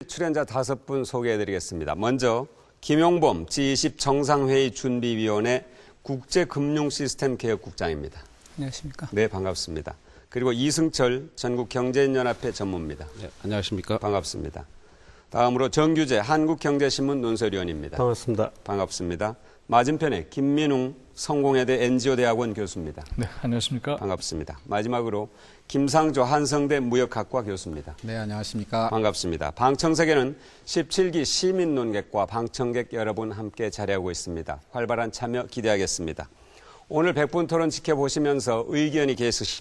출연자 5분 소개해드리겠습니다. 먼저 김용범 G20 정상회의 준비위원회 국제금융시스템개혁국장입니다. 안녕하십니까? 네, 반갑습니다. 그리고 이승철 전국경제인연합회 전무입니다. 네, 안녕하십니까? 반갑습니다. 다음으로 정규재 한국경제신문 논설위원입니다. 반갑습니다. 반갑습니다. 맞은편에 김민웅 성공회대 NGO대학원 교수입니다. 네, 안녕하십니까? 반갑습니다. 마지막으로 김상조 한성대 무역학과 교수입니다. 네, 안녕하십니까? 반갑습니다. 방청석에는 17기 시민논객과 방청객 여러분 함께 자리하고 있습니다. 활발한 참여 기대하겠습니다. 오늘 100분 토론 지켜보시면서 의견이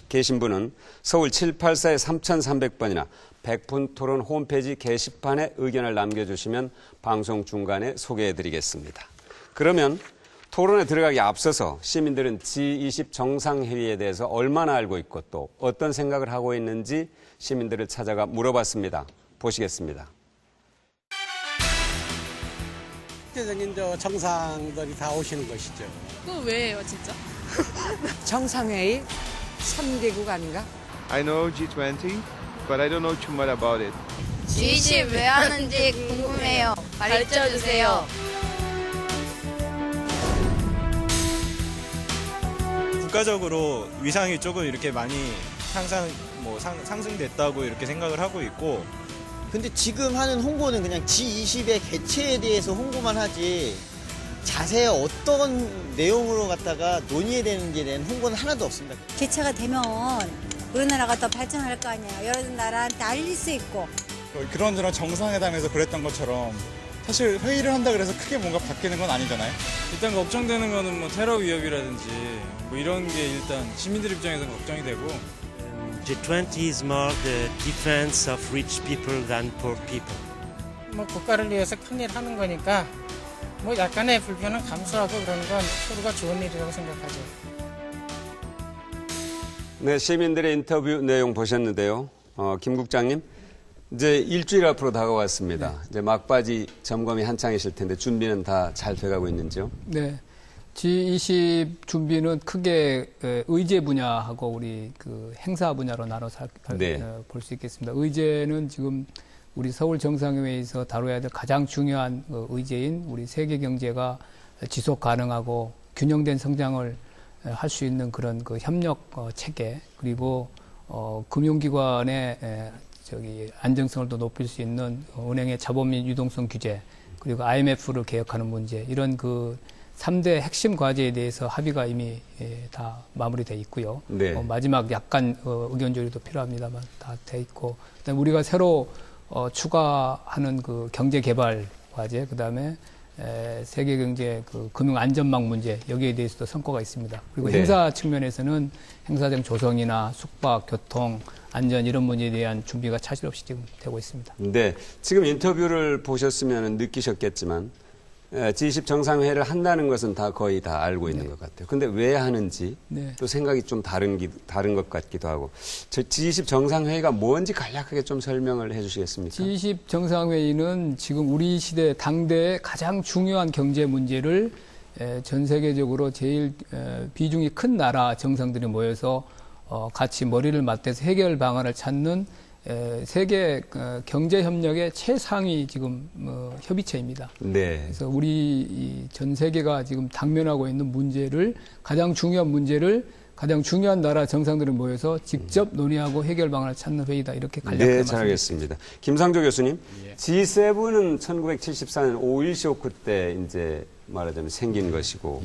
계신 분은 서울 784-3300번이나 100분 토론 홈페이지 게시판에 의견을 남겨주시면 방송 중간에 소개해드리겠습니다. 그러면 토론에 들어가기 앞서서 시민들은 G20 정상회의에 대해서 얼마나 알고 있고 또 어떤 생각을 하고 있는지 시민들을 찾아가 물어봤습니다. 보시겠습니다. 세계적인 정상들이 다 오시는 것이죠. 그거 왜예요, 진짜? 정상회의 3개국 아닌가? I know G20, but I don't know too much about it. G20 왜 하는지 궁금해요. 가르쳐주세요. 국가적으로 위상이 조금 이렇게 많이 항상 상승됐다고 이렇게 생각을 하고 있고, 근데 지금 하는 홍보는 그냥 G20의 개최에 대해서 홍보만 하지 자세히 어떤 내용으로 갖다가 논의해야 되는지에 대한 홍보는 하나도 없습니다. 개최가 되면 우리나라가 더 발전할 거 아니에요. 여러 나라한테 알릴 수 있고. 그런저런 정상회담에서 그랬던 것처럼 사실 회의를 한다 그래서 크게 뭔가 바뀌는 건 아니잖아요. 일단 걱정되는 거는 뭐 테러 위협이라든지 뭐 이런 게 일단 시민들 입장에서는 걱정이 되고. G20 is more the defense of rich people than poor people. 뭐 국가를 위해서 큰일 하는 거니까 뭐 약간의 불편은 감수하고 그러는 건 서로가 좋은 일이라고 생각하죠. 네, 시민들의 인터뷰 내용 보셨는데요. 김 국장님, 이제 일주일 앞으로 다가왔습니다. 네. 이제 막바지 점검이 한창이실 텐데 준비는 다 잘 돼가고 있는지요? 네. G20 준비는 크게 의제 분야하고 우리 그 행사 분야로 나눠서 볼 수 있겠습니다. 의제는 지금 우리 서울 정상회의에서 다뤄야 될 가장 중요한 의제인 우리 세계 경제가 지속 가능하고 균형된 성장을 할 수 있는 그런 그 협력 체계, 그리고 금융기관의 안정성을 더 높일 수 있는 은행의 자본 및 유동성 규제, 그리고 IMF를 개혁하는 문제, 이런 그 3대 핵심 과제에 대해서 합의가 이미 다 마무리되어 있고요. 네. 마지막 약간 의견 조율도 필요합니다만 다 돼 있고, 그다음에 우리가 새로 추가하는 그 경제 개발 과제, 그다음에 세계 경제 그 금융 안전망 문제, 여기에 대해서도 성과가 있습니다. 그리고 네. 행사 측면에서는 행사장 조성이나 숙박, 교통, 안전 이런 문제에 대한 준비가 차질 없이 지금 되고 있습니다. 네, 지금 인터뷰를 보셨으면 느끼셨겠지만 G20 정상회의를 한다는 것은 거의 다 알고 있는 것 같아요. 근데 왜 하는지 또 생각이 좀 다른 것 같기도 하고. G20 정상회의가 뭔지 간략하게 좀 설명을 해 주시겠습니까? G20 정상회의는 지금 우리 시대 당대의 가장 중요한 경제 문제를 전 세계적으로 제일 비중이 큰 나라 정상들이 모여서 같이 머리를 맞대서 해결 방안을 찾는 세계 경제 협력의 최상위 지금 협의체입니다. 네. 그래서 우리 전 세계가 지금 당면하고 있는 문제를, 가장 중요한 문제를 가장 중요한 나라 정상들이 모여서 직접 논의하고 해결 방안을 찾는 회의다, 이렇게 간략하게 네, 말씀드립니다. 잘 알겠습니다. 김상조 교수님, G7은 1974년 5.1 쇼크 때 이제 말하자면 생긴 것이고,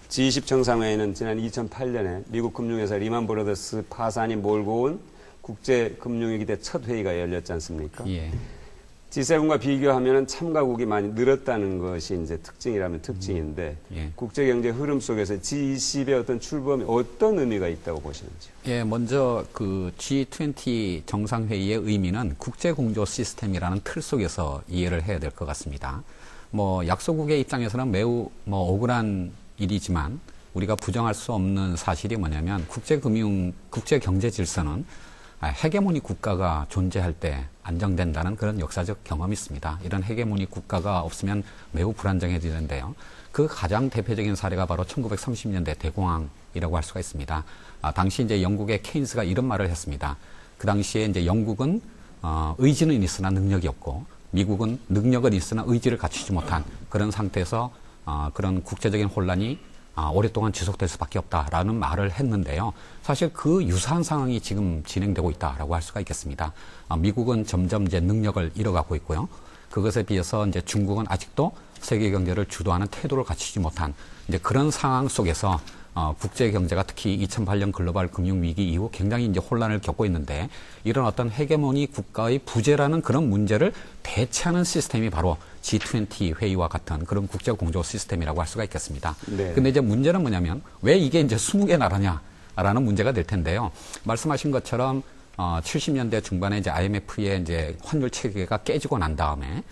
G20 정상회의는 지난 2008년에 미국 금융회사 리만 브라더스 파산이 몰고 온 국제금융위기 때 첫 회의가 열렸지 않습니까? G7과 비교하면 참가국이 많이 늘었다는 것이 이제 특징이라면 특징인데, 국제경제 흐름 속에서 G20의 어떤 출범이 어떤 의미가 있다고 보시는지요? 먼저 그 G20 정상회의의 의미는 국제공조 시스템이라는 틀 속에서 이해를 해야 될 것 같습니다. 약소국의 입장에서는 매우 억울한 일이지만 우리가 부정할 수 없는 사실이 뭐냐면 국제경제 질서는 헤게모니 국가가 존재할 때 안정된다는 그런 역사적 경험이 있습니다. 이런 헤게모니 국가가 없으면 매우 불안정해지는데요. 그 가장 대표적인 사례가 바로 1930년대 대공황이라고 할 수가 있습니다. 당시 이제 영국의 케인스가 이런 말을 했습니다. 그 당시에 이제 영국은 의지는 있으나 능력이 없고 미국은 능력은 있으나 의지를 갖추지 못한 그런 상태에서 그런 국제적인 혼란이 오랫동안 지속될 수밖에 없다라는 말을 했는데요. 사실 그 유사한 상황이 지금 진행되고 있다라고 할 수가 있겠습니다. 미국은 점점 이제 능력을 잃어가고 있고요. 그것에 비해서 이제 중국은 아직도 세계 경제를 주도하는 태도를 갖추지 못한 이제 그런 상황 속에서 국제 경제가 특히 2008년 글로벌 금융 위기 이후 굉장히 이제 혼란을 겪고 있는데 이런 어떤 헤게모니 국가의 부재라는 그런 문제를 대체하는 시스템이 바로 G20 회의와 같은 그런 국제 공조 시스템이라고 할 수가 있겠습니다. 네. 근데 이제 문제는 뭐냐면 왜 이게 이제 20개 나라냐라는 문제가 될 텐데요. 말씀하신 것처럼 70년대 중반에 이제 IMF의 이제 환율 체계가 깨지고 난 다음에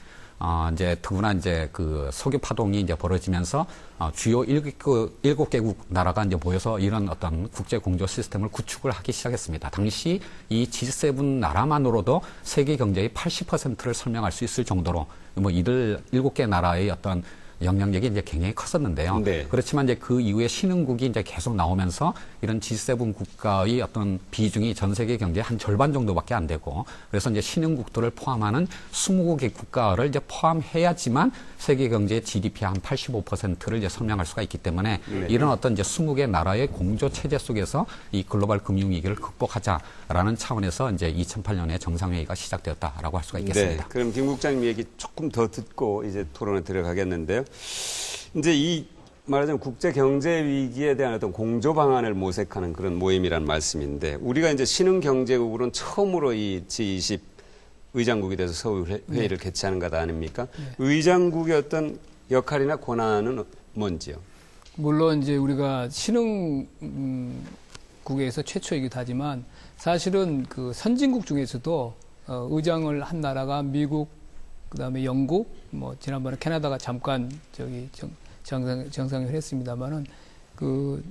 이제 더구나 이제 그 석유 파동이 이제 벌어지면서 주요 7개국 나라가 이제 모여서 이런 어떤 국제 공조 시스템을 구축을 하기 시작했습니다. 당시 이 G7 나라만으로도 세계 경제의 80%를 설명할 수 있을 정도로 뭐 이들 7개 나라의 어떤 영향력이 이제 굉장히 컸었는데요. 네. 그렇지만 이제 그 이후에 신흥국이 이제 계속 나오면서 이런 G7 국가의 어떤 비중이 전 세계 경제의 한 절반 정도밖에 안 되고 그래서 이제 신흥국들을 포함하는 20개의 국가를 이제 포함해야지만 세계 경제의 GDP 한 85%를 이제 설명할 수가 있기 때문에 네. 이런 어떤 이제 20개 나라의 공조 체제 속에서 이 글로벌 금융 위기를 극복하자라는 차원에서 이제 2008년에 정상회의가 시작되었다라고 할 수가 있겠습니다. 네. 그럼 김 국장님 얘기 조금 더 듣고 이제 토론에 들어가겠는데요. 이제 이 말하자면 국제 경제 위기에 대한 어떤 공조 방안을 모색하는 그런 모임이라는 말씀인데 우리가 이제 신흥 경제국으로는 처음으로 이 G20 의장국이 돼서 서울 회의를 개최하는 것 아닙니까? 네. 의장국의 어떤 역할이나 권한은 뭔지요? 물론 이제 우리가 신흥국에서 최초이기도 하지만 사실은 그 선진국 중에서도 의장을 한 나라가 미국, 그다음에 영국, 뭐 지난번에 캐나다가 잠깐 저기 정상회의를 했습니다만은 그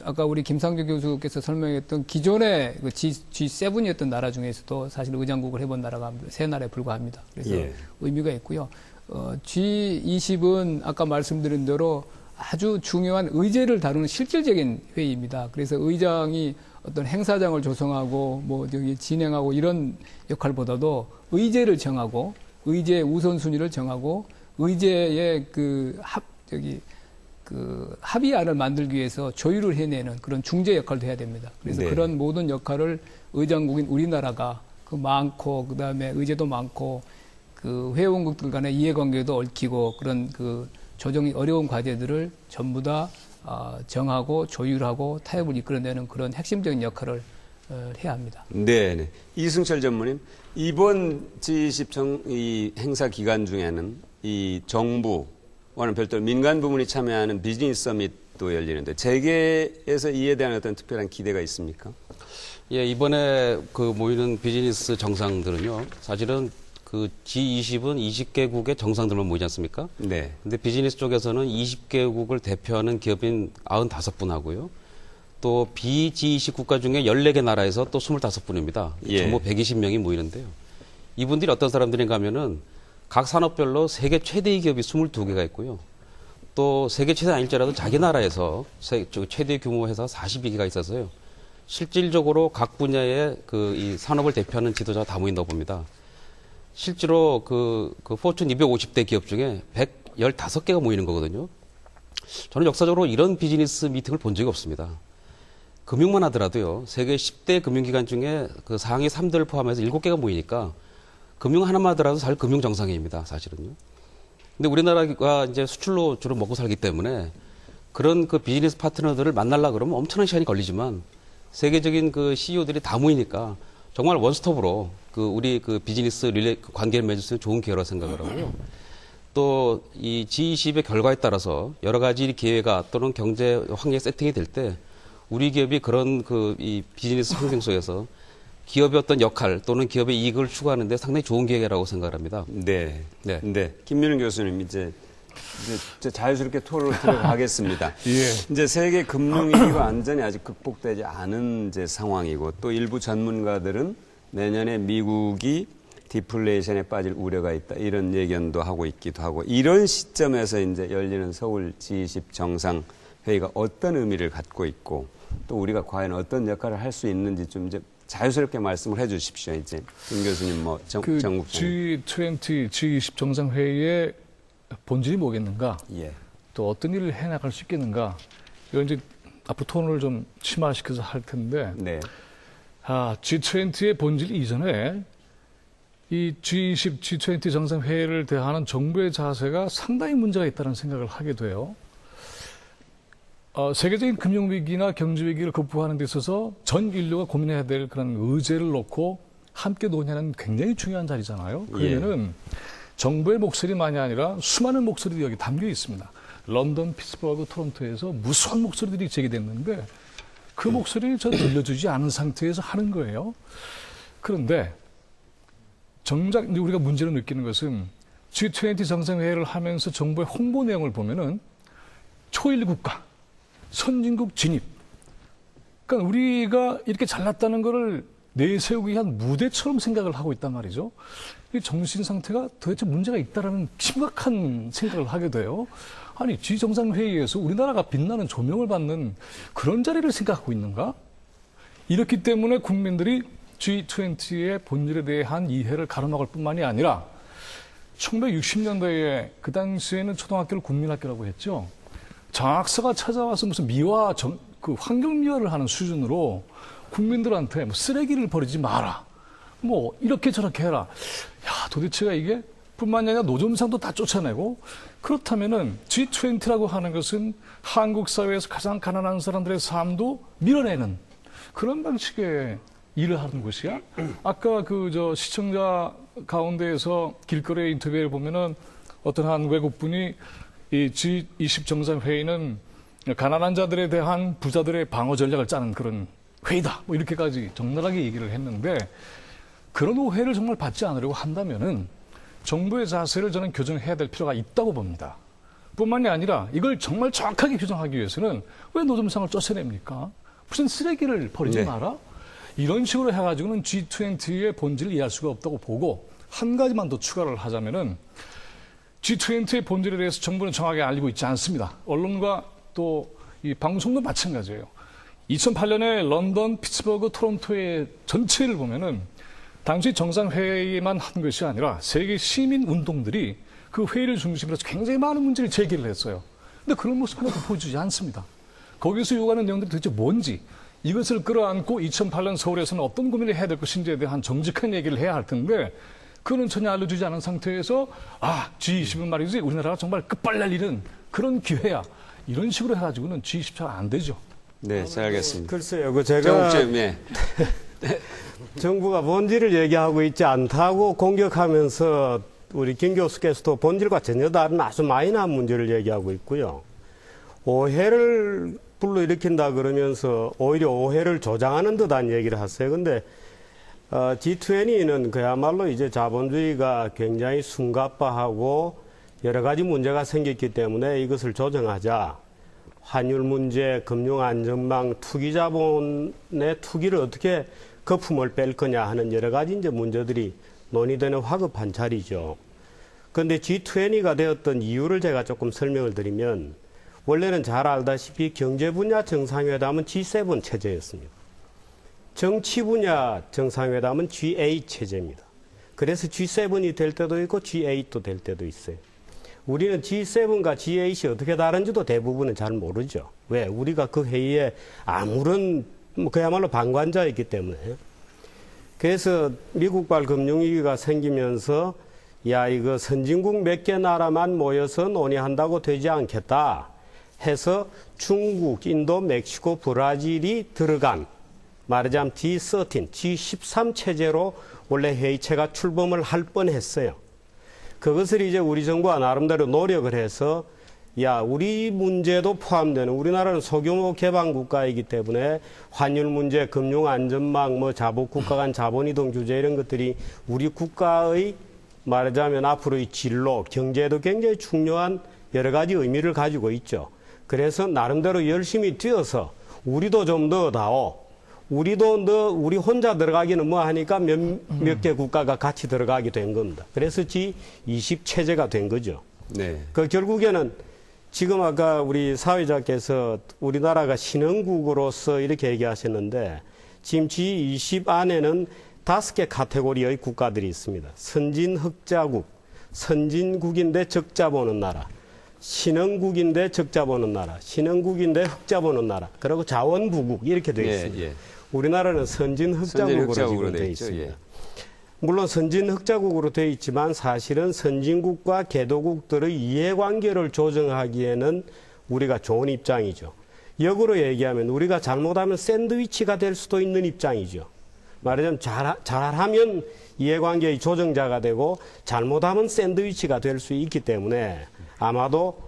아까 우리 김상조 교수께서 설명했던 기존의 그 G7이었던 나라 중에서도 사실 의장국을 해본 나라가 3나라에 불과합니다. 그래서 예. 의미가 있고요. G20은 아까 말씀드린 대로 아주 중요한 의제를 다루는 실질적인 회의입니다. 그래서 의장이 어떤 행사장을 조성하고 뭐 저기 진행하고 이런 역할보다도 의제를 정하고 의제의 우선순위를 정하고 의제의 그 합의안을 만들기 위해서 조율을 해내는 그런 중재 역할도 해야 됩니다. 그래서 네. 그런 모든 역할을 의장국인 우리나라가 그 많고 그다음에 의제도 많고 그 회원국들 간의 이해관계도 얽히고 그런 그 조정이 어려운 과제들을 전부 다 정하고 조율하고 타협을 이끌어내는 그런 핵심적인 역할을 해야 합니다. 네, 이승철 전무님, 이번 G20 이 행사 기간 중에는 이 정부와는 별도로 민간 부문이 참여하는 비즈니스 서밋도 열리는데 재계에서 이에 대한 어떤 특별한 기대가 있습니까? 예, 이번에 그 모이는 비즈니스 정상들은요, 사실은 그 G20은 20개국의 정상들만 모이지 않습니까? 네. 근데 비즈니스 쪽에서는 20개국을 대표하는 기업인 95분 하고요. 또 비G20 국가 중에 14개 나라에서 또 25분입니다. 예. 전부 120명이 모이는데요. 이분들이 어떤 사람들인가 하면은 각 산업별로 세계 최대의 기업이 22개가 있고요. 또 세계 최대 아닐지라도 자기 나라에서 최대 규모 회사 42개가 있어서요. 실질적으로 각 분야의 이 산업을 대표하는 지도자가 다 모인다고 봅니다. 실제로 그 포춘 250대 기업 중에 115개가 모이는 거거든요. 저는 역사적으로 이런 비즈니스 미팅을 본 적이 없습니다. 금융만 하더라도요, 세계 10대 금융기관 중에 그 상위 3대를 포함해서 7개가 모이니까 금융 하나만 하더라도 사실 금융 정상회의입니다, 사실은요. 근데 우리나라가 이제 수출로 주로 먹고 살기 때문에 그런 그 비즈니스 파트너들을 만나려고 그러면 엄청난 시간이 걸리지만 세계적인 그 CEO들이 다 모이니까 정말 원스톱으로 우리 비즈니스 관계를 맺을 수 있는 좋은 기회라고 생각을 하고요. 또 이 G20의 결과에 따라서 여러 가지 기회가 또는 경제 환경이 세팅이 될 때 우리 기업이 그런 이 비즈니스 환경 속에서 기업의 어떤 역할 또는 기업의 이익을 추구하는데 상당히 좋은 기회라고 생각을 합니다. 네. 김민훈 교수님 이제 자유스럽게 토론을 들어가겠습니다. 예. 이제 세계 금융위기가 완전히 아직 극복되지 않은 이제 상황이고 또 일부 전문가들은 내년에 미국이 디플레이션에 빠질 우려가 있다 이런 예견도 하고 있기도 하고 이런 시점에서 이제 열리는 서울 G20 정상회의가 어떤 의미를 갖고 있고 또 우리가 과연 어떤 역할을 할 수 있는지 좀 이제 자유스럽게 말씀을 해 주십시오. 이제 김 교수님, 정국 G20, G20 정상회의의 본질이 뭐겠는가? 예. 또 어떤 일을 해나갈 수 있겠는가? 이건 이제 앞으로 토론을 좀 심화시켜서 할 텐데, 네. G20의 본질 이전에 이 G20, G20 정상회의를 대하는 정부의 자세가 상당히 문제가 있다는 생각을 하게 돼요. 세계적인 금융위기나 경제위기를 극복하는 데 있어서 전 인류가 고민해야 될 그런 의제를 놓고 함께 논의하는 굉장히 중요한 자리잖아요. 그러면은 정부의 목소리만이 아니라 수많은 목소리들이 여기 담겨 있습니다. 런던, 피츠버그, 토론토에서 무수한 목소리들이 제기됐는데 그 목소리를 전 들려주지 않은 상태에서 하는 거예요. 그런데 정작 우리가 문제로 느끼는 것은 G20 정상회의를 하면서 정부의 홍보 내용을 보면은 초일 국가, 선진국 진입. 그러니까 우리가 이렇게 잘났다는 것을 내세우기 위한 무대처럼 생각을 하고 있단 말이죠. 이 정신 상태가 도대체 문제가 있다라는 심각한 생각을 하게 돼요. 아니, G정상회의에서 우리나라가 빛나는 조명을 받는 그런 자리를 생각하고 있는가? 이렇기 때문에 국민들이 G20의 본질에 대한 이해를 가로막을 뿐만이 아니라 1960년대에 그 당시에는 초등학교를 국민학교라고 했죠. 장학사가 찾아와서 무슨 환경미화를 하는 수준으로 국민들한테 쓰레기를 버리지 마라. 이렇게 저렇게 해라. 야, 도대체가 이게 뿐만이 아니라 노점상도 다 쫓아내고, 그렇다면은 G20라고 하는 것은 한국 사회에서 가장 가난한 사람들의 삶도 밀어내는 그런 방식의 일을 하는 곳이야. 아까 시청자 가운데에서 길거리의 인터뷰를 보면은 어떤 한 외국분이 이 G20 정상회의는 가난한 자들에 대한 부자들의 방어 전략을 짜는 그런 회의다. 이렇게까지 적나라하게 얘기를 했는데, 그런 오해를 정말 받지 않으려고 한다면은 정부의 자세를 저는 교정해야 될 필요가 있다고 봅니다. 뿐만이 아니라 이걸 정말 정확하게 교정하기 위해서는 왜 노점상을 쫓아냅니까? 무슨 쓰레기를 버리지 마라? 이런 식으로 해가지고는 G20의 본질을 이해할 수가 없다고 보고, 한 가지만 더 추가를 하자면은 G20의 본질에 대해서 정부는 정확하게 알리고 있지 않습니다. 언론과 또 이 방송도 마찬가지예요. 2008년에 런던, 피츠버그, 토론토의 전체를 보면은 당시 정상회의만 한 것이 아니라 세계 시민 운동들이 그 회의를 중심으로 해서 굉장히 많은 문제를 제기를 했어요. 근데 그런 모습 하나도 보여주지 않습니다. 거기서 요구하는 내용들이 도대체 뭔지, 이것을 끌어안고 2008년 서울에서는 어떤 고민을 해야 될 것인지에 대한 정직한 얘기를 해야 할 텐데, 그거는 전혀 알려주지 않은 상태에서 G20은 말이지 우리나라가 정말 끝발날리는 그런 기회야. 이런 식으로 해가지고는 G20 잘 안 되죠. 네, 잘 알겠습니다. 글쎄요, 제가 정부가 본질을 얘기하고 있지 않다고 공격하면서 우리 김 교수께서도 본질과 전혀 다른 아주 마이너한 문제를 얘기하고 있고요. 오해를 불러일으킨다 그러면서 오히려 오해를 조장하는 듯한 얘기를 하세요. 근데 G20는 그야말로 이제 자본주의가 굉장히 숨가빠하고 여러 가지 문제가 생겼기 때문에 이것을 조정하자. 환율 문제, 금융 안전망, 투기 자본의 투기를 어떻게 거품을 뺄 거냐 하는 여러 가지 이제 문제들이 논의되는 화급한 자리죠. 그런데 G20가 되었던 이유를 제가 조금 설명을 드리면, 원래는 잘 알다시피 경제 분야 정상회담은 G7 체제였습니다. 정치 분야 정상회담은 G8 체제입니다. 그래서 G7이 될 때도 있고 G8도 될 때도 있어요. 우리는 G7과 G8이 어떻게 다른지도 대부분은 잘 모르죠. 왜? 우리가 그 회의에 아무런 그야말로 방관자였기 때문에. 그래서 미국발 금융위기가 생기면서 이거 선진국 몇 개 나라만 모여서 논의한다고 되지 않겠다 해서 중국, 인도, 멕시코, 브라질이 들어간, 말하자면 G13, G13 체제로 원래 회의체가 출범을 할 뻔했어요. 그것을 이제 우리 정부가 나름대로 노력을 해서 우리 문제도 포함되는, 우리나라는 소규모 개방 국가이기 때문에 환율 문제, 금융 안전망, 자복 국가 간 자본 이동 규제 이런 것들이 우리 국가의 말하자면 앞으로의 진로, 경제에도 굉장히 중요한 여러 가지 의미를 가지고 있죠. 그래서 나름대로 열심히 뛰어서 우리도 좀 넣어다오. 우리 혼자 들어가기는 뭐 하니까 몇 개 국가가 같이 들어가게 된 겁니다. 그래서 G20 체제가 된 거죠. 네. 결국에는 지금 아까 우리 사회자께서 우리나라가 신흥국으로서 이렇게 얘기하셨는데, 지금 G20 안에는 5개 카테고리의 국가들이 있습니다. 선진 흑자국, 선진국인데 적자 보는 나라, 신흥국인데 적자 보는 나라, 신흥국인데 흑자 보는 나라, 그리고 자원부국 이렇게 되어 있습니다. 우리나라는 선진 흑자국으로 지금 되어 있습니다. 물론 선진 흑자국으로 되어 있지만 사실은 선진국과 개도국들의 이해관계를 조정하기에는 우리가 좋은 입장이죠. 역으로 얘기하면 우리가 잘못하면 샌드위치가 될 수도 있는 입장이죠. 말하자면 잘하면 이해관계의 조정자가 되고 잘못하면 샌드위치가 될 수 있기 때문에 아마도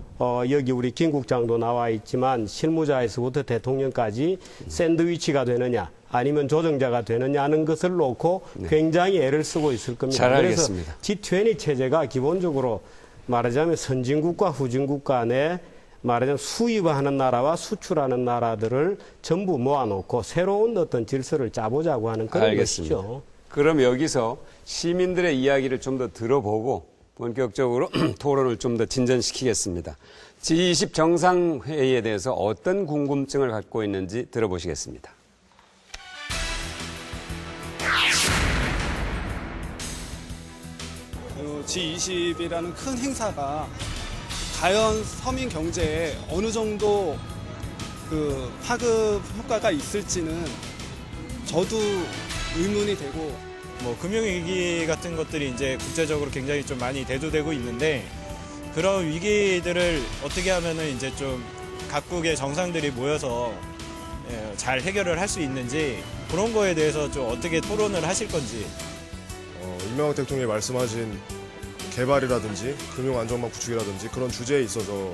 여기 우리 김 국장도 나와 있지만 실무자에서부터 대통령까지 샌드위치가 되느냐 아니면 조정자가 되느냐는 것을 놓고 굉장히 애를 쓰고 있을 겁니다. 잘 알겠습니다. 그래서 G20 체제가 기본적으로 말하자면 선진국과 후진국 간에 말하자면 수입하는 나라와 수출하는 나라들을 전부 모아놓고 새로운 어떤 질서를 짜보자고 하는 그런 알겠습니다. 것이죠. 그럼 여기서 시민들의 이야기를 좀 더 들어보고 본격적으로 토론을 좀 더 진전시키겠습니다. G20 정상회의에 대해서 어떤 궁금증을 갖고 있는지 들어보시겠습니다. G20이라는 큰 행사가 과연 서민 경제에 어느 정도 그 파급 효과가 있을지는 저도 의문이 되고, 뭐 금융위기 같은 것들이 이제 국제적으로 굉장히 좀 많이 대두되고 있는데, 그런 위기들을 어떻게 하면은 이제 좀 각국의 정상들이 모여서 잘 해결을 할 수 있는지, 그런 거에 대해서 좀 어떻게 토론을 하실 건지. 이명박 대통령이 말씀하신 개발이라든지 금융안정망 구축이라든지 그런 주제에 있어서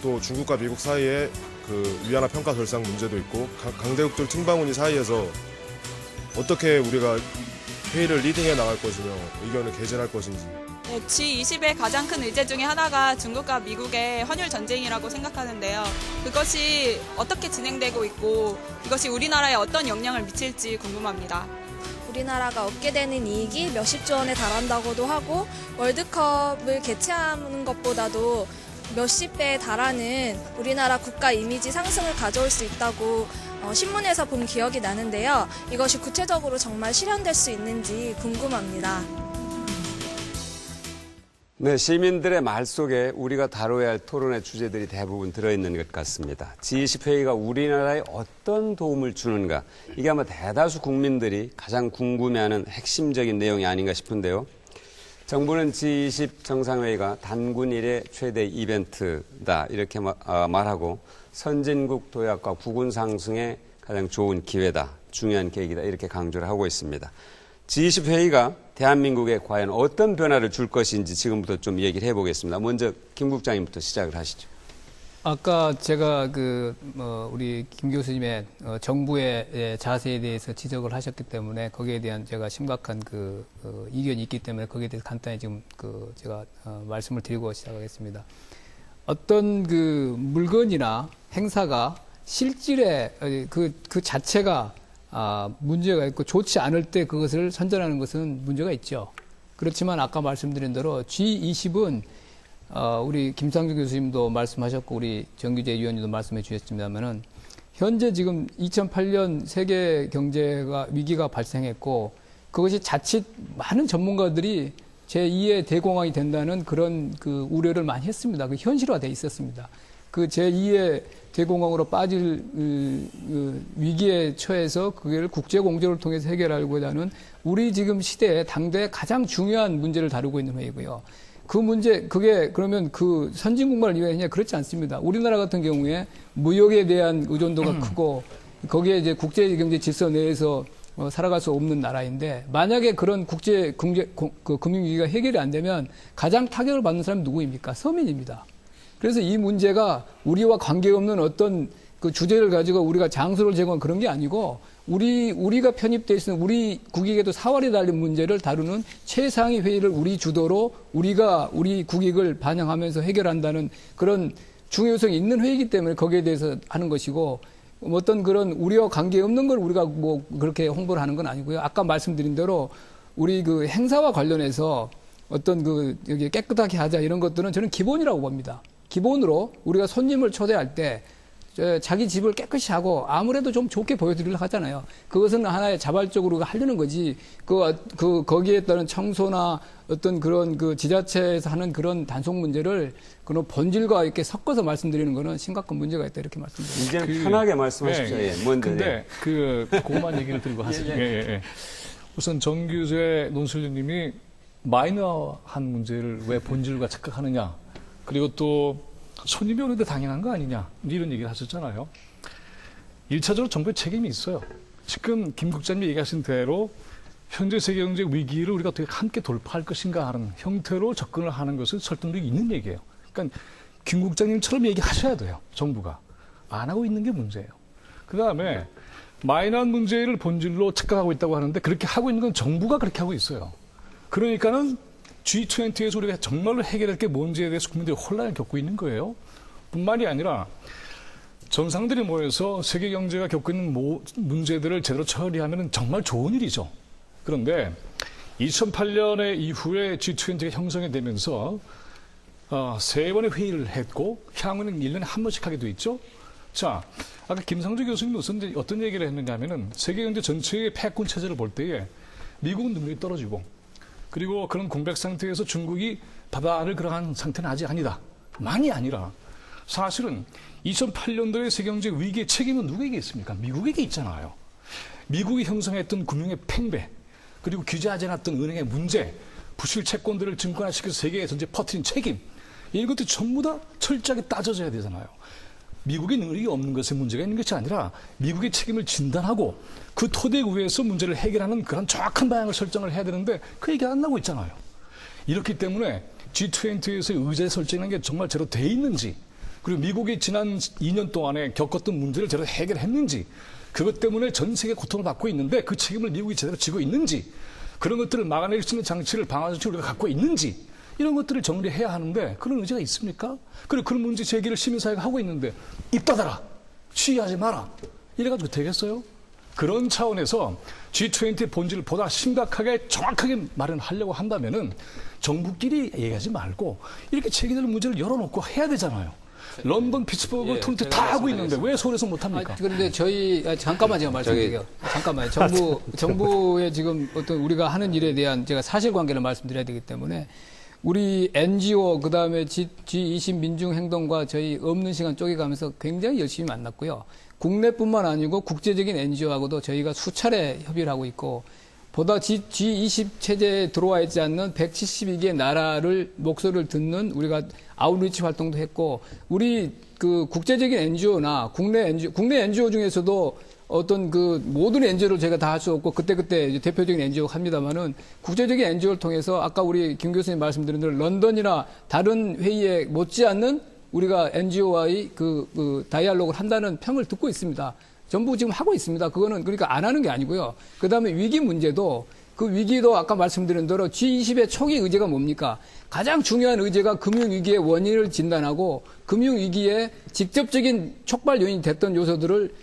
또 중국과 미국 사이에 그 위안화 평가 결상 문제도 있고 강대국들 팀방운이 사이에서 어떻게 우리가 회의를 리딩해 나갈 것이며 의견을 개진할 것인지. 네, G20의 가장 큰 의제 중에 하나가 중국과 미국의 환율 전쟁이라고 생각하는데요. 그것이 어떻게 진행되고 있고 이것이 우리나라에 어떤 영향을 미칠지 궁금합니다. 우리나라가 얻게 되는 이익이 몇십조 원에 달한다고도 하고 월드컵을 개최하는 것보다도 몇십 배에 달하는 우리나라 국가 이미지 상승을 가져올 수 있다고 신문에서 본 기억이 나는데요. 이것이 구체적으로 정말 실현될 수 있는지 궁금합니다. 네, 시민들의 말 속에 우리가 다뤄야 할 토론의 주제들이 대부분 들어있는 것 같습니다. G20 회의가 우리나라에 어떤 도움을 주는가, 이게 아마 대다수 국민들이 가장 궁금해하는 핵심적인 내용이 아닌가 싶은데요. 정부는 G20 정상회의가 단군 이래 최대 이벤트다 이렇게 말하고 선진국 도약과 국운 상승에 가장 좋은 기회다, 중요한 계기다 이렇게 강조를 하고 있습니다. G20 회의가 대한민국에 과연 어떤 변화를 줄 것인지 지금부터 좀 얘기를 해보겠습니다. 먼저 김 국장님부터 시작을 하시죠. 아까 제가 우리 김 교수님의 정부의 자세에 대해서 지적을 하셨기 때문에 거기에 대한 제가 심각한 이견이 있기 때문에 거기에 대해서 간단히 지금 제가 말씀을 드리고 시작하겠습니다. 어떤 물건이나 행사가 실질에 그 자체가 문제가 있고 좋지 않을 때 그것을 선전하는 것은 문제가 있죠. 그렇지만 아까 말씀드린 대로 G20은 우리 김상조 교수님도 말씀하셨고 우리 정규재 위원님도 말씀해 주셨습니다만은 현재 지금 2008년 세계 경제가 위기가 발생했고 그것이 자칫 많은 전문가들이 제2의 대공황이 된다는 그런 우려를 많이 했습니다. 그 현실화돼 있었습니다. 그 제2의 대공황으로 빠질 위기에 처해서 그걸 국제 공조를 통해서 해결하고자 하는 우리 지금 시대에 당대에 가장 중요한 문제를 다루고 있는 회의고요. 그 문제, 그게 그러면 그 선진국만을 위하냐? 그렇지 않습니다. 우리나라 같은 경우에 무역에 대한 의존도가 크고 거기에 이제 국제 경제 질서 내에서 살아갈 수 없는 나라인데 만약에 그런 국제 금융위기가 해결이 안 되면 가장 타격을 받는 사람이 누구입니까? 서민입니다. 그래서 이 문제가 우리와 관계없는 어떤 그 주제를 가지고 우리가 장소를 제공한 그런 게 아니고 우리가 편입되어 있는 우리 국익에도 사활이 달린 문제를 다루는 최상위 회의를 우리 주도로 우리 국익을 반영하면서 해결한다는 그런 중요성이 있는 회의이기 때문에 거기에 대해서 하는 것이고 어떤 그런 우리와 관계없는 걸 우리가 뭐 그렇게 홍보를 하는 건 아니고요. 아까 말씀드린 대로 우리 그 행사와 관련해서 어떤 여기 깨끗하게 하자 이런 것들은 저는 기본이라고 봅니다. 기본으로 우리가 손님을 초대할 때 자기 집을 깨끗이 하고 아무래도 좀 좋게 보여드리려고 하잖아요. 그것은 하나의 자발적으로 하려는 거지. 거기에 따른 청소나 어떤 그런 그 지자체에서 하는 그런 단속 문제를 그런 본질과 이렇게 섞어서 말씀드리는 거는 심각한 문제가 있다 이렇게 말씀드립니다. 이제는 편하게 말씀하십시오. 예, 뭔데? 근데 그것만 얘기를 드리고 하세요. 예. 우선 정규재 논술님이 마이너한 문제를 왜 본질과 착각하느냐. 그리고 또 손님이 오는데 당연한 거 아니냐. 이런 얘기를 하셨잖아요. 1차적으로 정부의 책임이 있어요. 지금 김 국장님이 얘기하신 대로 현재 세계 경제 위기를 우리가 어떻게 함께 돌파할 것인가 하는 형태로 접근을 하는 것은 설득력이 있는 얘기예요. 그러니까 김 국장님처럼 얘기하셔야 돼요. 정부가. 안 하고 있는 게 문제예요. 그다음에 마이너한 문제를 본질로 착각하고 있다고 하는데 그렇게 하고 있는 건 정부가 그렇게 하고 있어요. 그러니까는 G20에서 우리가 정말로 해결할 게 뭔지에 대해서 국민들이 혼란을 겪고 있는 거예요. 뿐만이 아니라 정상들이 모여서 세계 경제가 겪고 있는 문제들을 제대로 처리하면 정말 좋은 일이죠. 그런데 2008년에 이후에 G20가 형성이 되면서 3번의 회의를 했고 향후는 1년에 한 번씩 하게 돼 있죠. 자, 아까 김상조 교수님도 어떤 얘기를 했는가 하면은 세계 경제 전체의 패권 체제를 볼 때에 미국은 능력이 떨어지고 그리고 그런 공백 상태에서 중국이 바다를 걸어간 상태는 아직 아니다. 만이 아니라 사실은 2008년도에 세계 경제 위기의 책임은 누구에게 있습니까? 미국에게 있잖아요. 미국이 형성했던 금융의 팽배 그리고 규제하지 않았던 은행의 문제 부실 채권들을 증권화시켜서 세계에 전체 퍼뜨린 책임 이런 것들이 전부 다 철저하게 따져져야 되잖아요. 미국의 능력이 없는 것에 문제가 있는 것이 아니라 미국의 책임을 진단하고 그 토대 위에서 문제를 해결하는 그런 정확한 방향을 설정을 해야 되는데 그 얘기가 안 나오고 있잖아요. 이렇기 때문에 G20에서의 의제 설정이라는 게 정말 제대로 돼 있는지 그리고 미국이 지난 2년 동안에 겪었던 문제를 제대로 해결했는지 그것 때문에 전 세계 고통을 받고 있는데 그 책임을 미국이 제대로 지고 있는지 그런 것들을 막아낼 수 있는 장치를 방어 장치를 우리가 갖고 있는지 이런 것들을 정리해야 하는데 그런 의지가 있습니까? 그리고 그런 문제 제기를 시민사회가 하고 있는데 입 닫아라. 시위하지 마라. 이래가지고 되겠어요? 그런 차원에서 G20의 본질을 보다 심각하게 정확하게 마련하려고 한다면은 정부끼리 얘기하지 말고 이렇게 제기될 문제를 열어놓고 해야 되잖아요. 런던, 피츠버그, 토론토 다 하고 있는데 왜 서울에서 못합니까? 그런데 잠깐만 제가 말씀드릴게요. 잠깐만요. 정부의 지금 어떤 우리가 하는 일에 대한 제가 사실관계를 말씀드려야 되기 때문에 우리 NGO 그다음에 G20 민중행동과 저희 없는 시간 쪼개가면서 굉장히 열심히 만났고요. 국내뿐만 아니고 국제적인 NGO하고도 저희가 수차례 협의를 하고 있고 보다 G20 체제에 들어와 있지 않는 172개 나라를 목소리를 듣는 우리가 아웃리치 활동도 했고 우리 그 국제적인 NGO나 국내 NGO 중에서도 어떤 그 모든 NGO를 제가 다 할 수 없고 그때 대표적인 NGO가 합니다만은 국제적인 NGO를 통해서 아까 우리 김 교수님 말씀드린 대로 런던이나 다른 회의에 못지않는 우리가 NGO와의 그 다이알로그를 한다는 평을 듣고 있습니다. 전부 지금 하고 있습니다. 그거는 그러니까 안 하는 게 아니고요. 그다음에 위기 문제도 그 위기도 아까 말씀드린 대로 G20의 초기 의제가 뭡니까? 가장 중요한 의제가 금융위기의 원인을 진단하고 금융위기의 직접적인 촉발 요인이 됐던 요소들을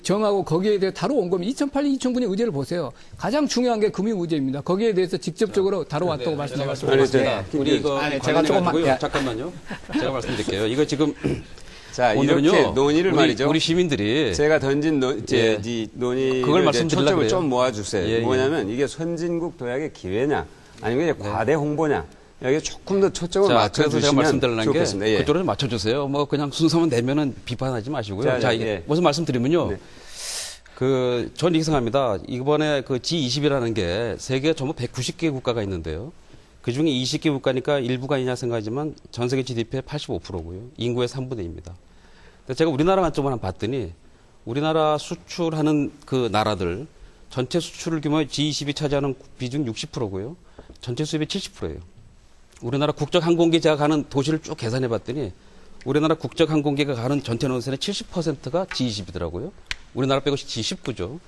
정하고 거기에 대해 다뤄온 겁니다. 2008년, 2009년 의제를 보세요. 가장 중요한 게 금융의제입니다. 거기에 대해서 직접적으로 다뤄왔다고 말씀드렸습니다. 우리 이거 제가 조금만 잠깐만요. 제가 말씀드릴게요. 이거 지금 자, 이렇게 논의를 말이죠. 우리 시민들이 제가 던진 논의를 그걸 말씀드리려고 초점을 해요. 좀 모아주세요. 뭐냐면 이게 선진국 도약의 기회냐 아니면 과대 홍보냐 여기 조금 더 초점을 맞춰주시면 좋겠습니다. 그쪽으로 맞춰주세요. 뭐 그냥 순서만 내면은 비판하지 마시고요. 자, 무슨 말씀드리면요. 전 이렇게 생각합니다. 이번에 그 G20이라는 게 세계 전부 190개 국가가 있는데요. 그 중에 20개 국가니까 일부가 있냐 생각하지만 전 세계 GDP의 85%고요. 인구의 3분의 2입니다. 제가 우리나라 관점을 한번 봤더니 우리나라 수출하는 그 나라들 전체 수출 규모의 G20이 차지하는 비중 60%고요. 전체 수입의 70%예요. 우리나라 국적 항공기 제가 가는 도시를 쭉 계산해 봤더니 우리나라 국적 항공기가 가는 전체 노선의 70%가 G20이더라고요. 우리나라 빼고 G19죠.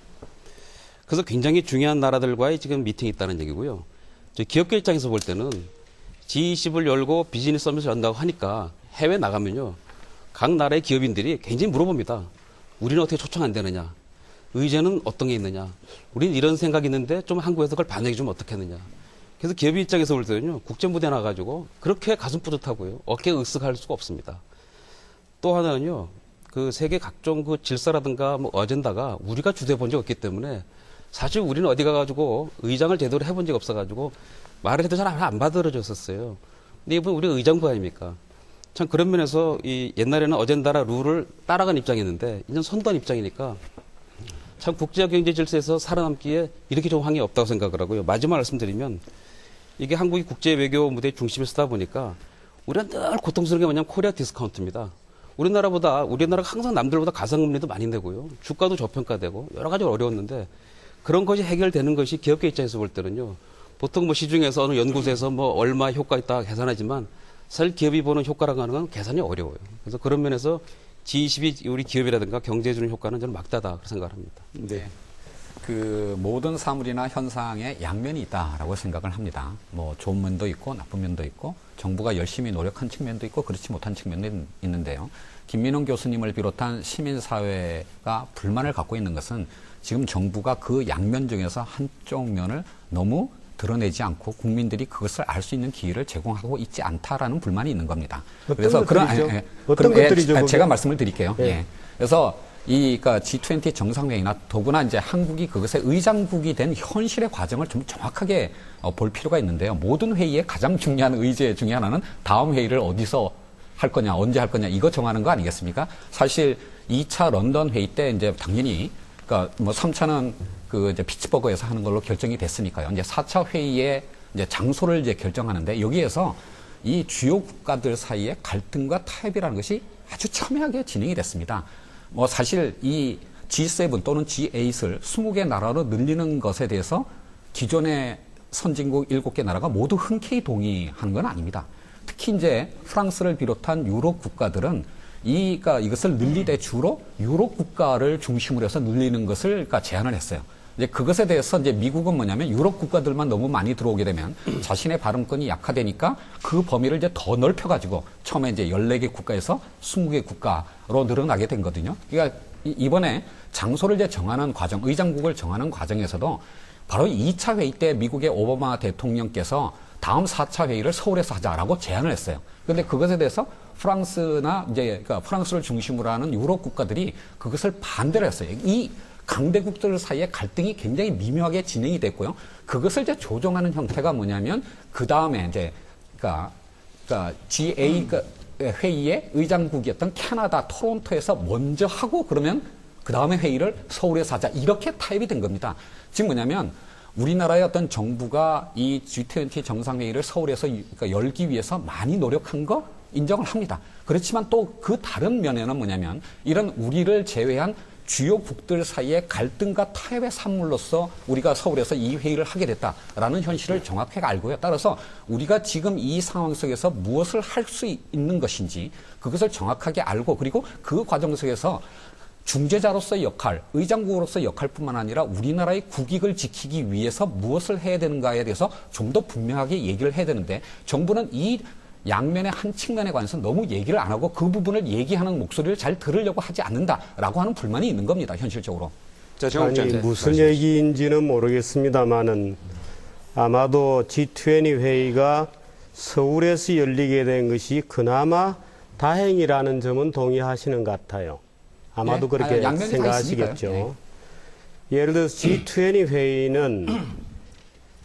그래서 굉장히 중요한 나라들과의 지금 미팅이 있다는 얘기고요. 기업계 입장에서 볼 때는 G20을 열고 비즈니스 서밋을 연다고 하니까 해외 나가면요. 각 나라의 기업인들이 굉장히 물어봅니다. 우리는 어떻게 초청 안 되느냐? 의제는 어떤 게 있느냐? 우리는 이런 생각이 있는데 좀 한국에서 그걸 반영해 주면 어떻게 하느냐? 그래서 기업인 입장에서 볼 때는요. 국제무대 나가지고 그렇게 가슴 뿌듯하고요. 어깨 으쓱할 수가 없습니다. 또 하나는요. 그 세계 각종 그 질서라든가 뭐 어젠다가 우리가 주도해 본 적 없기 때문에 사실 우리는 어디 가가지고 의장을 제대로 해본 적 없어가지고 말을 해도 잘 안 받아들여졌었어요. 근데 이번 우리 의장부 아닙니까? 참 그런 면에서 이 옛날에는 어젠다나 룰을 따라간 입장이었는데 이제는 선도한 입장이니까 참 국제적 경제 질서에서 살아남기에 이렇게 좀 항의 없다고 생각을 하고요. 마지막 말씀드리면 이게 한국이 국제 외교 무대 중심에 서다 보니까 우리가 늘 고통스러운 게 뭐냐면 코리아 디스카운트입니다. 우리나라가 항상 남들보다 가상금리도 많이 내고요. 주가도 저평가되고 여러 가지 어려웠는데 그런 것이 해결되는 것이 기업계 입장에서 볼 때는요. 보통 뭐 시중에서 어느 연구소에서 뭐 얼마 효과 있다 계산하지만 사실 기업이 보는 효과라고 하는 건 계산이 어려워요. 그래서 그런 면에서 G20이 우리 기업이라든가 경제에 주는 효과는 저는 막다다 그렇게 생각합니다. 네. 그 모든 사물이나 현상에 양면이 있다라고 생각을 합니다. 뭐 좋은 면도 있고 나쁜 면도 있고 정부가 열심히 노력한 측면도 있고 그렇지 못한 측면도 있는데요. 김민홍 교수님을 비롯한 시민사회가 불만을 갖고 있는 것은 지금 정부가 그 양면 중에서 한쪽 면을 너무 드러내지 않고 국민들이 그것을 알 수 있는 기회를 제공하고 있지 않다라는 불만이 있는 겁니다. 그래서 어떤 것들이죠? 제가 말씀을 드릴게요. 예. 예. 그래서 그러니까 G20 정상회의나 더구나 이제 한국이 그것의 의장국이 된 현실의 과정을 좀 정확하게 볼 필요가 있는데요. 모든 회의의 가장 중요한 의제 중에 하나는 다음 회의를 어디서 할 거냐, 언제 할 거냐 이거 정하는 거 아니겠습니까? 사실 2차 런던 회의 때 이제 당연히 그러니까 뭐 3차는 그 이제 피츠버그에서 하는 걸로 결정이 됐으니까요. 이제 4차 회의의 이제 장소를 이제 결정하는데 여기에서 이 주요 국가들 사이의 갈등과 타협이라는 것이 아주 첨예하게 진행이 됐습니다. 뭐 사실 이 G7 또는 G8을 20개 나라로 늘리는 것에 대해서 기존의 선진국 7개 나라가 모두 흔쾌히 동의하는 건 아닙니다. 특히 이제 프랑스를 비롯한 유럽 국가들은 그러니까 이것을 늘리되 주로 유럽 국가를 중심으로 해서 늘리는 것을 그러니까 제안을 했어요. 이제 그것에 대해서 이제 미국은 뭐냐면 유럽 국가들만 너무 많이 들어오게 되면 자신의 발언권이 약화되니까 그 범위를 이제 더 넓혀가지고 처음에 이제 14개 국가에서 20개 국가로 늘어나게 된 거거든요. 그러니까 이번에 장소를 이제 정하는 과정, 의장국을 정하는 과정에서도 바로 2차 회의 때 미국의 오바마 대통령께서 다음 4차 회의를 서울에서 하자라고 제안을 했어요. 그런데 그것에 대해서 프랑스나 이제 그러니까 프랑스를 중심으로 하는 유럽 국가들이 그것을 반대를 했어요. 이 강대국들 사이의 갈등이 굉장히 미묘하게 진행이 됐고요. 그것을 이제 조정하는 형태가 뭐냐면 그 다음에 이제 그러니까 G8 회의의 의장국이었던 캐나다 토론토에서 먼저 하고 그러면 그 다음에 회의를 서울에서 하자 이렇게 타협이 된 겁니다. 지금 뭐냐면 우리나라의 어떤 정부가 이 G20 정상회의를 서울에서 그러니까 열기 위해서 많이 노력한 거 인정을 합니다. 그렇지만 또 그 다른 면에는 뭐냐면 이런 우리를 제외한 주요국들 사이의 갈등과 타협의 산물로서 우리가 서울에서 이 회의를 하게 됐다라는 현실을 정확하게 알고요. 따라서 우리가 지금 이 상황 속에서 무엇을 할 수 있는 것인지 그것을 정확하게 알고 그리고 그 과정 속에서 중재자로서의 역할, 의장국으로서의 역할뿐만 아니라 우리나라의 국익을 지키기 위해서 무엇을 해야 되는가에 대해서 좀 더 분명하게 얘기를 해야 되는데 정부는 이 양면의 한 측면에 관해서 너무 얘기를 안 하고 그 부분을 얘기하는 목소리를 잘 들으려고 하지 않는다라고 하는 불만이 있는 겁니다. 현실적으로. 아니, 무슨 얘기인지는 모르겠습니다만은 아마도 G20 회의가 서울에서 열리게 된 것이 그나마 다행이라는 점은 동의하시는 것 같아요. 아마도 그렇게 생각하시겠죠. 네. 예를 들어서 G20 회의는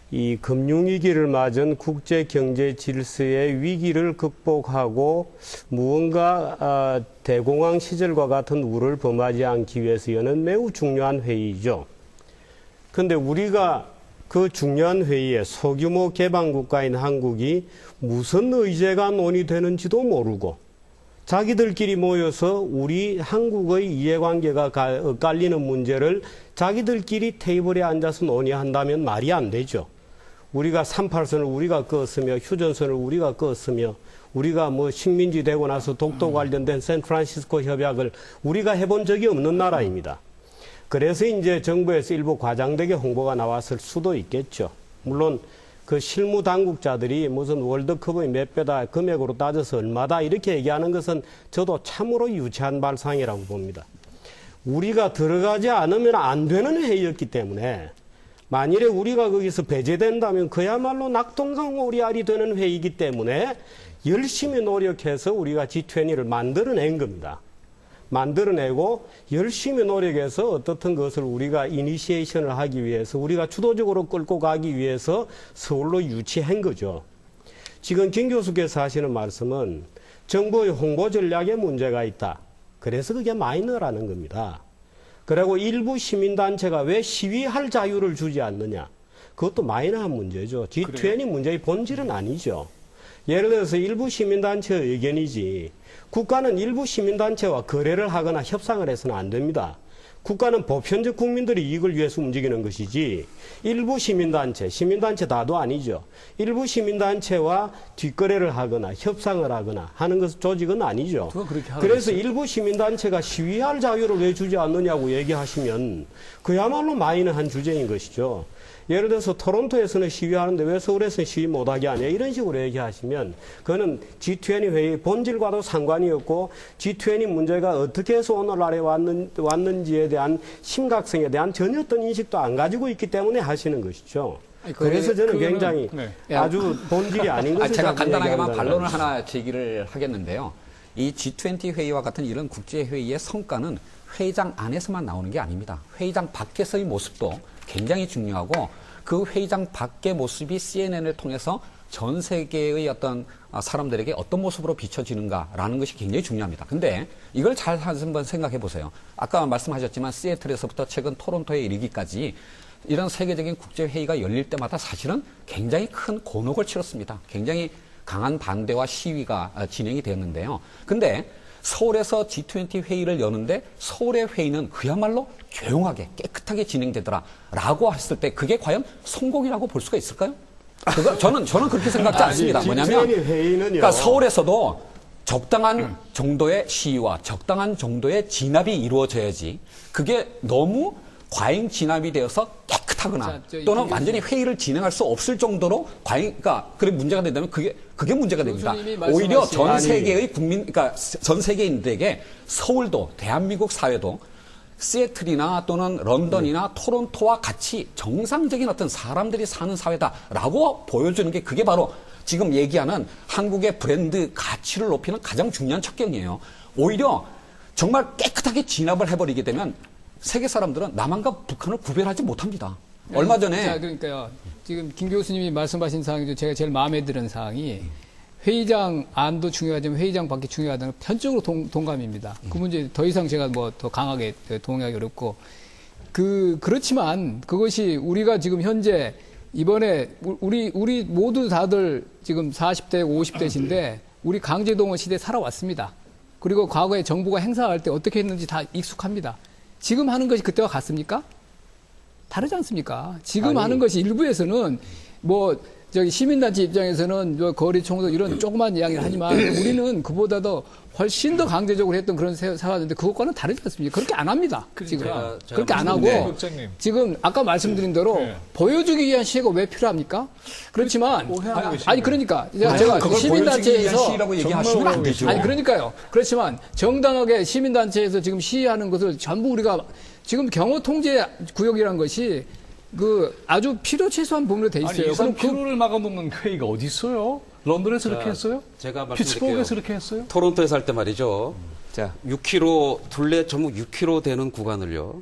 이 금융위기를 맞은 국제경제 질서의 위기를 극복하고 무언가 대공황 시절과 같은 우를 범하지 않기 위해서 여는 매우 중요한 회의죠. 그런데 우리가 그 중요한 회의에 소규모 개방국가인 한국이 무슨 의제가 논의되는지도 모르고 자기들끼리 모여서 우리 한국의 이해관계가 엇갈리는 문제를 자기들끼리 테이블에 앉아서 논의한다면 말이 안 되죠. 우리가 38선을 우리가 껐으며 휴전선을 우리가 껐으며 우리가 뭐 식민지 되고 나서 독도 관련된 샌프란시스코 협약을 우리가 해본 적이 없는 나라입니다. 그래서 이제 정부에서 일부 과장되게 홍보가 나왔을 수도 있겠죠. 물론 그 실무 당국자들이 무슨 월드컵의 몇 배다 금액으로 따져서 얼마다 이렇게 얘기하는 것은 저도 참으로 유치한 발상이라고 봅니다. 우리가 들어가지 않으면 안 되는 회의였기 때문에 만일에 우리가 거기서 배제된다면 그야말로 낙동강 오리알이 되는 회의이기 때문에 열심히 노력해서 우리가 G20를 만들어낸 겁니다. 만들어내고 열심히 노력해서 어떻든 것을 우리가 이니시에이션을 하기 위해서 우리가 주도적으로 끌고 가기 위해서 서울로 유치한 거죠. 지금 김 교수께서 하시는 말씀은 정부의 홍보 전략에 문제가 있다. 그래서 그게 마이너라는 겁니다. 그리고 일부 시민단체가 왜 시위할 자유를 주지 않느냐. 그것도 마이너한 문제죠. G20 문제의 본질은 아니죠. 예를 들어서 일부 시민단체의 의견이지 국가는 일부 시민단체와 거래를 하거나 협상을 해서는 안 됩니다. 국가는 보편적 국민들의 이익을 위해서 움직이는 것이지 일부 시민단체 다도 아니죠. 일부 시민단체와 뒷거래를 하거나 협상을 하거나 하는 것 조직은 아니죠. 그래서 일부 시민단체가 시위할 자유를 왜 주지 않느냐고 얘기하시면 그야말로 마이너한 주제인 것이죠. 예를 들어서 토론토에서는 시위하는데 왜 서울에서는 시위 못하게 하냐 이런 식으로 얘기하시면 그거는 G20 회의 본질과도 상관이 없고 G20 문제가 어떻게 해서 오늘날에 왔는지에 대한 심각성에 대한 전혀 어떤 인식도 안 가지고 있기 때문에 하시는 것이죠. 그래서 저는 굉장히 아주 본질이 아닌 것을 제가 간단하게만 반론을 하나 제기를 하겠는데요. 이 G20 회의와 같은 이런 국제회의의 성과는 회의장 안에서만 나오는 게 아닙니다. 회의장 밖에서의 모습도 굉장히 중요하고 그 회의장 밖의 모습이 CNN을 통해서 전 세계의 어떤 사람들에게 어떤 모습으로 비춰지는가라는 것이 굉장히 중요합니다. 근데 이걸 잘 한번 생각해 보세요. 아까 말씀하셨지만 시애틀에서부터 최근 토론토에 이르기까지 이런 세계적인 국제회의가 열릴 때마다 사실은 굉장히 큰 곤혹을 치렀습니다. 굉장히 강한 반대와 시위가 진행이 되었는데요. 근데 서울에서 G20 회의를 여는데 서울의 회의는 그야말로 조용하게 깨끗하게 진행되더라라고 했을 때 그게 과연 성공이라고 볼 수가 있을까요? 저는 그렇게 생각지 않습니다. 뭐냐면 그러니까 서울에서도 적당한 정도의 시위와 적당한 정도의 진압이 이루어져야지 그게 너무 과잉 진압이 되어서 깨끗하거나 또는 완전히 회의를 진행할 수 없을 정도로 그러니까 그런 문제가 된다면 그게 문제가 됩니다. 오히려 전 세계의 그러니까 전 세계인들에게 서울도 대한민국 사회도 시애틀이나 또는 런던이나 토론토와 같이 정상적인 어떤 사람들이 사는 사회다라고 보여주는 게 그게 바로 지금 얘기하는 한국의 브랜드 가치를 높이는 가장 중요한 척경이에요. 오히려 정말 깨끗하게 진압을 해버리게 되면 세계 사람들은 남한과 북한을 구별하지 못합니다. 얼마 전에 자, 그러니까요. 지금 김 교수님이 말씀하신 사항이 중 제가 제일 마음에 드는 사항이 회의장 안도 중요하지만 회의장 밖이 중요하다는 편적으로 동감입니다. 그 문제 더 이상 제가 뭐 더 강하게 동의하기 어렵고 그렇지만 그것이 우리가 지금 현재 이번에 우리 모두 다들 지금 40대 50대신데 우리 강제동원 시대에 살아왔습니다. 그리고 과거에 정부가 행사할 때 어떻게 했는지 다 익숙합니다. 지금 하는 것이 그때와 같습니까? 다르지 않습니까? 지금 하는 것이 일부에서는 시민단체 입장에서는 거리 총선 이런 조그만 이야기를 하지만 우리는 그보다도 훨씬 더 강제적으로 했던 그런 사회인데 그것과는 다르지 않습니까? 그렇게 안 합니다. 지금. 그렇게 안 하고 지금 아까 말씀드린 대로 보여주기 위한 시위가 왜 필요합니까? 그렇지만 그러니까 제가 시민단체에서 시위라고 얘기하시면 안 되죠. 그러니까요. 그렇지만 정당하게 시민단체에서 지금 시위하는 것을 전부 우리가 지금 경호 통제 구역이라는 것이 아주 필요 최소한 부분으로 돼 있어요. 그럼 피로를 막아놓는 회의가 어디 있어요? 런던에서 이렇게 했어요? 제가 피츠버그에서 이렇게 했어요? 토론토에서 할 때 말이죠. 자, 6km 둘레 전부 6km 되는 구간을요.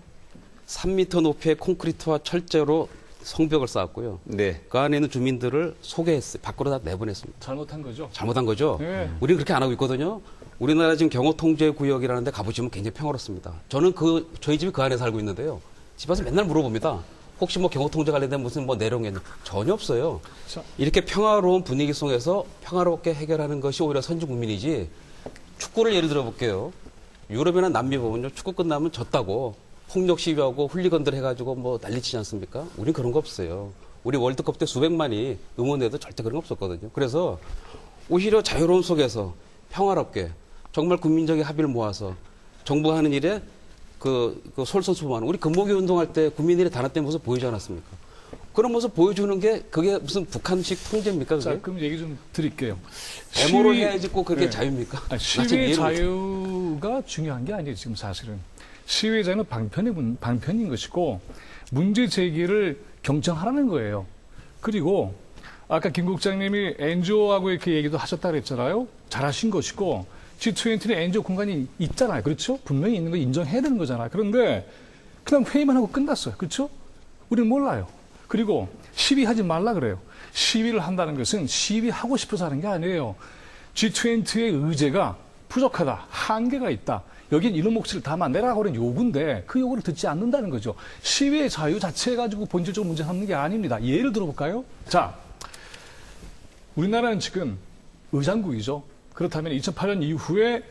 3m 높이의 콘크리트와 철제로 성벽을 쌓았고요. 네. 그 안에 있는 주민들을 소개했어요. 밖으로 다 내보냈습니다. 잘못한 거죠? 잘못한 거죠. 네. 우리는 그렇게 안 하고 있거든요. 우리나라 지금 경호통제 구역이라는 데 가보시면 굉장히 평화롭습니다. 저는 저희 집이 그 안에 살고 있는데요. 집 와서 맨날 물어봅니다. 혹시 경호통제 관련된 무슨 내용이 있는지 전혀 없어요. 이렇게 평화로운 분위기 속에서 평화롭게 해결하는 것이 오히려 선진국민이지. 축구를 예를 들어 볼게요. 유럽이나 남미 보면요. 축구 끝나면 졌다고 폭력 시위하고 훌리건들 해가지고 난리치지 않습니까? 우린 그런 거 없어요. 우리 월드컵 때 수백만이 응원해도 절대 그런 거 없었거든요. 그래서 오히려 자유로움 속에서 평화롭게 정말 국민적인 합의를 모아서 정부가 하는 일에 솔선수범하는 우리 금모기 운동할 때 국민들이 단합된 모습 보이지 않았습니까? 그런 모습 보여주는 게 그게 무슨 북한식 통제입니까? 그게? 자, 그럼 얘기 좀 드릴게요. 데모로 해야지 꼭 그게 자유입니까? 시위 자유가 중요한 게 아니에요. 지금 사실은 시위 자유는 방편인 것이고 문제 제기를 경청하라는 거예요. 그리고 아까 김 국장님이 NGO하고 이렇게 얘기도 하셨다 그랬잖아요. 잘하신 것이고 G20는 엔저 공간이 있잖아요. 그렇죠? 분명히 있는 거 인정해야 되는 거잖아요. 그런데 그냥 회의만 하고 끝났어요. 그렇죠? 우리는 몰라요. 그리고 시위하지 말라 그래요. 시위를 한다는 것은 시위하고 싶어서 하는 게 아니에요. G20의 의제가 부족하다. 한계가 있다. 여긴 이런 몫을 담아내라고 하는 요구인데 그 요구를 듣지 않는다는 거죠. 시위의 자유 자체 가지고 본질적으로 문제 삼는 게 아닙니다. 예를 들어볼까요? 자, 우리나라는 지금 의장국이죠. 그렇다면 2008년 이후에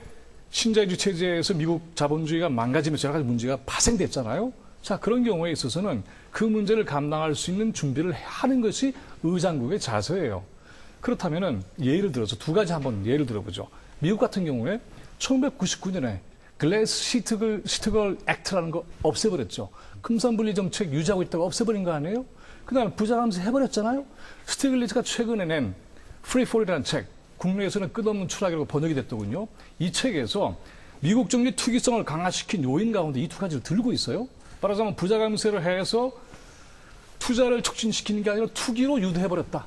신자유주의 체제에서 미국 자본주의가 망가지면서 여러 가지 문제가 파생됐잖아요. 자, 그런 경우에 있어서는 그 문제를 감당할 수 있는 준비를 하는 것이 의장국의 자세예요. 그렇다면은 예를 들어서 두 가지 한번 예를 들어보죠. 미국 같은 경우에 1999년에 글래스 시트걸 액트라는 거 없애버렸죠. 금산분리 정책 유지하고 있다가 없애버린 거 아니에요? 그다음에 부자감세 해버렸잖아요. 스티글리츠가 최근에 낸 프리폴이라는 책, 국내에서는 끝없는 추락이라고 번역이 됐더군요. 이 책에서 미국 정리 투기성을 강화시킨 요인 가운데 이 두 가지를 들고 있어요. 말하자면 부자감세를 해서 투자를 촉진시키는 게 아니라 투기로 유도해버렸다.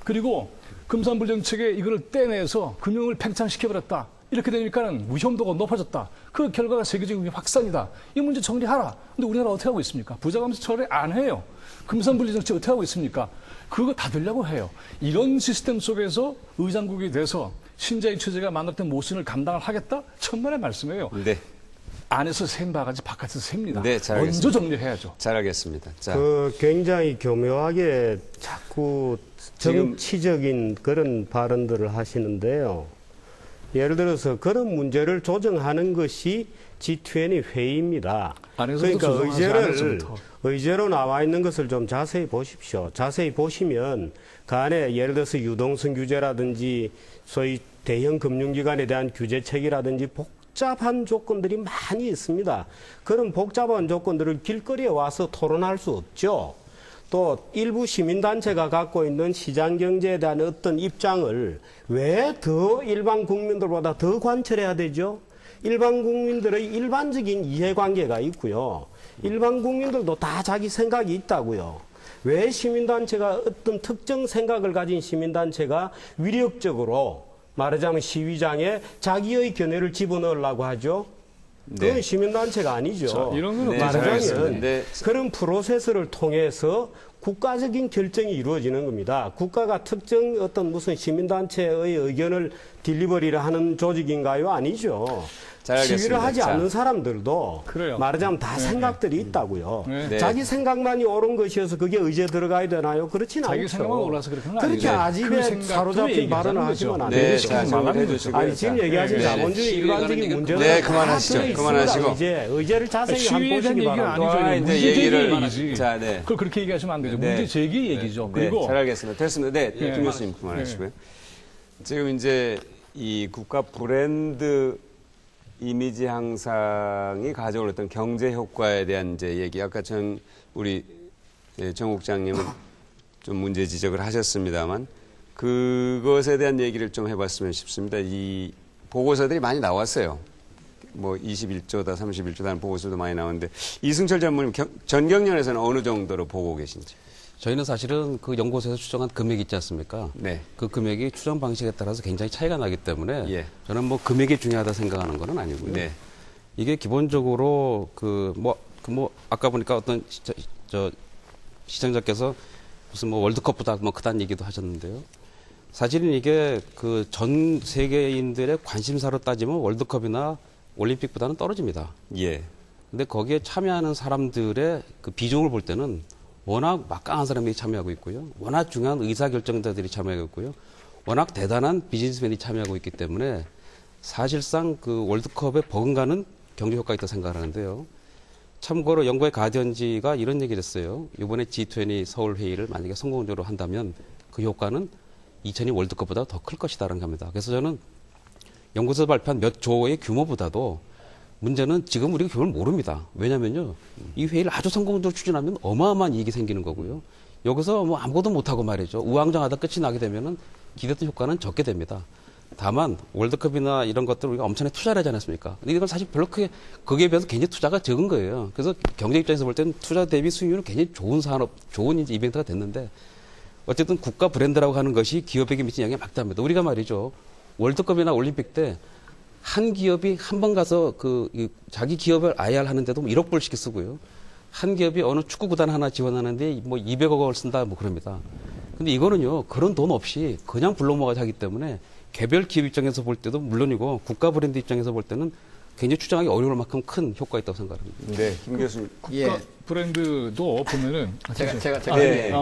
그리고 금산불 정책에 이거를 떼내서 금융을 팽창시켜버렸다. 이렇게 되니까는 위험도가 높아졌다. 그 결과가 세계적인 확산이다. 이 문제 정리하라. 근데 우리나라 어떻게 하고 있습니까? 부자감세 처리 안 해요. 금산분리 정책 어떻게 하고 있습니까? 그거 다 되려고 해요. 이런 시스템 속에서 의장국이 돼서 신자유 체제가 만들었던 모순을 감당을 하겠다? 천만의 말씀이에요. 네. 안에서 샌 바가지 바깥에서 셉니다. 네, 먼저 정리해야죠. 잘 알겠습니다. 자. 굉장히 교묘하게 자꾸 정치적인 그런 발언들을 하시는데요. 예를 들어서 그런 문제를 조정하는 것이 G20 회의입니다. 그러니까 의제로 나와 있는 것을 좀 자세히 보십시오. 자세히 보시면 그 안에 예를 들어서 유동성 규제라든지 소위 대형 금융기관에 대한 규제책이라든지 복잡한 조건들이 많이 있습니다. 그런 복잡한 조건들을 길거리에 와서 토론할 수 없죠. 또 일부 시민단체가 갖고 있는 시장경제에 대한 어떤 입장을 왜 더 일반 국민들보다 더 관철해야 되죠? 일반 국민들의 일반적인 이해관계가 있고요. 일반 국민들도 다 자기 생각이 있다고요. 왜 시민단체가 어떤 특정 생각을 가진 시민단체가 위력적으로 말하자면 시위장에 자기의 견해를 집어넣으려고 하죠? 그건 네. 시민단체가 아니죠. 자, 이런 거는 말하자면 그런 프로세스를 통해서 국가적인 결정이 이루어지는 겁니다. 국가가 특정 어떤 무슨 시민단체의 의견을 딜리버리를 하는 조직인가요? 아니죠. 시위를 하지 않는 사람들도 그래요. 말하자면 다 생각들이 있다고요. 네. 자기 생각만이 옳은 것이어서 그게 의제에 들어가야 되나요? 그렇진 않죠. 자기 생각만 올라서 그렇게 그렇게 아집에 사로잡힌 발언을 하시면 안 되죠. 아니, 지금 얘기하신 자본주의 일반적인 문제는 네, 그만하시죠. 그만하시고. 의제를 자세히 한번 보시기 바랍니다. 이제 얘기를 자, 네. 그걸 그렇게 얘기하시면 안 되죠. 문제 제기 얘기죠. 네, 그리고 잘 알겠습니다. 됐습니다. 네, 김 교수님 그만하시고요. 지금 이제 이 국가 브랜드 이미지 향상이 가져올 어떤 경제 효과에 대한 이제 얘기. 아까 우리 정 국장님은 좀 문제 지적을 하셨습니다만 그것에 대한 얘기를 좀 해봤으면 싶습니다. 이 보고서들이 많이 나왔어요. 뭐 21조다, 31조다는 보고서도 많이 나오는데 이승철 전무님 전경련에서는 어느 정도로 보고 계신지? 저희는 사실은 그 연구소에서 추정한 금액이 있지 않습니까? 네. 그 금액이 추정 방식에 따라서 굉장히 차이가 나기 때문에 저는 뭐 금액이 중요하다 생각하는 건 아니고요. 네. 이게 기본적으로 아까 보니까 어떤 시청자께서 무슨 뭐 월드컵보다 뭐 크다는 얘기도 하셨는데요. 사실은 이게 그 전 세계인들의 관심사로 따지면 월드컵이나 올림픽보다는 떨어집니다. 예. 근데 거기에 참여하는 사람들의 그 비중을 볼 때는 워낙 막강한 사람들이 참여하고 있고요. 워낙 중요한 의사결정자들이 참여하고 있고요. 워낙 대단한 비즈니스맨이 참여하고 있기 때문에 사실상 그 월드컵에 버금가는 경제 효과가 있다고 생각하는데요. 참고로 영국의 가디언지가 이런 얘기를 했어요. 이번에 G20 서울 회의를 만약에 성공적으로 한다면 그 효과는 2002 월드컵보다 더 클 것이다라는 겁니다. 그래서 저는 연구소에서 발표한 몇 조의 규모보다도 문제는 지금 우리가 규모를 모릅니다. 왜냐면요. 이 회의를 아주 성공적으로 추진하면 어마어마한 이익이 생기는 거고요. 여기서 뭐 아무것도 못하고 말이죠. 우왕좌왕하다 끝이 나게 되면은 기대했던 효과는 적게 됩니다. 다만 월드컵이나 이런 것들 우리가 엄청나게 투자를 하지 않았습니까? 근데 이건 사실 별로 크게 거기에 비해서 굉장히 투자가 적은 거예요. 그래서 경제 입장에서 볼 때는 투자 대비 수익률은 굉장히 좋은 이제 이벤트가 됐는데 어쨌든 국가 브랜드라고 하는 것이 기업에게 미친 영향이 막대합니다. 우리가 말이죠. 월드컵이나 올림픽 때 한 기업이 한 번 가서 자기 기업을 IR 하는데도 1억 불씩 쓰고요. 한 기업이 어느 축구 구단 하나 지원하는데 뭐 200억을 쓴다 뭐 그럽니다. 근데 이거는요, 그런 돈 없이 그냥 불러모아서 하기 때문에 개별 기업 입장에서 볼 때도 물론이고 국가 브랜드 입장에서 볼 때는 굉장히 추정하기 어려울 만큼 큰 효과가 있다고 생각합니다. 네, 김 교수님. 국가 브랜드도 보면은 제가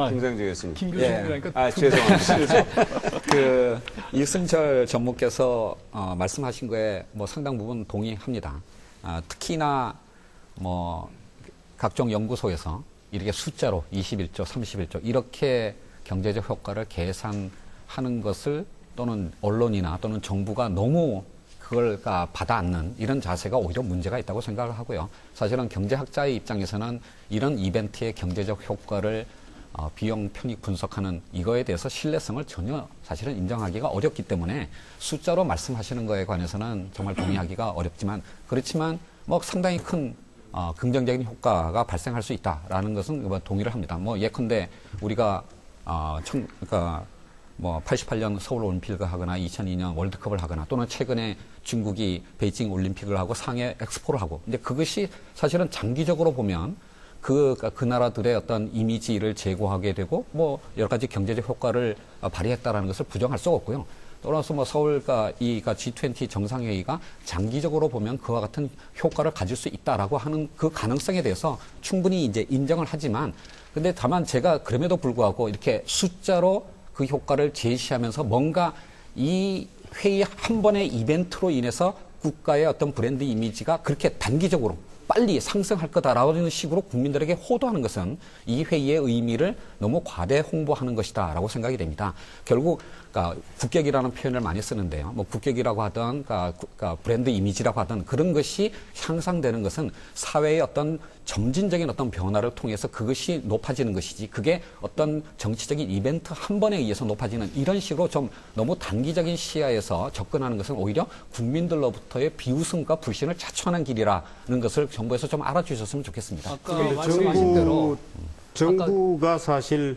김상재 교수님. 김 교수님이라니까 죄송합니다. 이승철 전무께서 말씀하신 거에 뭐 상당 부분 동의합니다. 특히나 뭐 각종 연구소에서 이렇게 숫자로 21조, 31조 이렇게 경제적 효과를 계산하는 것을 또는 언론이나 또는 정부가 너무 그걸 받아안는 이런 자세가 오히려 문제가 있다고 생각을 하고요. 사실은 경제학자의 입장에서는 이런 이벤트의 경제적 효과를 비용 편익 분석하는 이거에 대해서 신뢰성을 전혀 사실은 인정하기가 어렵기 때문에 숫자로 말씀하시는 거에 관해서는 정말 동의하기가 어렵지만 그렇지만 뭐 상당히 큰 긍정적인 효과가 발생할 수 있다라는 것은 동의를 합니다. 뭐 예컨대 우리가 그러니까 뭐 88년 서울 올림픽을 하거나 2002년 월드컵을 하거나 또는 최근에 중국이 베이징 올림픽을 하고 상해 엑스포를 하고 근데 그것이 사실은 장기적으로 보면 그 나라들의 어떤 이미지를 제고하게 되고 뭐 여러 가지 경제적 효과를 발휘했다라는 것을 부정할 수가 없고요. 또나서 뭐 서울과 이 G20 정상회의가 장기적으로 보면 그와 같은 효과를 가질 수 있다라고 하는 그 가능성에 대해서 충분히 이제 인정을 하지만 근데 다만 제가 그럼에도 불구하고 이렇게 숫자로 그 효과를 제시하면서 뭔가 이 회의 한 번의 이벤트로 인해서 국가의 어떤 브랜드 이미지가 그렇게 단기적으로 빨리 상승할 거다라는 식으로 국민들에게 호도하는 것은 이 회의의 의미를 너무 과대 홍보하는 것이다라고 생각이 됩니다. 결국 국격이라는 표현을 많이 쓰는데요. 뭐 국격이라고 하든 브랜드 이미지라고 하든 그런 것이 향상되는 것은 사회의 어떤 점진적인 어떤 변화를 통해서 그것이 높아지는 것이지 그게 어떤 정치적인 이벤트 한 번에 의해서 높아지는 이런 식으로 좀 너무 단기적인 시야에서 접근하는 것은 오히려 국민들로부터의 비웃음과 불신을 자초하는 길이라는 것을 정부에서 좀 알아주셨으면 좋겠습니다. 아까 말씀하신 대로 정부가 사실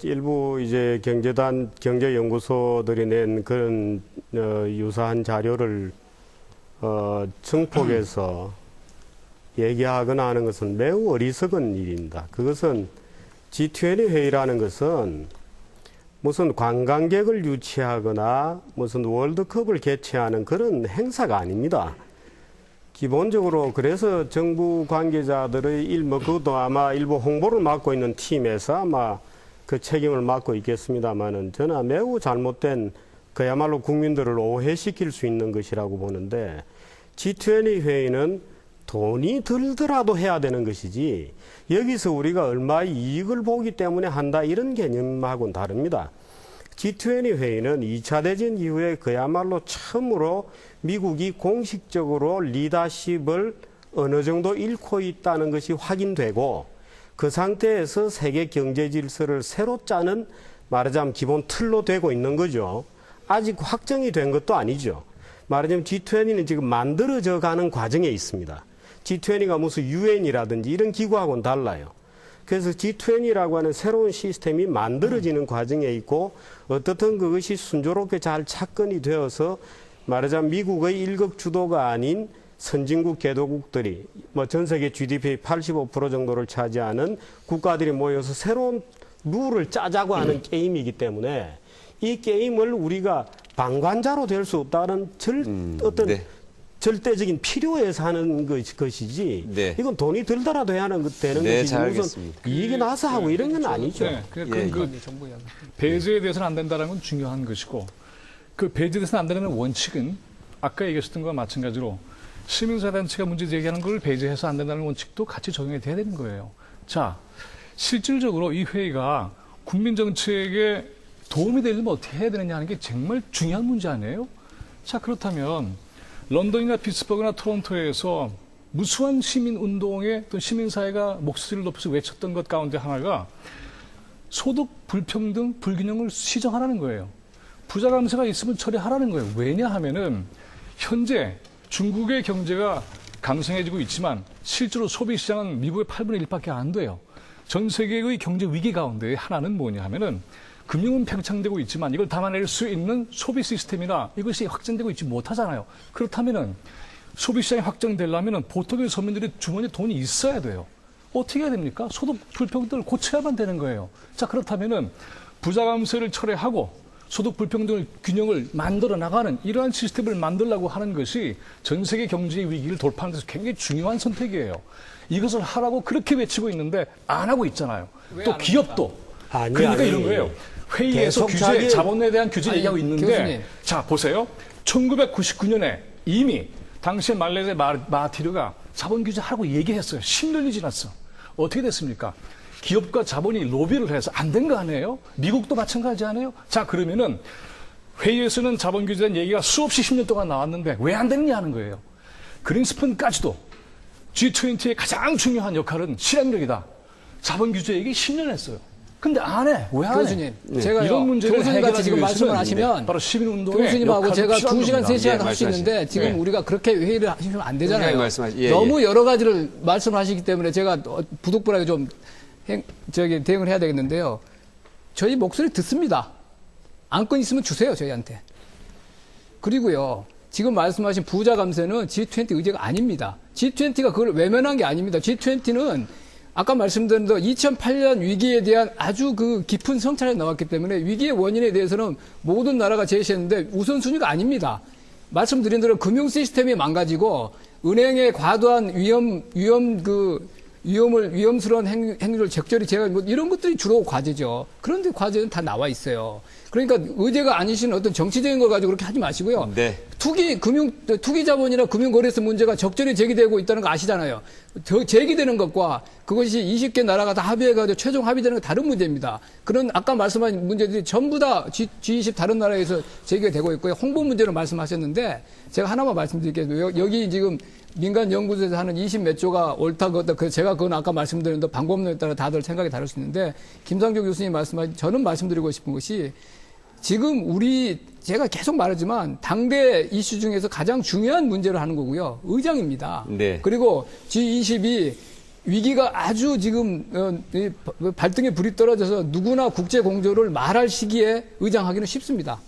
일부 이제 경제연구소들이 낸 그런 유사한 자료를 정폭해서 얘기하거나 하는 것은 매우 어리석은 일입니다. 그것은 G20 회의라는 것은 무슨 관광객을 유치하거나 무슨 월드컵을 개최하는 그런 행사가 아닙니다. 기본적으로 그래서 정부 관계자들의 그것도 아마 일부 홍보를 맡고 있는 팀에서 아마 그 책임을 맡고 있겠습니다만은 저는 매우 잘못된 그야말로 국민들을 오해시킬 수 있는 것이라고 보는데 G20 회의는 돈이 들더라도 해야 되는 것이지 여기서 우리가 얼마의 이익을 보기 때문에 한다 이런 개념하고는 다릅니다. G20 회의는 2차 대전 이후에 그야말로 처음으로 미국이 공식적으로 리더십을 어느 정도 잃고 있다는 것이 확인되고 그 상태에서 세계 경제 질서를 새로 짜는 말하자면 기본 틀로 되고 있는 거죠. 아직 확정이 된 것도 아니죠. 말하자면 G20는 지금 만들어져 가는 과정에 있습니다. G20가 무슨 UN이라든지 이런 기구하고는 달라요. 그래서 G20라고 하는 새로운 시스템이 만들어지는 과정에 있고 어떻든 그것이 순조롭게 잘 착근이 되어서 말하자면 미국의 일극 주도가 아닌 선진국 개도국들이 뭐 전 세계 GDP의 85% 정도를 차지하는 국가들이 모여서 새로운 룰을 짜자고 하는 게임이기 때문에 이 게임을 우리가 방관자로 될 수 없다는 어떤 절대적인 필요에서 하는 것이지 이건 돈이 들더라도 해야 하는 되는 것이지 무슨 이익이 나서 하고 이런 건 아니죠. 배제에 대해서는 안 된다는 건 중요한 것이고 그 배제돼서는 안 되는 원칙은 아까 얘기하셨던 것과 마찬가지로 시민사회단체가 문제 제기하는 걸 배제해서 안 된다는 원칙도 같이 적용이 돼야 되는 거예요. 자, 실질적으로 이 회의가 국민 정책에 도움이 되려면 어떻게 해야 되느냐 하는 게 정말 중요한 문제 아니에요? 자, 그렇다면 런던이나 피츠버그나 토론토에서 무수한 시민운동에 또 시민사회가 목소리를 높여서 외쳤던 것 가운데 하나가 소득 불평등, 불균형을 시정하라는 거예요. 부자 감세가 있으면 처리하라는 거예요. 왜냐하면은 현재 중국의 경제가 강성해지고 있지만 실제로 소비시장은 미국의 8분의 1밖에 안 돼요. 전 세계의 경제 위기 가운데 하나는 뭐냐 하면은 금융은 팽창되고 있지만 이걸 담아낼 수 있는 소비 시스템이나 이것이 확장되고 있지 못하잖아요. 그렇다면은 소비시장이 확장되려면은 보통의 서민들의 주머니에 돈이 있어야 돼요. 어떻게 해야 됩니까? 소득 불평등을 고쳐야만 되는 거예요. 자, 그렇다면은 부자 감세를 철회하고 소득 불평등 균형을 만들어 나가는 이러한 시스템을 만들려고 하는 것이 전 세계 경제의 위기를 돌파하는 데서 굉장히 중요한 선택이에요. 이것을 하라고 그렇게 외치고 있는데 안 하고 있잖아요. 또 기업도. 그러니까 이런 거예요. 회의에서 규제, 자본에 대한 규제 얘기하고 있는데 교수님. 자, 보세요. 1999년에 이미 당시에 말레이시아 마하티르가 자본 규제하라고 얘기했어요. 10년이 지났어. 어떻게 됐습니까? 기업과 자본이 로비를 해서 안 된 거 아니에요? 미국도 마찬가지 아니에요? 자, 그러면은 회의에서는 자본 규제에 대한 얘기가 수없이 10년 동안 나왔는데 왜 안 됐냐 하는 거예요. 그린스펀까지도 G20의 가장 중요한 역할은 실행력이다. 자본 규제 얘기 10년 했어요. 근데 안 해. 왜 안 해? 교수님, 제가 이런 문제를 교수님같이 지금 말씀을 하시면 바로 시민운동의 교수님하고 제가 역할은 2시간, 3시간 예, 할 수 있는데 지금 우리가 그렇게 회의를 하시면 안 되잖아요. 예, 너무 여러 가지를 말씀하시기 때문에 제가 부득불하게 좀 대응을 해야 되겠는데요. 저희 목소리 듣습니다. 안건 있으면 주세요, 저희한테. 그리고요, 지금 말씀하신 부자 감세는 G20 의제가 아닙니다. G20가 그걸 외면한 게 아닙니다. G20는 아까 말씀드린 대로 2008년 위기에 대한 아주 그 깊은 성찰이 나왔기 때문에 위기의 원인에 대해서는 모든 나라가 제시했는데 우선순위가 아닙니다. 말씀드린 대로 금융 시스템이 망가지고 은행의 과도한 위험스러운 행위를 적절히 제어하는 뭐 이런 것들이 주로 과제죠. 그런데 과제는 다 나와 있어요. 그러니까 의제가 아니신 어떤 정치적인 걸 가지고 그렇게 하지 마시고요. 네. 투기 자본이나 금융거래소 문제가 적절히 제기되고 있다는 거 아시잖아요. 제기되는 것과 그것이 20개 나라가 다 합의해가지고 최종 합의되는 건 다른 문제입니다. 그런 아까 말씀하신 문제들이 전부 다 G20 다른 나라에서 제기가 되고 있고요. 홍보 문제를 말씀하셨는데 제가 하나만 말씀드릴게요. 여기 지금 민간 연구소에서 하는 20몇 조가 옳다, 그렇다. 제가 그건 아까 말씀드렸는데 방법론에 따라 다들 생각이 다를 수 있는데 김상조 교수님 말씀하신 저는 말씀드리고 싶은 것이 지금 제가 계속 말하지만 당대 이슈 중에서 가장 중요한 문제를 하는 거고요. 의장입니다. 네. 그리고 G20이 위기가 아주 지금 발등에 불이 떨어져서 누구나 국제 공조를 말할 시기에 의장하기는 쉽습니다.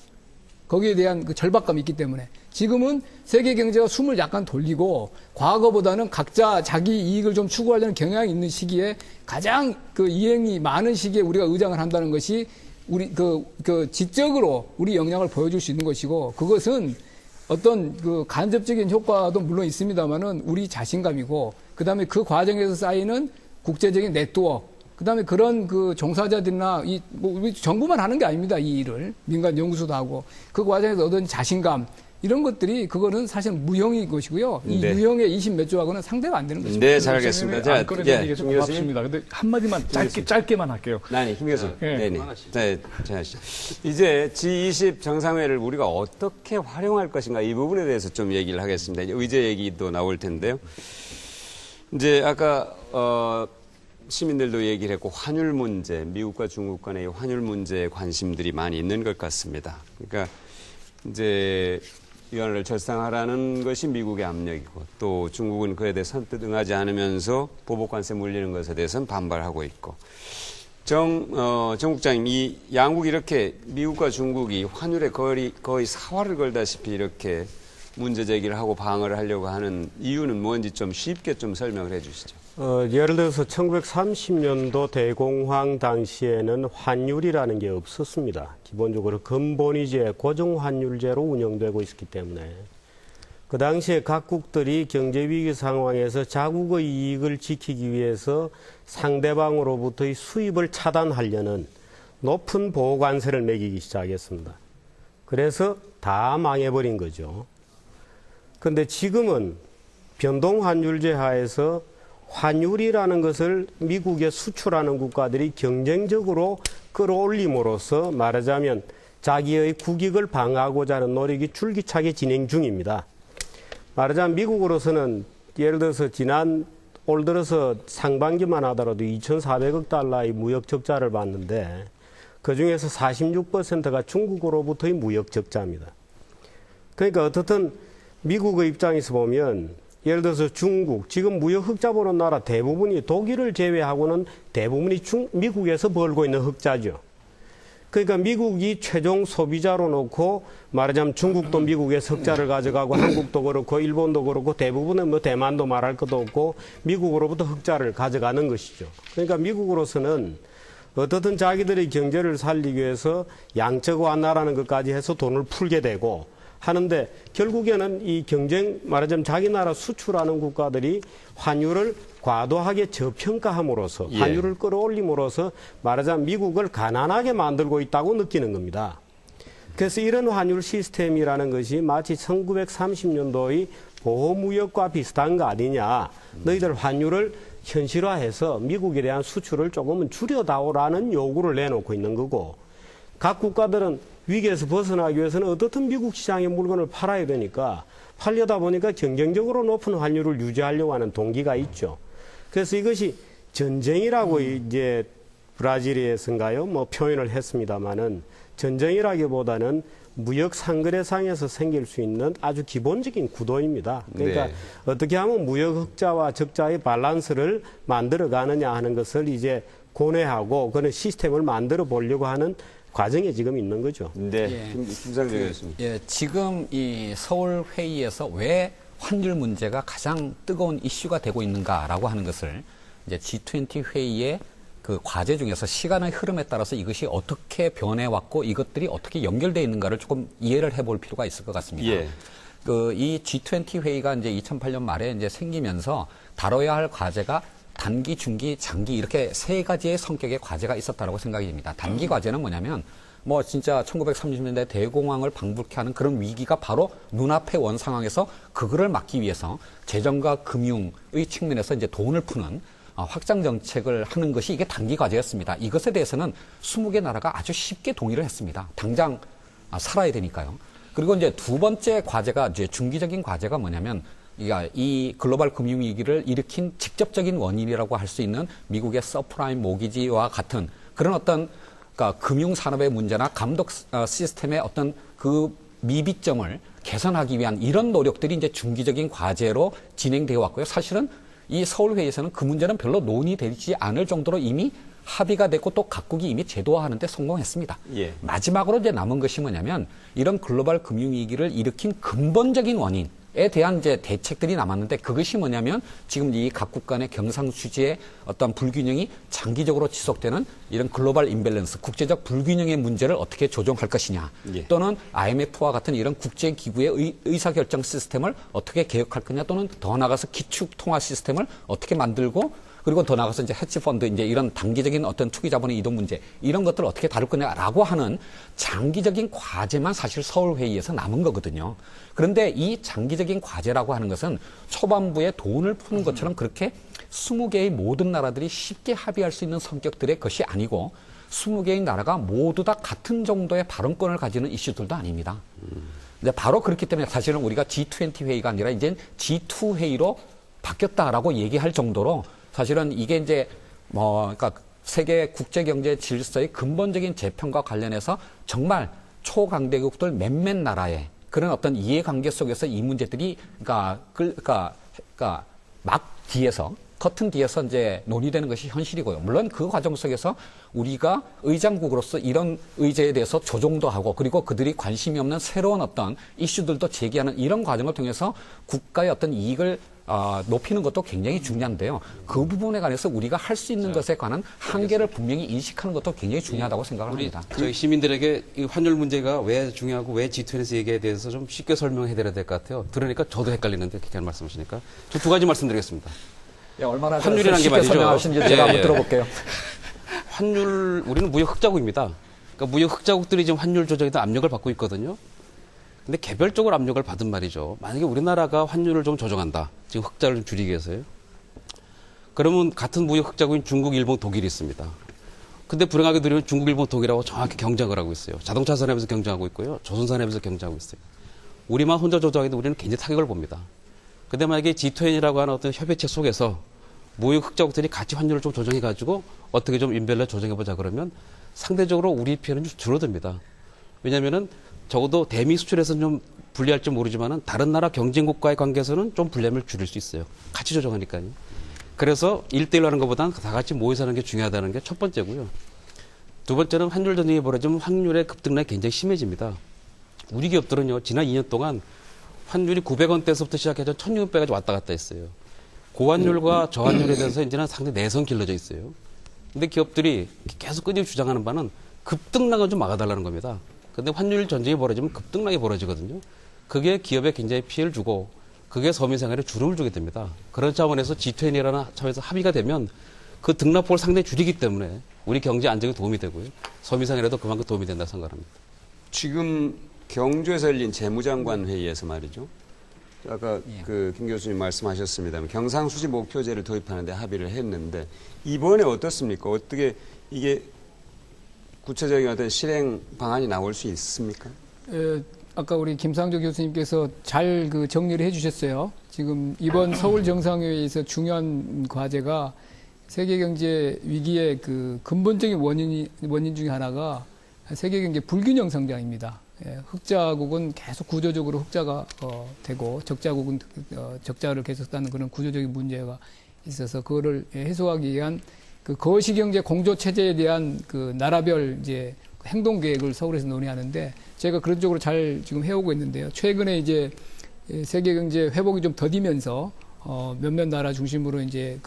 거기에 대한 그 절박감이 있기 때문에 지금은 세계 경제가 숨을 약간 돌리고 과거보다는 각자 자기 이익을 좀 추구하려는 경향이 있는 시기에 가장 그 이행이 많은 시기에 우리가 의장을 한다는 것이 우리 지적으로 우리 역량을 보여줄 수 있는 것이고 그것은 어떤 그 간접적인 효과도 물론 있습니다만은 우리 자신감이고 그다음에 그 과정에서 쌓이는 국제적인 네트워크 그다음에 그런 그 종사자들이나 우리 정부만 하는 게 아닙니다. 이 일을 민간 연구소도 하고 그 과정에서 얻은 자신감 이런 것들이 그거는 사실 무형인 것이고요. 이 네. 유형의 20몇 조하고는 상대가 안 되는 것입니다. 네, 잘 알겠습니다. 자, 안건에 대한 얘기가 좀 고맙습니다. 근데 한마디만 짧게만 할게요. 네, 김 교수. 네. 네, 이제 G20 정상회를 우리가 어떻게 활용할 것인가 이 부분에 대해서 좀 얘기를 하겠습니다. 이제 의제 얘기도 나올 텐데요. 이제 아까 시민들도 얘기를 했고 환율 문제, 미국과 중국 간의 환율 문제에 관심들이 많이 있는 것 같습니다. 그러니까 이제 위안화를 절상하라는 것이 미국의 압력이고 또 중국은 그에 대해 선뜻 응하지 않으면서 보복관세 물리는 것에 대해서는 반발하고 있고 정 국장님 이 양국이 이렇게 미국과 중국이 환율에 거의 사활을 걸다시피 이렇게 문제 제기를 하고 방어를 하려고 하는 이유는 뭔지 좀 쉽게 좀 설명을 해 주시죠. 예를 들어서 1930년도 대공황 당시에는 환율이라는 게 없었습니다. 기본적으로 근본위제, 고정환율제로 운영되고 있었기 때문에 그 당시에 각국들이 경제위기 상황에서 자국의 이익을 지키기 위해서 상대방으로부터의 수입을 차단하려는 높은 보호관세를 매기기 시작했습니다. 그래서 다 망해버린 거죠. 그런데 지금은 변동환율제 하에서 환율이라는 것을 미국에 수출하는 국가들이 경쟁적으로 끌어올림으로써 말하자면 자기의 국익을 방어하고자 하는 노력이 줄기차게 진행 중입니다. 말하자면 미국으로서는 예를 들어서 올 들어서 상반기만 하더라도 2,400억 달러의 무역 적자를 봤는데 그중에서 46%가 중국으로부터의 무역 적자입니다. 그러니까 어떻든 미국의 입장에서 보면 예를 들어서 중국, 지금 무역 흑자 보는 나라 대부분이 독일을 제외하고는 대부분이 미국에서 벌고 있는 흑자죠. 그러니까 미국이 최종 소비자로 놓고 말하자면 중국도 미국의 석자를 가져가고 한국도 그렇고 일본도 그렇고 대부분은 뭐 대만도 말할 것도 없고 미국으로부터 흑자를 가져가는 것이죠. 그러니까 미국으로서는 어떻든 자기들의 경제를 살리기 위해서 양적 완화라는 것까지 해서 돈을 풀게 되고 하는데 결국에는 이 경쟁 말하자면 자기 나라 수출하는 국가들이 환율을 과도하게 저평가함으로써 환율을 끌어올림으로써 말하자면 미국을 가난하게 만들고 있다고 느끼는 겁니다. 그래서 이런 환율 시스템이라는 것이 마치 1930년도의 보호무역과 비슷한 거 아니냐. 너희들 환율을 현실화해서 미국에 대한 수출을 조금은 줄여다오라는 요구를 내놓고 있는 거고 각 국가들은 위기에서 벗어나기 위해서는 어떻든 미국 시장의 물건을 팔아야 되니까 팔려다 보니까 경쟁적으로 높은 환율을 유지하려고 하는 동기가 있죠. 그래서 이것이 전쟁이라고 이제 브라질에서인가요? 뭐 표현을 했습니다마는 전쟁이라기보다는 무역 상거래상에서 생길 수 있는 아주 기본적인 구도입니다. 그러니까 어떻게 하면 무역 흑자와 적자의 밸런스를 만들어 가느냐 하는 것을 이제 고뇌하고 그런 시스템을 만들어 보려고 하는 과정에 지금 있는 거죠. 네. 김상정 교수님. 예, 지금 이 서울 회의에서 왜 환율 문제가 가장 뜨거운 이슈가 되고 있는가라고 하는 것을 이제 G20 회의의 그 과제 중에서 시간의 흐름에 따라서 이것이 어떻게 변해왔고 이것들이 어떻게 연결되어 있는가를 조금 이해를 해볼 필요가 있을 것 같습니다. 예. 이 G20 회의가 이제 2008년 말에 이제 생기면서 다뤄야 할 과제가 단기, 중기, 장기 이렇게 세 가지의 성격의 과제가 있었다고 생각이 됩니다. 단기 과제는 뭐냐면 뭐 진짜 1930년대 대공황을 방불케 하는 그런 위기가 바로 눈앞에 온 상황에서 그거를 막기 위해서 재정과 금융의 측면에서 이제 돈을 푸는 확장 정책을 하는 것이 이게 단기 과제였습니다. 이것에 대해서는 20개 나라가 아주 쉽게 동의를 했습니다. 당장 살아야 되니까요. 그리고 이제 두 번째 과제가 이제 중기적인 과제가 뭐냐면 이 글로벌 금융위기를 일으킨 직접적인 원인이라고 할 수 있는 미국의 서프라임 모기지와 같은 그런 어떤 그러니까 금융산업의 문제나 감독 시스템의 어떤 그 미비점을 개선하기 위한 이런 노력들이 이제 중기적인 과제로 진행되어 왔고요. 사실은 이 서울회의에서는 그 문제는 별로 논의되지 않을 정도로 이미 합의가 됐고 또 각국이 이미 제도화하는 데 성공했습니다. 예. 마지막으로 이제 남은 것이 뭐냐면 이런 글로벌 금융위기를 일으킨 근본적인 원인에 대한 이제 대책들이 남았는데 그것이 뭐냐면 지금 이 각국 간의 경상수지의 어떤 불균형이 장기적으로 지속되는 이런 글로벌 임밸런스, 국제적 불균형의 문제를 어떻게 조정할 것이냐 또는 IMF와 같은 이런 국제기구의 의사결정 시스템을 어떻게 개혁할 거냐 또는 더 나아가서 기축통화 시스템을 어떻게 만들고 그리고 더 나아가서 이제 헤지펀드 이제 이런 단기적인 어떤 투기 자본의 이동 문제 이런 것들을 어떻게 다룰 거냐라고 하는 장기적인 과제만 사실 서울 회의에서 남은 거거든요. 그런데 이 장기적인 과제라고 하는 것은 초반부에 돈을 푸는 것처럼 그렇게 20개의 모든 나라들이 쉽게 합의할 수 있는 성격들의 것이 아니고 20개의 나라가 모두 다 같은 정도의 발언권을 가지는 이슈들도 아닙니다. 근데 바로 그렇기 때문에 사실은 우리가 G20 회의가 아니라 이제 G2 회의로 바뀌었다라고 얘기할 정도로 사실은 이게 이제 그러니까 세계 국제 경제 질서의 근본적인 재편과 관련해서 정말 초강대국들 몇몇 나라의 그런 어떤 이해관계 속에서 이 문제들이 그러니까 막 뒤에서 커튼 뒤에서 이제 논의되는 것이 현실이고요. 물론 그 과정 속에서 우리가 의장국으로서 이런 의제에 대해서 조정도 하고 그리고 그들이 관심이 없는 새로운 어떤 이슈들도 제기하는 이런 과정을 통해서 국가의 어떤 이익을 높이는 것도 굉장히 중요한데요. 그 부분에 관해서 우리가 할 수 있는 것에 관한 한계를 분명히 인식하는 것도 굉장히 중요하다고 생각을 합니다. 저희 시민들에게 이 환율 문제가 왜 중요하고 왜 G20에서 얘기에 대해서 좀 쉽게 설명해 드려야 될 것 같아요. 들으니까 저도 헷갈리는데 그렇게 말씀하시니까 저 두 가지 말씀드리겠습니다. 예, 얼마나 환율이라는 게 말이죠. 설명하시는지 제가 한번 들어볼게요. 환율 우리는 무역 흑자국입니다. 그러니까 무역 흑자국들이 지금 환율 조정에 대한 압력을 받고 있거든요. 근데 개별적으로 압력을 받은 말이죠. 만약에 우리나라가 환율을 좀 조정한다. 지금 흑자를 좀 줄이기 위해서요. 그러면 같은 무역 흑자국인 중국, 일본, 독일이 있습니다. 근데 불행하게도 중국, 일본, 독일하고 정확히 경쟁을 하고 있어요. 자동차 산업에서 경쟁하고 있고요. 조선 산업에서 경쟁하고 있어요. 우리만 혼자 조정하기도 우리는 굉장히 타격을 봅니다. 근데 만약에 G20이라고 하는 어떤 협의체 속에서 무역 흑자국들이 같이 환율을 좀 조정해가지고 어떻게 좀 인별로 조정해보자 그러면 상대적으로 우리 피해는 좀 줄어듭니다. 왜냐면은 적어도 대미 수출에서는 좀 불리할지 모르지만은 다른 나라 경쟁국과의 관계에서는 좀 불리함을 줄일 수 있어요. 같이 조정하니까요. 그래서 1대1로 하는 것보다는 다 같이 모여서 하는 게 중요하다는 게 첫 번째고요. 두 번째는 환율 전쟁이 벌어지면 환율의 급등락이 굉장히 심해집니다. 우리 기업들은요, 지난 2년 동안 환율이 900원대에서부터 시작해서 1600까지 왔다 갔다 했어요. 고환율과 저환율에 대해서 이제는 상당히 내성 길러져 있어요. 근데 기업들이 계속 끊임없이 주장하는 바는 급등락은 좀 막아달라는 겁니다. 근데 환율 전쟁이 벌어지면 급등락이 벌어지거든요. 그게 기업에 굉장히 피해를 주고 그게 서민 생활에 주름을 주게 됩니다. 그런 차원에서 G20라는 차원에서 합의가 되면 그 등락폭을 상당히 줄이기 때문에 우리 경제 안정에 도움이 되고요. 서민 생활에도 그만큼 도움이 된다고 생각합니다. 지금 경주에서 열린 재무장관 회의에서 말이죠. 아까 김 교수님 말씀하셨습니다만 경상수지 목표제를 도입하는 데 합의를 했는데 이번에 어떻습니까? 어떻게 이게 구체적인 어떤 실행 방안이 나올 수 있습니까? 아까 우리 김상조 교수님께서 잘 정리를 해주셨어요. 지금 이번 서울 정상회의에서 중요한 과제가 세계 경제 위기의 근본적인 원인 중에 하나가 세계 경제 불균형 성장입니다. 흑자국은 계속 구조적으로 흑자가 되고 적자국은 적자를 계속 따는 그런 구조적인 문제가 있어서 그거를 해소하기 위한 거시경제 공조 체제에 대한 나라별 이제 행동 계획을 서울에서 논의하는데 제가 그런 쪽으로 잘 지금 해오고 있는데요. 최근에 이제 세계 경제 회복이 좀 더디면서 몇몇 나라 중심으로 이제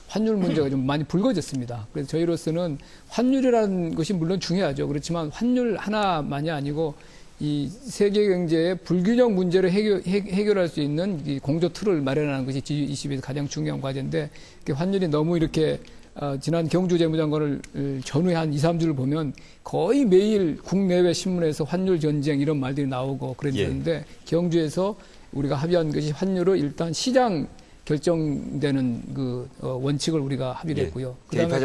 환율 문제가 좀 많이 불거졌습니다. 그래서 저희로서는 환율이라는 것이 물론 중요하죠. 그렇지만 환율 하나만이 아니고 이 세계 경제의 불균형 문제를 해결할 수 있는 이 공조 틀을 마련하는 것이 G20에서 가장 중요한 과제인데 환율이 너무 이렇게 지난 경주 재무장관을 전후에 한 2, 3주를 보면 거의 매일 국내외 신문에서 환율 전쟁 이런 말들이 나오고 그랬는데 경주에서 우리가 합의한 것이 환율을 일단 시장 결정되는 원칙을 우리가 합의를 했고요. 그다음에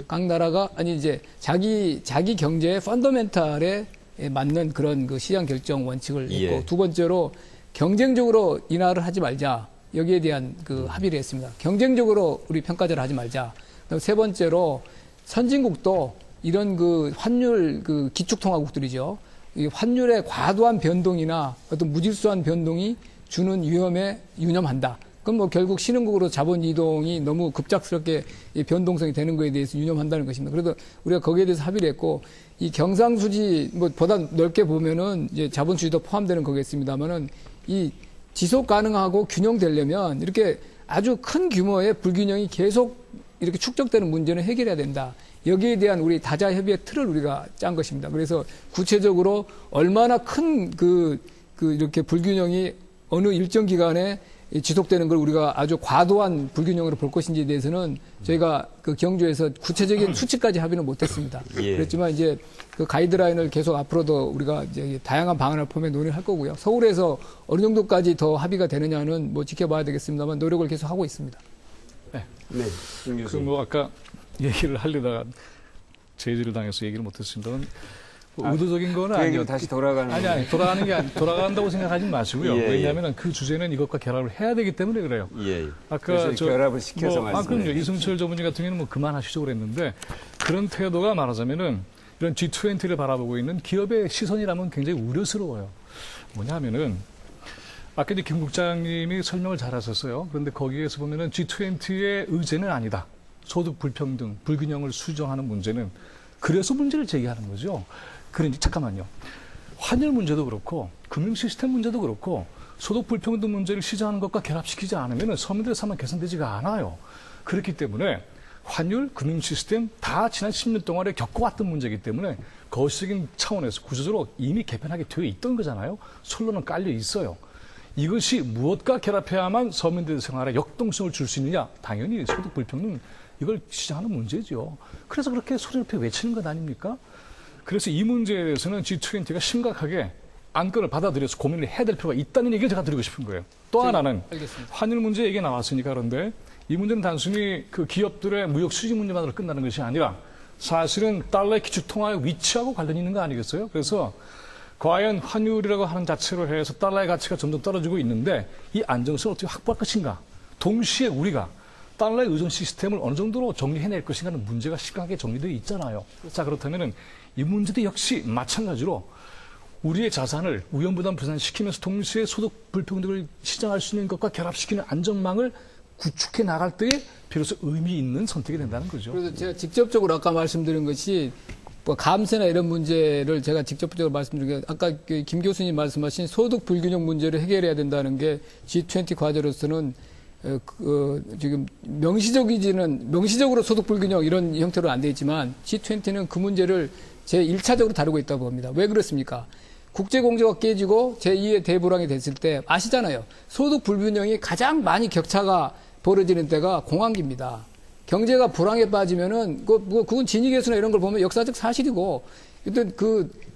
각 나라가 아니 이제 자기 경제의 펀더멘탈에 맞는 그런 시장 결정 원칙을 했고 두 번째로 경쟁적으로 인하를 하지 말자. 여기에 대한 합의를 했습니다. 경쟁적으로 우리 평가제를 하지 말자. 그다음 세 번째로 선진국도 이런 환율 기축통화국들이죠. 이 환율의 과도한 변동이나 어떤 무질서한 변동이 주는 위험에 유념한다. 그럼 뭐 결국 신흥국으로 자본 이동이 너무 급작스럽게 변동성이 되는 것에 대해서 유념한다는 것입니다. 그래서 우리가 거기에 대해서 합의를 했고 이 경상수지 보다 넓게 보면은 이제 자본 수지도 포함되는 거겠습니다만은 이 지속 가능하고 균형되려면 이렇게 아주 큰 규모의 불균형이 계속 이렇게 축적되는 문제는 해결해야 된다. 여기에 대한 우리 다자 협의의 틀을 우리가 짠 것입니다. 그래서 구체적으로 얼마나 큰 이렇게 불균형이 어느 일정 기간에 지속되는 걸 우리가 아주 과도한 불균형으로 볼 것인지에 대해서는 저희가 경주에서 구체적인 수치까지 합의는 못했습니다. 그렇지만 이제 가이드라인을 계속 앞으로도 우리가 이제 다양한 방안을 포함해 논의를 할 거고요. 서울에서 어느 정도까지 더 합의가 되느냐는 뭐 지켜봐야 되겠습니다만 노력을 계속 하고 있습니다. 네. 아까 얘기를 하려다가 제지를 당해서 얘기를 못했습니다만. 의도적인 거는 아니요. 다시 돌아가는 아니 돌아가는 게 돌아간다고 생각하지 마시고요. 왜냐하면 그 주제는 이것과 결합을 해야 되기 때문에 그래요. 아까 결합을 시켜서 말씀드려요. 그럼요. 이승철 전문의 같은 경우는 그만하시죠 그랬는데 그런 태도가 말하자면은 이런 G20를 바라보고 있는 기업의 시선이라면 굉장히 우려스러워요. 뭐냐면은 아까 이제 김 국장님이 설명을 잘하셨어요. 그런데 거기에서 보면은 G20의 의제는 아니다. 소득 불평등, 불균형을 수정하는 문제는 그래서 문제를 제기하는 거죠. 그런지 잠깐만요. 환율 문제도 그렇고 금융 시스템 문제도 그렇고 소득 불평등 문제를 시정하는 것과 결합시키지 않으면 서민들의 삶은 개선되지가 않아요. 그렇기 때문에 환율, 금융 시스템 다 지난 10년 동안에 겪어왔던 문제이기 때문에 거시적인 차원에서 구조적으로 이미 개편하게 되어 있던 거잖아요. 솔로는 깔려 있어요. 이것이 무엇과 결합해야만 서민들의 생활에 역동성을 줄 수 있느냐? 당연히 소득 불평등 이걸 시정하는 문제죠. 그래서 그렇게 소리 높여 외치는 것 아닙니까? 그래서 이 문제에 대해서는 G20가 심각하게 안건을 받아들여서 고민을 해야 될 필요가 있다는 얘기를 제가 드리고 싶은 거예요. 또 하나는 환율 문제 얘기 나왔으니까 그런데 이 문제는 단순히 기업들의 무역 수지 문제만으로 끝나는 것이 아니라 사실은 달러의 기축통화의 위치하고 관련이 있는 거 아니겠어요? 그래서 과연 환율이라고 하는 자체로 해서 달러의 가치가 점점 떨어지고 있는데 이 안정성을 어떻게 확보할 것인가? 동시에 우리가 달러의 의존 시스템을 어느 정도로 정리해낼 것인가 하는 문제가 심각하게 정리되어 있잖아요. 자, 그렇다면 이 문제도 역시 마찬가지로 우리의 자산을 우연부담 분산시키면서 동시에 소득 불평등을 시정할 수 있는 것과 결합시키는 안전망을 구축해 나갈 때에 비로소 의미 있는 선택이 된다는 거죠. 그래서 제가 직접적으로 아까 말씀드린 것이 뭐 감세나 이런 문제를 제가 직접적으로 말씀드린 게 아까 김 교수님 말씀하신 소득 불균형 문제를 해결해야 된다는 게 G20 과제로서는 지금 명시적으로 소득 불균형 이런 형태로 안 돼 있지만 G20는 그 문제를 제1차적으로 다루고 있다고 봅니다. 왜 그렇습니까? 국제 공조가 깨지고 제2의 대불황이 됐을 때 아시잖아요. 소득 불균형이 가장 많이 격차가 벌어지는 때가 공황기입니다. 경제가 불황에 빠지면은 그건 진위계수나 이런 걸 보면 역사적 사실이고, 일단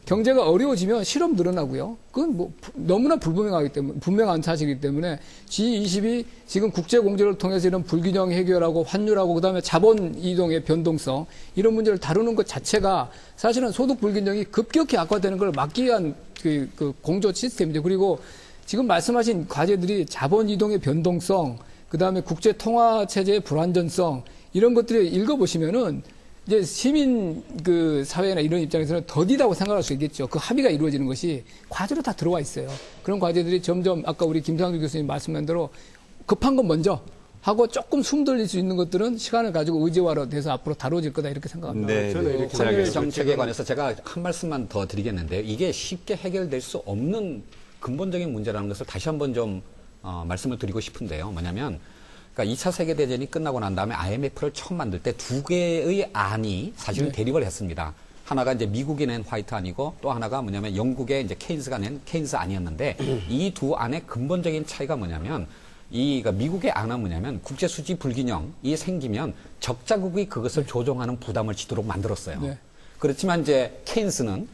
경제가 어려워지면 실업 늘어나고요. 그건 뭐 너무나 분명한 사실이기 때문에 G20이 지금 국제 공조를 통해서 이런 불균형 해결하고 환율하고 그다음에 자본 이동의 변동성 이런 문제를 다루는 것 자체가 사실은 소득 불균형이 급격히 악화되는 걸 막기 위한 그 공조 시스템이죠. 그리고 지금 말씀하신 과제들이 자본 이동의 변동성, 그다음에 국제 통화 체제의 불안전성 이런 것들을 읽어보시면은 이제 시민 사회나 이런 입장에서는 더디다고 생각할 수 있겠죠. 그 합의가 이루어지는 것이 과제로 다 들어와 있어요. 그런 과제들이 점점 아까 우리 김상주 교수님 말씀한 대로 급한 건 먼저 하고 조금 숨 돌릴 수 있는 것들은 시간을 가지고 의제화로 돼서 앞으로 다뤄질 거다 이렇게 생각합니다. 네, 환율 정책에 관해서 제가 한 말씀만 더 드리겠는데요. 이게 쉽게 해결될 수 없는 근본적인 문제라는 것을 다시 한번 좀 말씀을 드리고 싶은데요. 뭐냐면 그러니까 2차 세계대전이 끝나고 난 다음에 IMF를 처음 만들 때 두 개의 안이 사실은 대립을 했습니다. 하나가 이제 미국이 낸 화이트 안이고 또 하나가 뭐냐면 영국의 이제 케인스가 낸 케인스 안이었는데 이 두 안의 근본적인 차이가 뭐냐면 그러니까 미국의 안은 뭐냐면 국제 수지 불균형이 생기면 적자국이 그것을 조정하는 부담을 지도록 만들었어요. 네. 그렇지만 이제 케인스는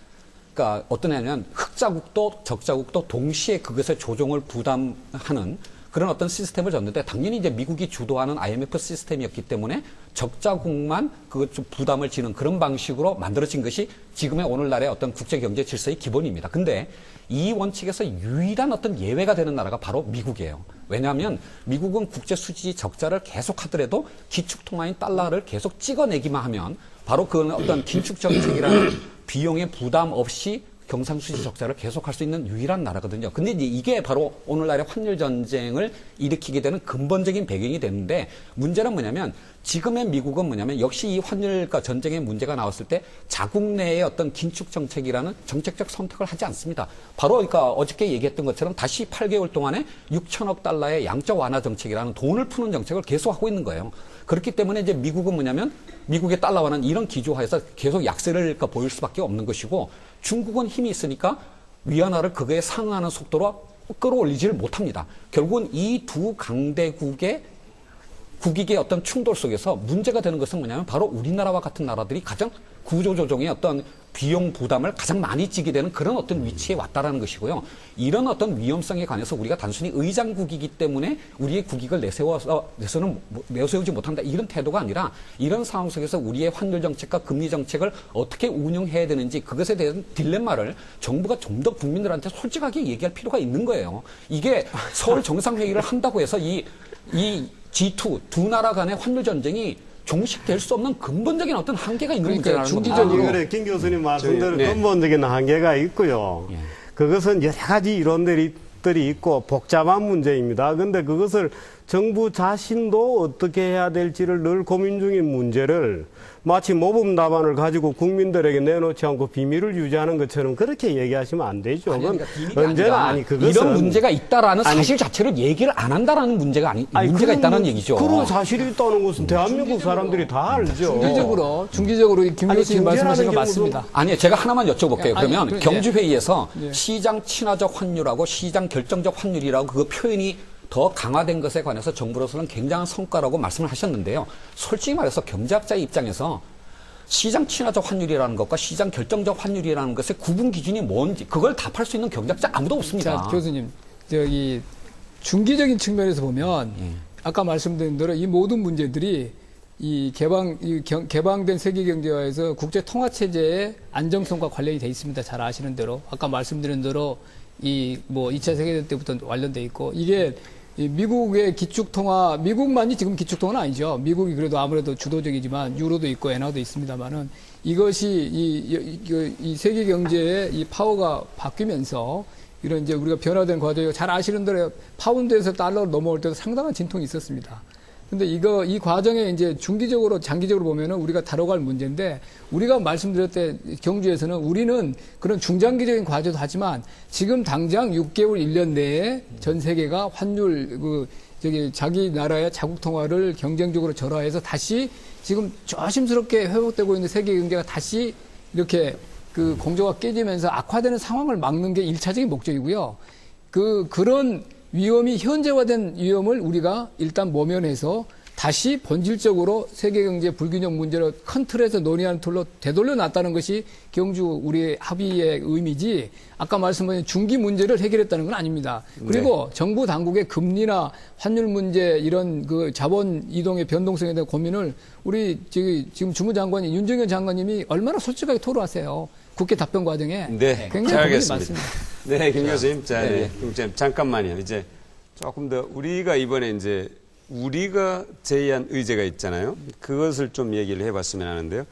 그러니까 어떤 애냐면 흑자국도 적자국도 동시에 그것의 조정을 부담하는 그런 어떤 시스템을 줬는데 당연히 이제 미국이 주도하는 IMF 시스템이었기 때문에 적자국만 그 부담을 지는 그런 방식으로 만들어진 것이 지금의 오늘날의 어떤 국제 경제 질서의 기본입니다. 근데 이 원칙에서 유일한 어떤 예외가 되는 나라가 바로 미국이에요. 왜냐하면 미국은 국제 수지 적자를 계속 하더라도 기축 통화인 달러를 계속 찍어내기만 하면 바로 그 어떤 긴축 정책이라는 비용의 부담 없이 경상수지 적자를 계속할 수 있는 유일한 나라거든요. 근데 이제 이게 바로 오늘날의 환율 전쟁을 일으키게 되는 근본적인 배경이 되는데 문제는 뭐냐면 지금의 미국은 뭐냐면 역시 이 환율과 전쟁의 문제가 나왔을 때 자국 내의 어떤 긴축 정책이라는 정책적 선택을 하지 않습니다. 바로 그러니까 어저께 얘기했던 것처럼 다시 8개월 동안에 6천억 달러의 양적 완화 정책이라는 돈을 푸는 정책을 계속하고 있는 거예요. 그렇기 때문에 이제 미국은 뭐냐면 미국의 달러화는 이런 기조하에서 계속 약세를 보일 수밖에 없는 것이고 중국은 힘이 있으니까 위안화를 그거에 상응하는 속도로 끌어올리지를 못합니다. 결국은 이 두 강대국의 국익의 어떤 충돌 속에서 문제가 되는 것은 뭐냐면 바로 우리나라와 같은 나라들이 가장 구조조정의 어떤 비용 부담을 가장 많이 지게 되는 그런 어떤 위치에 왔다라는 것이고요. 이런 어떤 위험성에 관해서 우리가 단순히 의장국이기 때문에 우리의 국익을 내세우지 못한다 이런 태도가 아니라 이런 상황 속에서 우리의 환율 정책과 금리 정책을 어떻게 운영해야 되는지 그것에 대한 딜레마를 정부가 좀 더 국민들한테 솔직하게 얘기할 필요가 있는 거예요. 이게 서울 정상회의를 한다고 해서 이 G2 두 나라 간의 환율 전쟁이 종식될 수 없는 근본적인 어떤 한계가 있는 문제라는 겁니다. 그래, 김 교수님 말씀대로 근본적인 한계가 있고요. 그것은 여러 가지 이론들이 있고 복잡한 문제입니다. 그런데 그것을 정부 자신도 어떻게 해야 될지를 늘 고민 중인 문제를 마치 모범 답안을 가지고 국민들에게 내놓지 않고 비밀을 유지하는 것처럼 그렇게 얘기하시면 안 되죠. 그러니까 언제나 그것은 이런 문제가 있다라는 사실 자체를 얘기를 안 한다라는 문제가 문제가 있다는 얘기죠. 그런 사실이 있다는 것은 대한민국 사람들이 다 알죠. 중기적으로 김 교수님 말씀하신 거 맞습니다. 아니요, 제가 하나만 여쭤볼게요. 그러면 경주회의에서 시장 친화적 환율하고 시장 결정적 환율이라고 그 표현이 더 강화된 것에 관해서 정부로서는 굉장한 성과라고 말씀을 하셨는데요. 솔직히 말해서 경제학자의 입장에서 시장 친화적 환율이라는 것과 시장 결정적 환율이라는 것의 구분 기준이 뭔지 그걸 답할 수 있는 경제학자 아무도 없습니다. 자, 교수님, 중기적인 측면에서 보면 아까 말씀드린 대로 이 모든 문제들이 개방된 세계 경제화에서 국제 통화 체제의 안정성과 관련이 돼 있습니다. 잘 아시는 대로 아까 말씀드린 대로 2차 세계대전 때부터 관련돼 있고 이게 이 미국의 기축통화, 미국만이 지금 기축통화는 아니죠. 미국이 그래도 아무래도 주도적이지만 유로도 있고 엔화도 있습니다만은 이것이 이 세계 경제의 이 파워가 바뀌면서 이런 이제 우리가 변화된 과정이 잘 아시는 대로 파운드에서 달러로 넘어올 때도 상당한 진통이 있었습니다. 근데 이 과정에 이제 중기적으로 장기적으로 보면은 우리가 다뤄갈 문제인데 우리가 말씀드렸을 때 경주에서는 우리는 그런 중장기적인 과제도 하지만 지금 당장 6개월, 1년 내에 전 세계가 환율 자기 나라의 자국 통화를 경쟁적으로 절하해서 다시 지금 조심스럽게 회복되고 있는 세계 경제가 다시 이렇게 그 공조가 깨지면서 악화되는 상황을 막는 게 1차적인 목적이고요. 그런 위험이 현재화된 위험을 우리가 일단 모면해서 다시 본질적으로 세계 경제 불균형 문제를 큰 틀에서 논의하는 틀로 되돌려 놨다는 것이 경주 우리의 합의의 의미지 아까 말씀하신 중기 문제를 해결했다는 건 아닙니다. 그리고 네. 정부 당국의 금리나 환율 문제 이런 그 자본 이동의 변동성에 대한 고민을 우리 지금 주무장관이 윤정현 장관님이 얼마나 솔직하게 토로하세요. 국회 답변 과정에 네, 굉장히 고민이 많습니다. 네, 김 교수님. 자, 네. 잠깐만요. 이제 조금 더 우리가 이번에 이제 우리가 제의한 의제가 있잖아요. 그것을 좀 얘기를 해봤으면 하는데요.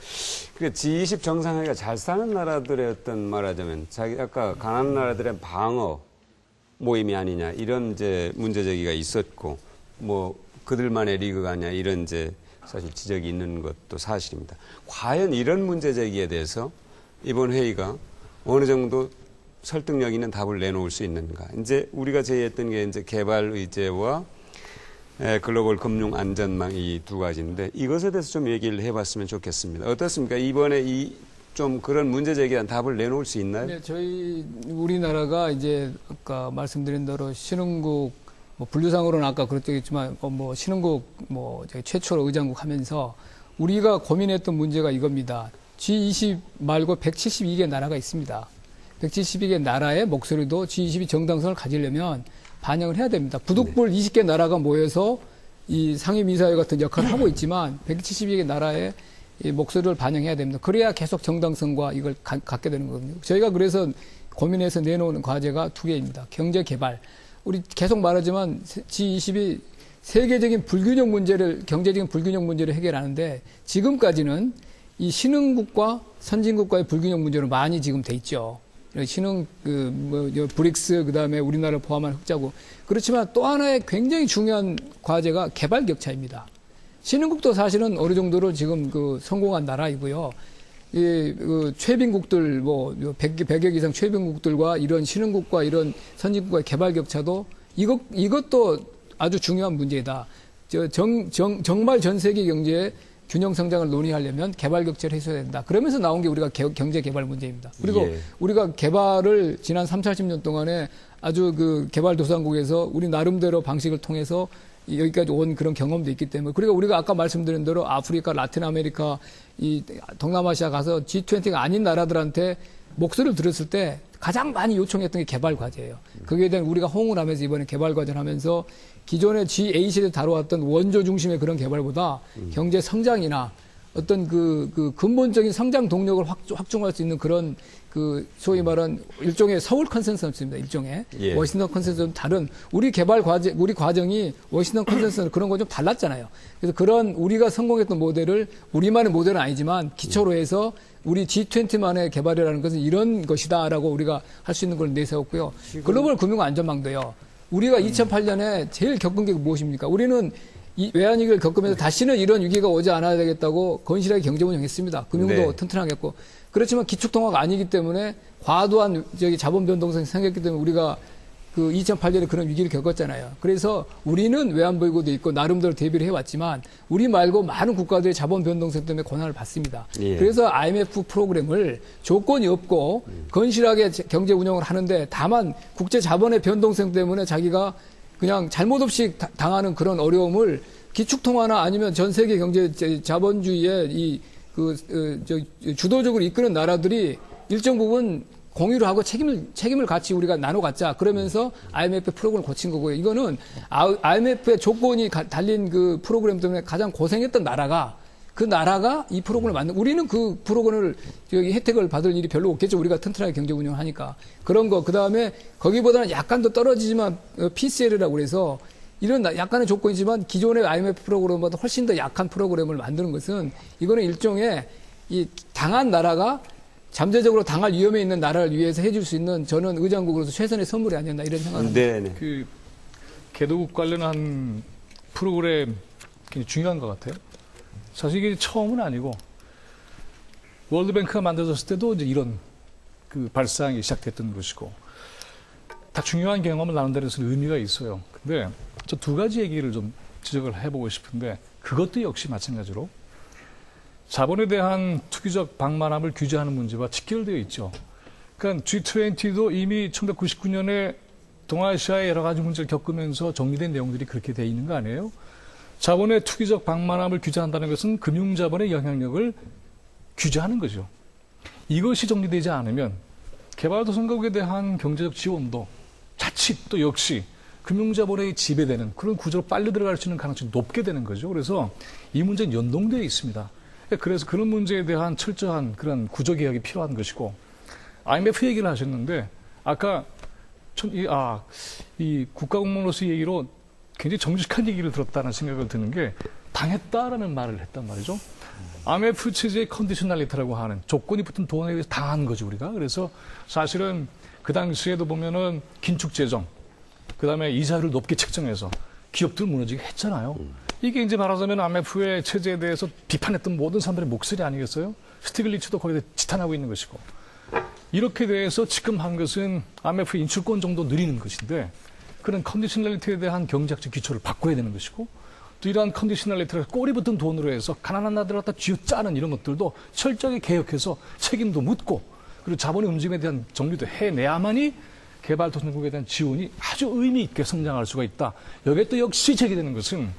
그 G20 정상회의가 잘 사는 나라들의 어떤 말하자면 아까 가난한 나라들의 방어 모임이 아니냐 이런 이제 문제 제기가 있었고 뭐 그들만의 리그가 아니냐 이런 이제 사실 지적이 있는 것도 사실입니다. 과연 이런 문제 제기에 대해서 이번 회의가 어느 정도 설득력 있는 답을 내놓을 수 있는가. 이제 우리가 제의했던 게 이제 개발 의제와 글로벌 금융 안전망 이 두 가지인데 이것에 대해서 좀 얘기를 해봤으면 좋겠습니다. 어떻습니까? 이번에 좀 그런 문제 제기한 답을 내놓을 수 있나요? 네, 우리나라가 이제 아까 말씀드린 대로 신흥국 분류상으로는 아까 그랬겠지만 신흥국 최초로 의장국 하면서 우리가 고민했던 문제가 이겁니다. G20 말고 172개 나라가 있습니다. 172개 나라의 목소리도 G20이 정당성을 가지려면 반영을 해야 됩니다. 부득불 20개 나라가 모여서 이 상임이사회 같은 역할을 하고 있지만 172개 나라의 이 목소리를 반영해야 됩니다. 그래야 계속 정당성과 이걸 갖게 되는 거거든요. 저희가 그래서 고민해서 내놓는 과제가 두 개입니다. 경제 개발. 우리 계속 말하지만 G20이 세계적인 경제적인 불균형 문제를 해결하는데 지금까지는 이 신흥국과 선진국과의 불균형 문제로 많이 지금 돼 있죠. 브릭스, 그 다음에 우리나라를 포함한 흑자국. 그렇지만 또 하나의 굉장히 중요한 과제가 개발 격차입니다. 신흥국도 사실은 어느 정도로 지금 성공한 나라이고요. 최빈국들, 100여 이상 최빈국들과 이런 신흥국과 이런 선진국과의 개발 격차도 이것도 아주 중요한 문제다. 정말 전 세계 경제의 균형 성장을 논의하려면 개발 격차를 해소해야 된다. 그러면서 나온 게 우리가 경제 개발 문제입니다. 그리고 우리가 개발을 지난 30-40년 동안에 아주 개발도상국에서 우리 나름대로 방식을 통해서 여기까지 온 그런 경험도 있기 때문에 그리고 우리가 아까 말씀드린 대로 아프리카, 라틴 아메리카, 이 동남아시아 가서 G20가 아닌 나라들한테 목소리를 들었을 때 가장 많이 요청했던 게 개발 과제예요. 거기에 대한 우리가 호응을 하면서 이번에 개발 과제를 하면서 기존의 G8에 다뤄왔던 원조 중심의 그런 개발보다 경제 성장이나 어떤 근본적인 성장 동력을 확충할 수 있는 그런 소위 말한 일종의 서울 컨센서스입니다. 일종의 워싱턴 컨센서스는 다른 우리 개발 과제, 우리 과정이 워싱턴 컨센서스 그런 건 좀 달랐잖아요. 그래서 그런 우리가 성공했던 모델을 우리만의 모델은 아니지만 기초로 해서 우리 G20만의 개발이라는 것은 이런 것이다라고 우리가 할 수 있는 걸 내세웠고요. 글로벌 금융 안전망도요. 우리가 2008년에 제일 겪은 게 무엇입니까? 우리는 이 외환위기를 겪으면서 다시는 이런 위기가 오지 않아야 되겠다고 건실하게 경제 운영했습니다. 금융도 튼튼하겠고. 그렇지만 기축통화가 아니기 때문에 과도한 자본 변동성이 생겼기 때문에 우리가 2008년에 그런 위기를 겪었잖아요. 그래서 우리는 외환보유고도 있고 나름대로 대비를 해왔지만 우리 말고 많은 국가들의 자본 변동성 때문에 고난을 받습니다. 그래서 IMF 프로그램을 조건이 없고 건실하게 경제 운영을 하는데 다만 국제 자본의 변동성 때문에 자기가 그냥 잘못 없이 당하는 그런 어려움을 기축통화나 아니면 전 세계 경제 자본주의의 주도적으로 이끄는 나라들이 일정 부분 공유를 하고 책임을 같이 우리가 나눠 갖자. 그러면서 IMF 프로그램을 고친 거고요. 이거는 IMF의 조건이 달린 그 프로그램 때문에 가장 고생했던 나라가 이 프로그램을 우리는 그 프로그램을 혜택을 받을 일이 별로 없겠죠. 우리가 튼튼하게 경제 운영을 하니까. 그런 거. 그 다음에 거기보다는 약간 더 떨어지지만 PCL이라고 그래서 이런 약간의 조건이지만 기존의 IMF 프로그램보다 훨씬 더 약한 프로그램을 만드는 것은 이거는 일종의 이 당한 나라가 잠재적으로 당할 위험에 있는 나라를 위해서 해줄 수 있는 저는 의장국으로서 최선의 선물이 아니었나 이런 생각합니다. 네. 그 개도국 관련한 프로그램 굉장히 중요한 것 같아요. 사실 이게 처음은 아니고 월드뱅크가 만들어졌을 때도 이제 이런 그 발상이 시작됐던 것이고 다 중요한 경험을 나눈다는 데서는 의미가 있어요. 근데 저 두 가지 얘기를 좀 지적을 해보고 싶은데 그것도 역시 마찬가지로 자본에 대한 투기적 방만함을 규제하는 문제와 직결되어 있죠. 그러니까 G20도 이미 1999년에 동아시아의 여러 가지 문제를 겪으면서 정리된 내용들이 그렇게 돼 있는 거 아니에요? 자본의 투기적 방만함을 규제한다는 것은 금융자본의 영향력을 규제하는 거죠. 이것이 정리되지 않으면 개발도상국에 대한 경제적 지원도 자칫 또 역시 금융자본에 지배되는 그런 구조로 빨리 들어갈 수 있는 가능성이 높게 되는 거죠. 그래서 이 문제는 연동되어 있습니다. 그래서 그런 문제에 대한 철저한 그런 구조개혁이 필요한 것이고 IMF 얘기를 하셨는데 아까 이 국가공무원으로서의 얘기로 굉장히 정직한 얘기를 들었다는 생각을 드는 게 당했다라는 말을 했단 말이죠. IMF 체제의 컨디셔널리티라고 하는 조건이 붙은 돈에 대해서 당한 거죠, 우리가. 그래서 사실은 그 당시에도 보면은 긴축재정, 그 다음에 이자율을 높게 책정해서 기업들 무너지게 했잖아요. 이게 이제 말하자면 IMF의 체제에 대해서 비판했던 모든 사람들의 목소리 아니겠어요? 스티글리츠도 거기에 지탄하고 있는 것이고. 이렇게 돼서 지금 한 것은 IMF 인출권 정도 늘리는 것인데 그런 컨디셔널리티에 대한 경제학적 기초를 바꿔야 되는 것이고 또 이러한 컨디셔널리티를 꼬리 붙은 돈으로 해서 가난한 나라들 갖다 쥐어짜는 이런 것들도 철저하게 개혁해서 책임도 묻고 그리고 자본의 움직임에 대한 정리도 해내야만이 개발도상국에 대한 지원이 아주 의미 있게 성장할 수가 있다. 여기에 또 역시 제기되는 것은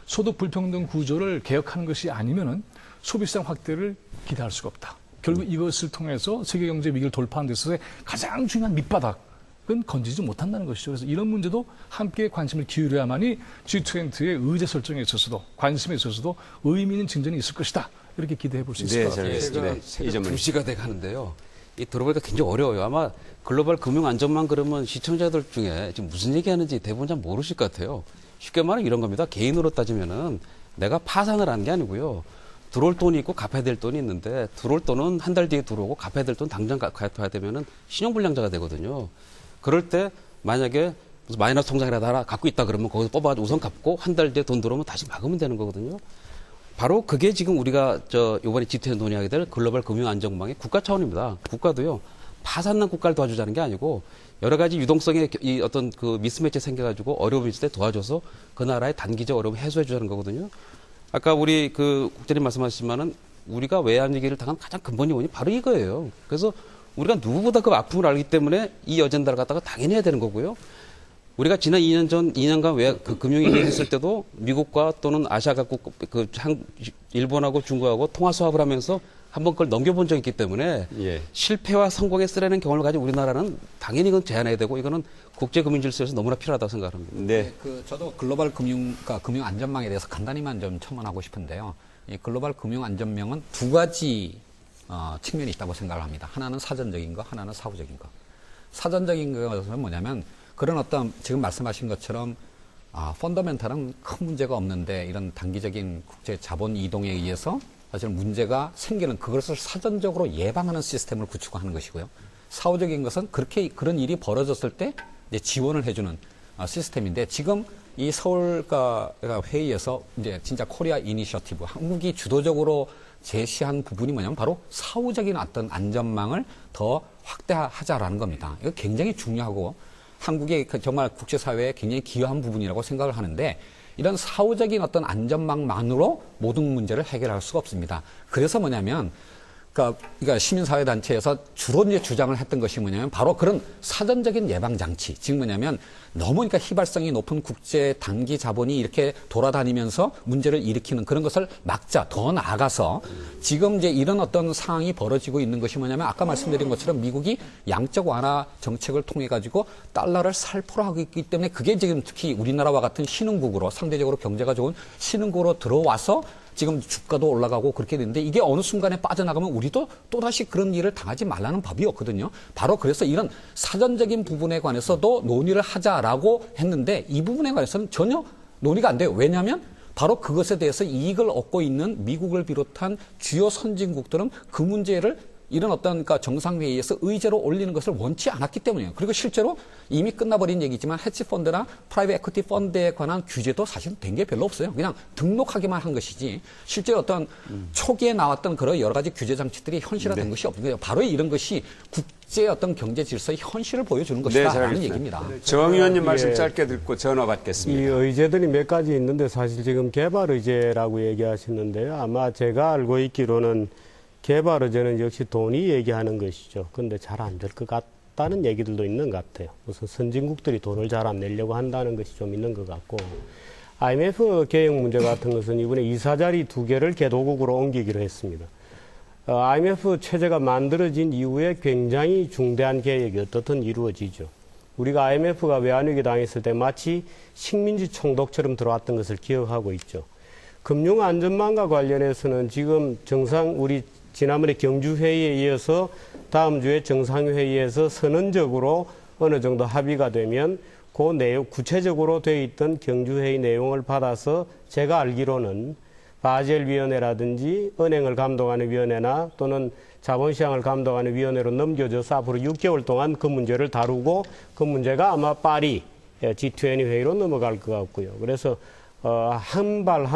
소득 불평등 구조를 개혁하는 것이 아니면은 소비시장 확대를 기대할 수가 없다. 결국 이것을 통해서 세계 경제 위기를 돌파하는 데 있어서의 가장 중요한 밑바닥은 건지지 못한다는 것이죠. 그래서 이런 문제도 함께 관심을 기울여야만이 G20의 의제 설정에 있어서도 관심에 있어서도 의미 있는 진전이 있을 것이다. 이렇게 기대해 볼 수 있을 것 같아요. 제가 2시가 돼 가는데요. 이 들어보니까 굉장히 어려워요. 아마 글로벌 금융 안전망 그러면 시청자들 중에 지금 무슨 얘기하는지 대부분 잘 모르실 것 같아요. 쉽게 말하면 이런 겁니다. 개인으로 따지면은 내가 파산을 하는 게 아니고요. 들어올 돈이 있고 갚아야 될 돈이 있는데 들어올 돈은 한 달 뒤에 들어오고 갚아야 될 돈 당장 갚아야 되면은 신용불량자가 되거든요. 그럴 때 만약에 무슨 마이너스 통장이라도 하나 갖고 있다 그러면 거기서 뽑아가지고 우선 갚고 한 달 뒤에 돈 들어오면 다시 막으면 되는 거거든요. 바로 그게 지금 우리가 이번에 G20 논의하게 될 글로벌 금융 안정망의 국가 차원입니다. 국가도요. 파산난 국가를 도와주자는 게 아니고 여러 가지 유동성의 이 어떤 그 미스매치 생겨가지고 어려움이 있을 때 도와줘서 그 나라의 단기적 어려움을 해소해 주자는 거거든요. 아까 우리 그 국장님 말씀하셨지만은 우리가 외환 위기를 당한 가장 근본 요인이 바로 이거예요. 그래서 우리가 누구보다 그 아픔을 알기 때문에 이 어젠다를 갖다가 당연히 해야 되는 거고요. 우리가 지난 2년간 그 금융위기 했을 때도 미국과 또는 아시아 각국 일본하고 중국하고 통화 수합을 하면서 한번 그걸 넘겨본 적이 있기 때문에 실패와 성공에 쓰라는 경험을 가진 우리나라는 당연히 이건 제한해야 되고 이거는 국제금융질서에서 너무나 필요하다고 생각합니다. 네. 저도 글로벌 금융 안전망에 대해서 간단히만 좀 첨언하고 싶은데요. 이 글로벌 금융 안전망은 두 가지 측면이 있다고 생각을 합니다. 하나는 사전적인 거, 하나는 사후적인 거. 사전적인 것은 뭐냐면 그런 어떤 지금 말씀하신 것처럼 펀더멘탈은 큰 문제가 없는데 이런 단기적인 국제 자본 이동에 의해서 사실 문제가 생기는 그것을 사전적으로 예방하는 시스템을 구축하는 것이고요. 사후적인 것은 그런 일이 벌어졌을 때 이제 지원을 해주는 시스템인데 지금 이 서울가 회의에서 이제 진짜 코리아 이니셔티브 한국이 주도적으로 제시한 부분이 뭐냐면 바로 사후적인 어떤 안전망을 더 확대하자라는 겁니다. 이거 굉장히 중요하고 한국의 정말 국제사회에 굉장히 기여한 부분이라고 생각을 하는데 이런 사후적인 어떤 안전망만으로 모든 문제를 해결할 수가 없습니다. 그래서 뭐냐면 그러니까 시민사회단체에서 주로 이제 주장을 했던 것이 뭐냐면 바로 그런 사전적인 예방장치. 즉 뭐냐면 너무 그러니까 휘발성이 높은 국제 단기 자본이 이렇게 돌아다니면서 문제를 일으키는 그런 것을 막자. 더 나아가서 지금 이제 이런 어떤 상황이 벌어지고 있는 것이 뭐냐면 아까 말씀드린 것처럼 미국이 양적 완화 정책을 통해 가지고 달러를 살포로 하고 있기 때문에 그게 지금 특히 우리나라와 같은 신흥국으로 상대적으로 경제가 좋은 신흥국으로 들어와서 지금 주가도 올라가고 그렇게 되는데 이게 어느 순간에 빠져나가면 우리도 또다시 그런 일을 당하지 말라는 법이었거든요. 바로 그래서 이런 사전적인 부분에 관해서도 논의를 하자라고 했는데 이 부분에 관해서는 전혀 논의가 안 돼요. 왜냐하면 바로 그것에 대해서 이익을 얻고 있는 미국을 비롯한 주요 선진국들은 그 문제를 이런 어떤 그러니까 정상회의에서 의제로 올리는 것을 원치 않았기 때문이에요. 그리고 실제로 이미 끝나버린 얘기지만 헤지펀드나 프라이빗 에퀴티 펀드에 관한 규제도 사실 된 게 별로 없어요. 그냥 등록하기만 한 것이지 실제 어떤 초기에 나왔던 그런 여러 가지 규제 장치들이 현실화된 것이 없는 거예요. 바로 이런 것이 국제 어떤 경제 질서의 현실을 보여주는 것이다라는 얘기입니다. 정 의원님 말씀 짧게 듣고 전화 받겠습니다. 이 의제들이 몇 가지 있는데 사실 지금 개발 의제라고 얘기하시는데요. 아마 제가 알고 있기로는 개발 의제는 역시 돈이 얘기하는 것이죠. 그런데 잘 안 될 것 같다는 얘기들도 있는 것 같아요. 우선 선진국들이 돈을 잘 안 내려고 한다는 것이 좀 있는 것 같고 IMF 개혁 문제 같은 것은 이번에 이사자리 2개를 개도국으로 옮기기로 했습니다. IMF 체제가 만들어진 이후에 굉장히 중대한 개혁이 어떻든 이루어지죠. 우리가 IMF가 외환위기 당했을 때 마치 식민지 총독처럼 들어왔던 것을 기억하고 있죠. 금융안전망과 관련해서는 지금 우리 지난번에 경주회의에 이어서 다음 주에 정상회의에서 선언적으로 어느 정도 합의가 되면 그 내용, 구체적으로 되어 있던 경주회의 내용을 받아서 제가 알기로는 바젤위원회라든지 은행을 감독하는 위원회나 또는 자본시장을 감독하는 위원회로 넘겨져서 앞으로 6개월 동안 그 문제를 다루고 그 문제가 아마 파리 G20 회의로 넘어갈 것 같고요. 그래서 한 발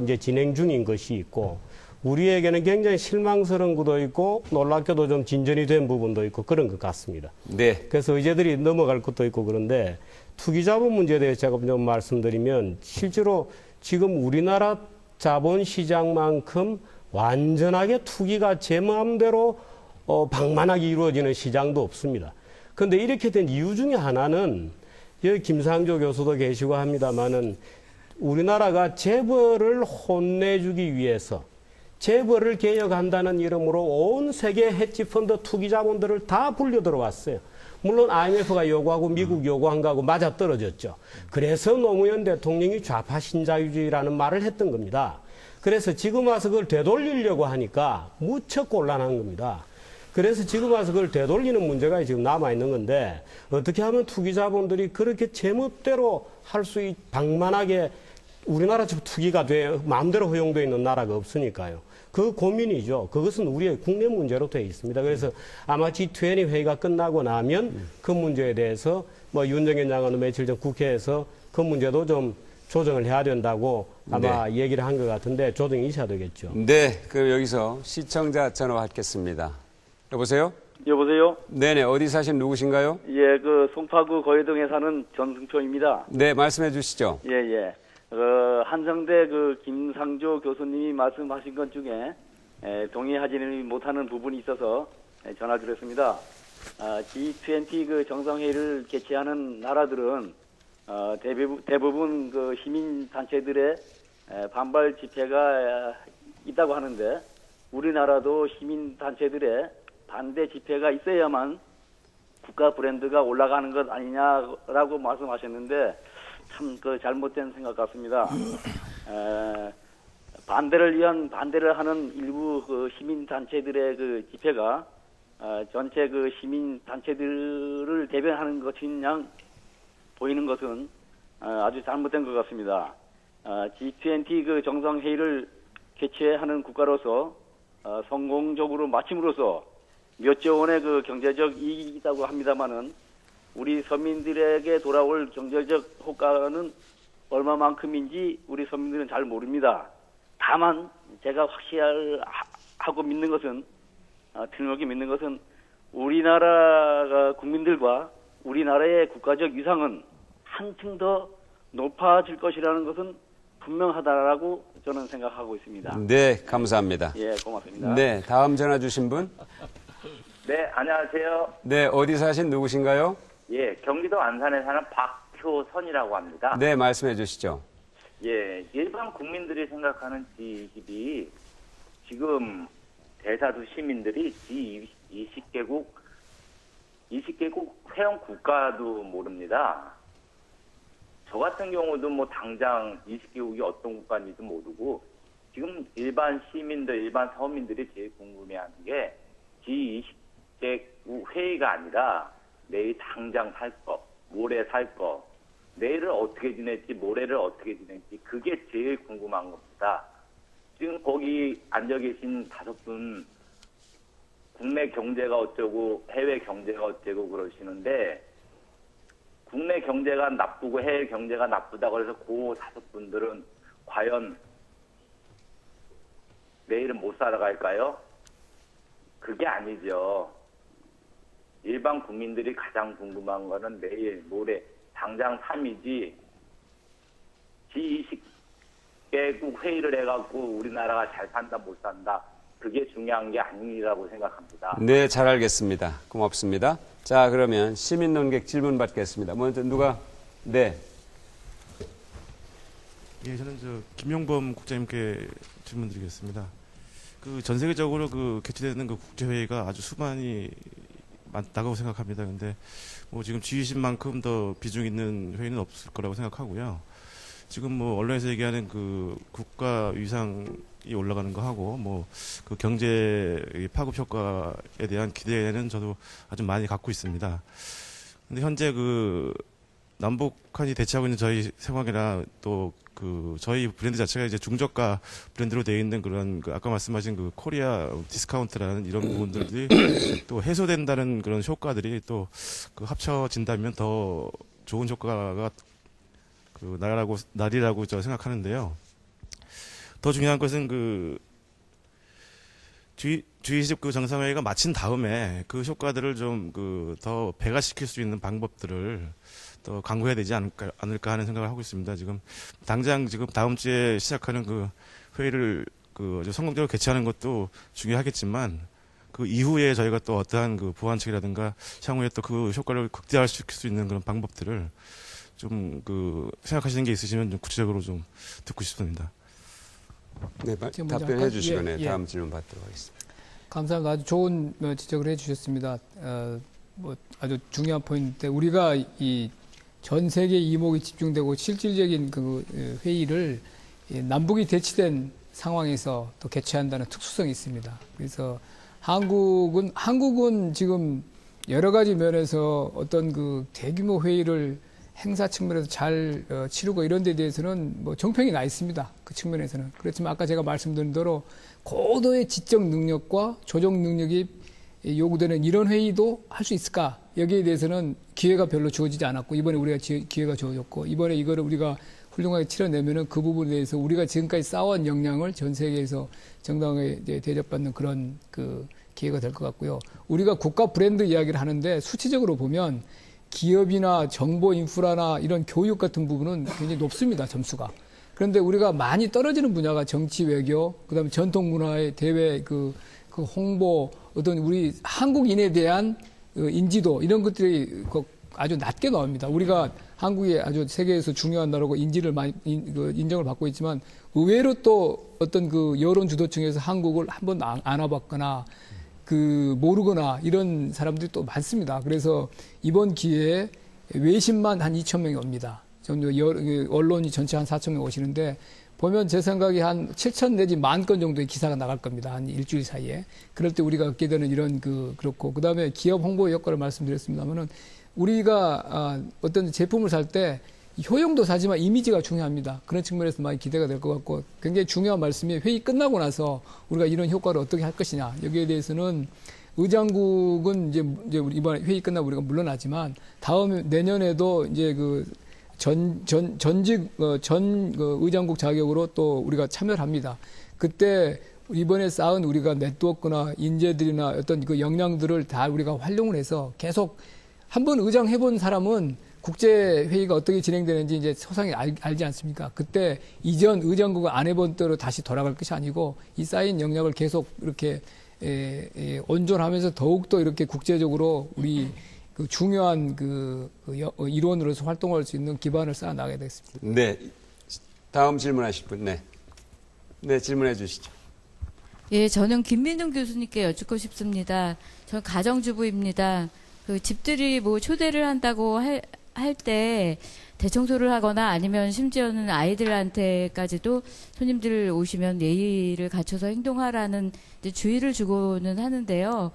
이제 진행 중인 것이 있고 우리에게는 굉장히 실망스러운 것도 있고 놀랍게도 좀 진전이 된 부분도 있고 그런 것 같습니다. 네. 그래서 의제들이 넘어갈 것도 있고 그런데 투기자본 문제에 대해서 제가 좀 말씀드리면 실제로 지금 우리나라 자본시장만큼 완전하게 투기가 제 마음대로 방만하게 이루어지는 시장도 없습니다. 그런데 이렇게 된 이유 중에 하나는 여기 김상조 교수도 계시고 합니다만은 우리나라가 재벌을 혼내주기 위해서 재벌을 개혁한다는 이름으로 온 세계 헤지펀드 투기자본들을 다 불려 들어왔어요. 물론 IMF가 요구하고 미국 요구한 거하고 맞아떨어졌죠. 그래서 노무현 대통령이 좌파 신자유주의라는 말을 했던 겁니다. 그래서 지금 와서 그걸 되돌리려고 하니까 무척 곤란한 겁니다. 그래서 지금 와서 그걸 되돌리는 문제가 지금 남아있는 건데 어떻게 하면 투기자본들이 그렇게 제멋대로 할 수 방만하게 우리나라처럼 투기가 마음대로 허용되어 있는 나라가 없으니까요. 그 고민이죠. 그것은 우리의 국내 문제로 되어 있습니다. 그래서 아마 G20 회의가 끝나고 나면 그 문제에 대해서 윤석열 장관은 며칠 전 국회에서 그 문제도 좀 조정을 해야 된다고 아마 얘기를 한 것 같은데 조정이 있어야 되겠죠. 네, 그럼 여기서 시청자 전화 받겠습니다. 여보세요? 여보세요? 네네, 어디 사신 누구신가요? 예, 송파구 거회동에 사는 전승표입니다. 네, 말씀해 주시죠. 예. 한성대 김상조 교수님이 말씀하신 것 중에 동의하지 못하는 부분이 있어서 전화드렸습니다. G20 정상회의를 개최하는 나라들은 대부분 시민단체들의 반발 집회가 있다고 하는데 우리나라도 시민단체들의 반대 집회가 있어야만 국가 브랜드가 올라가는 것 아니냐라고 말씀하셨는데 참 잘못된 생각 같습니다. 반대를 하는 일부 시민단체들의 집회가 전체 시민단체들을 대변하는 것인 양 보이는 것은 아주 잘못된 것 같습니다. G20 정상회의를 개최하는 국가로서 성공적으로 마침으로써 몇 조 원의 경제적 이익이 있다고 합니다만은 우리 서민들에게 돌아올 경제적 효과는 얼마만큼인지 우리 서민들은 잘 모릅니다. 다만 제가 확실하고 믿는 것은 틀림없이 믿는 것은 우리나라 국민들과 우리나라의 국가적 위상은 한층 더 높아질 것이라는 것은 분명하다라고 저는 생각하고 있습니다. 네, 감사합니다. 예, 고맙습니다. 네, 다음 전화 주신 분. 네, 안녕하세요. 네, 어디 사신 누구신가요? 예, 경기도 안산에 사는 박효선이라고 합니다. 네, 말씀해 주시죠. 예, 일반 국민들이 생각하는 G20이 지금 대다수 시민들이 G20개국 회원 국가도 모릅니다. 저 같은 경우도 당장 20개국이 어떤 국가인지도 모르고 지금 일반 시민들, 일반 서민들이 제일 궁금해하는 게 G20개 회의가 아니라 내일 당장 살 거, 모레 살 거, 내일을 어떻게 지낼지, 모레를 어떻게 지낼지 그게 제일 궁금한 겁니다. 지금 거기 앉아 계신 5분 국내 경제가 어쩌고 해외 경제가 어쩌고 그러시는데 국내 경제가 나쁘고 해외 경제가 나쁘다고 해서 그 5분들은 과연 내일은 못 살아갈까요? 그게 아니죠. 일반 국민들이 가장 궁금한 거는 내일, 모레, 당장 3이지 G20개국 회의를 해갖고 우리나라가 잘 산다 못 산다 그게 중요한 게 아니라고 생각합니다. 네, 잘 알겠습니다. 고맙습니다. 자, 그러면 시민 논객 질문 받겠습니다. 먼저 누가? 네. 예, 저는 김용범 국장님께 질문드리겠습니다. 전 세계적으로 개최되는 국제회의가 아주 수많이 많다고 생각합니다. 근데 지금 G20만큼 더 비중 있는 회의는 없을 거라고 생각하고요. 지금 언론에서 얘기하는 국가 위상이 올라가는 거 하고 경제 파급 효과에 대한 기대는 저도 아주 많이 갖고 있습니다. 근데 현재 남북한이 대치하고 있는 저희 상황이나 또 저희 브랜드 자체가 이제 중저가 브랜드로 되어 있는 그런 아까 말씀하신 코리아 디스카운트라는 이런 부분들이 또 해소된다는 그런 효과들이 또 합쳐진다면 더 좋은 효과가 날이라고 저 생각하는데요. 더 중요한 것은 G20 정상회의가 마친 다음에 그 효과들을 좀 더 배가시킬 수 있는 방법들을 또 강구해야 되지 않을까 하는 생각을 하고 있습니다. 당장 다음 주에 시작하는 회의를 성공적으로 개최하는 것도 중요하겠지만 이후에 저희가 또 어떠한 보완책이라든가 향후에 또 효과를 극대화시킬 수 있는 그런 방법들을 좀 생각하시는 게 있으시면 좀 구체적으로 좀 듣고 싶습니다. 네, 답변해 주시고 다음 질문 받도록 하겠습니다. 감사합니다. 아주 좋은 지적을 해주셨습니다. 아주 중요한 포인트인데 우리가 전 세계 이목이 집중되고 실질적인 회의를 남북이 대치된 상황에서 또 개최한다는 특수성이 있습니다. 그래서 한국은 지금 여러 가지 면에서 어떤 대규모 회의를 행사 측면에서 잘 치르고 이런 데 대해서는 정평이 나 있습니다. 그 측면에서는. 그렇지만 아까 제가 말씀드린 대로 고도의 지적 능력과 조정 능력이 요구되는 이런 회의도 할 수 있을까? 여기에 대해서는 기회가 별로 주어지지 않았고 이번에 우리가 기회가 주어졌고 이번에 이거를 우리가 훌륭하게 치러내면은 그 부분에 대해서 우리가 지금까지 쌓아온 역량을 전 세계에서 정당하게 대접받는 그런 기회가 될 것 같고요. 우리가 국가 브랜드 이야기를 하는데 수치적으로 보면 기업이나 정보 인프라나 이런 교육 같은 부분은 굉장히 높습니다. 점수가. 그런데 우리가 많이 떨어지는 분야가 정치 외교, 그다음에 전통 문화의 대외 홍보, 어떤 우리 한국인에 대한 인지도 이런 것들이 아주 낮게 나옵니다. 우리가 한국이 아주 세계에서 중요한 나라고 인지를 많이 인정을 받고 있지만 의외로 또 어떤 여론 주도층에서 한국을 한번 안 와봤거나 모르거나 이런 사람들이 또 많습니다. 그래서 이번 기회에 외신만 한 2,000명이 옵니다. 언론이 전체 한 4,000명 오시는데 보면 제 생각에 한 7,000 내지 10,000건 정도의 기사가 나갈 겁니다. 한 일주일 사이에. 그럴 때 우리가 얻게 되는 이런 그렇고 그다음에 기업 홍보 효과를 말씀드렸습니다만은 우리가 어떤 제품을 살 때 효용도 사지만 이미지가 중요합니다. 그런 측면에서 많이 기대가 될 것 같고 굉장히 중요한 말씀이 회의 끝나고 나서 우리가 이런 효과를 어떻게 할 것이냐. 여기에 대해서는 의장국은 이제 이번 회의 끝나고 우리가 물러나지만 내년에도 이제 전직 의장국 자격으로 또 우리가 참여를 합니다. 그때 이번에 쌓은 우리가 네트워크나 인재들이나 어떤 역량들을 다 우리가 활용을 해서 계속 한번 의장 해본 사람은 국제회의가 어떻게 진행되는지 이제 소상히 알지 않습니까? 그때 이전 의장국을 안 해본 대로 다시 돌아갈 것이 아니고 이 쌓인 역량을 계속 이렇게 온전하면서 더욱더 이렇게 국제적으로 우리 중요한 일원으로서 활동할 수 있는 기반을 쌓아 나가야 되겠습니다. 네. 다음 질문하실 분. 네. 네, 질문해 주시죠. 예, 저는 김민동 교수님께 여쭙고 싶습니다. 저는 가정주부입니다. 집들이 초대를 한다고 할 때 대청소를 하거나 아니면 심지어는 아이들한테까지도 손님들 오시면 예의를 갖춰서 행동하라는 이제 주의를 주고는 하는데요.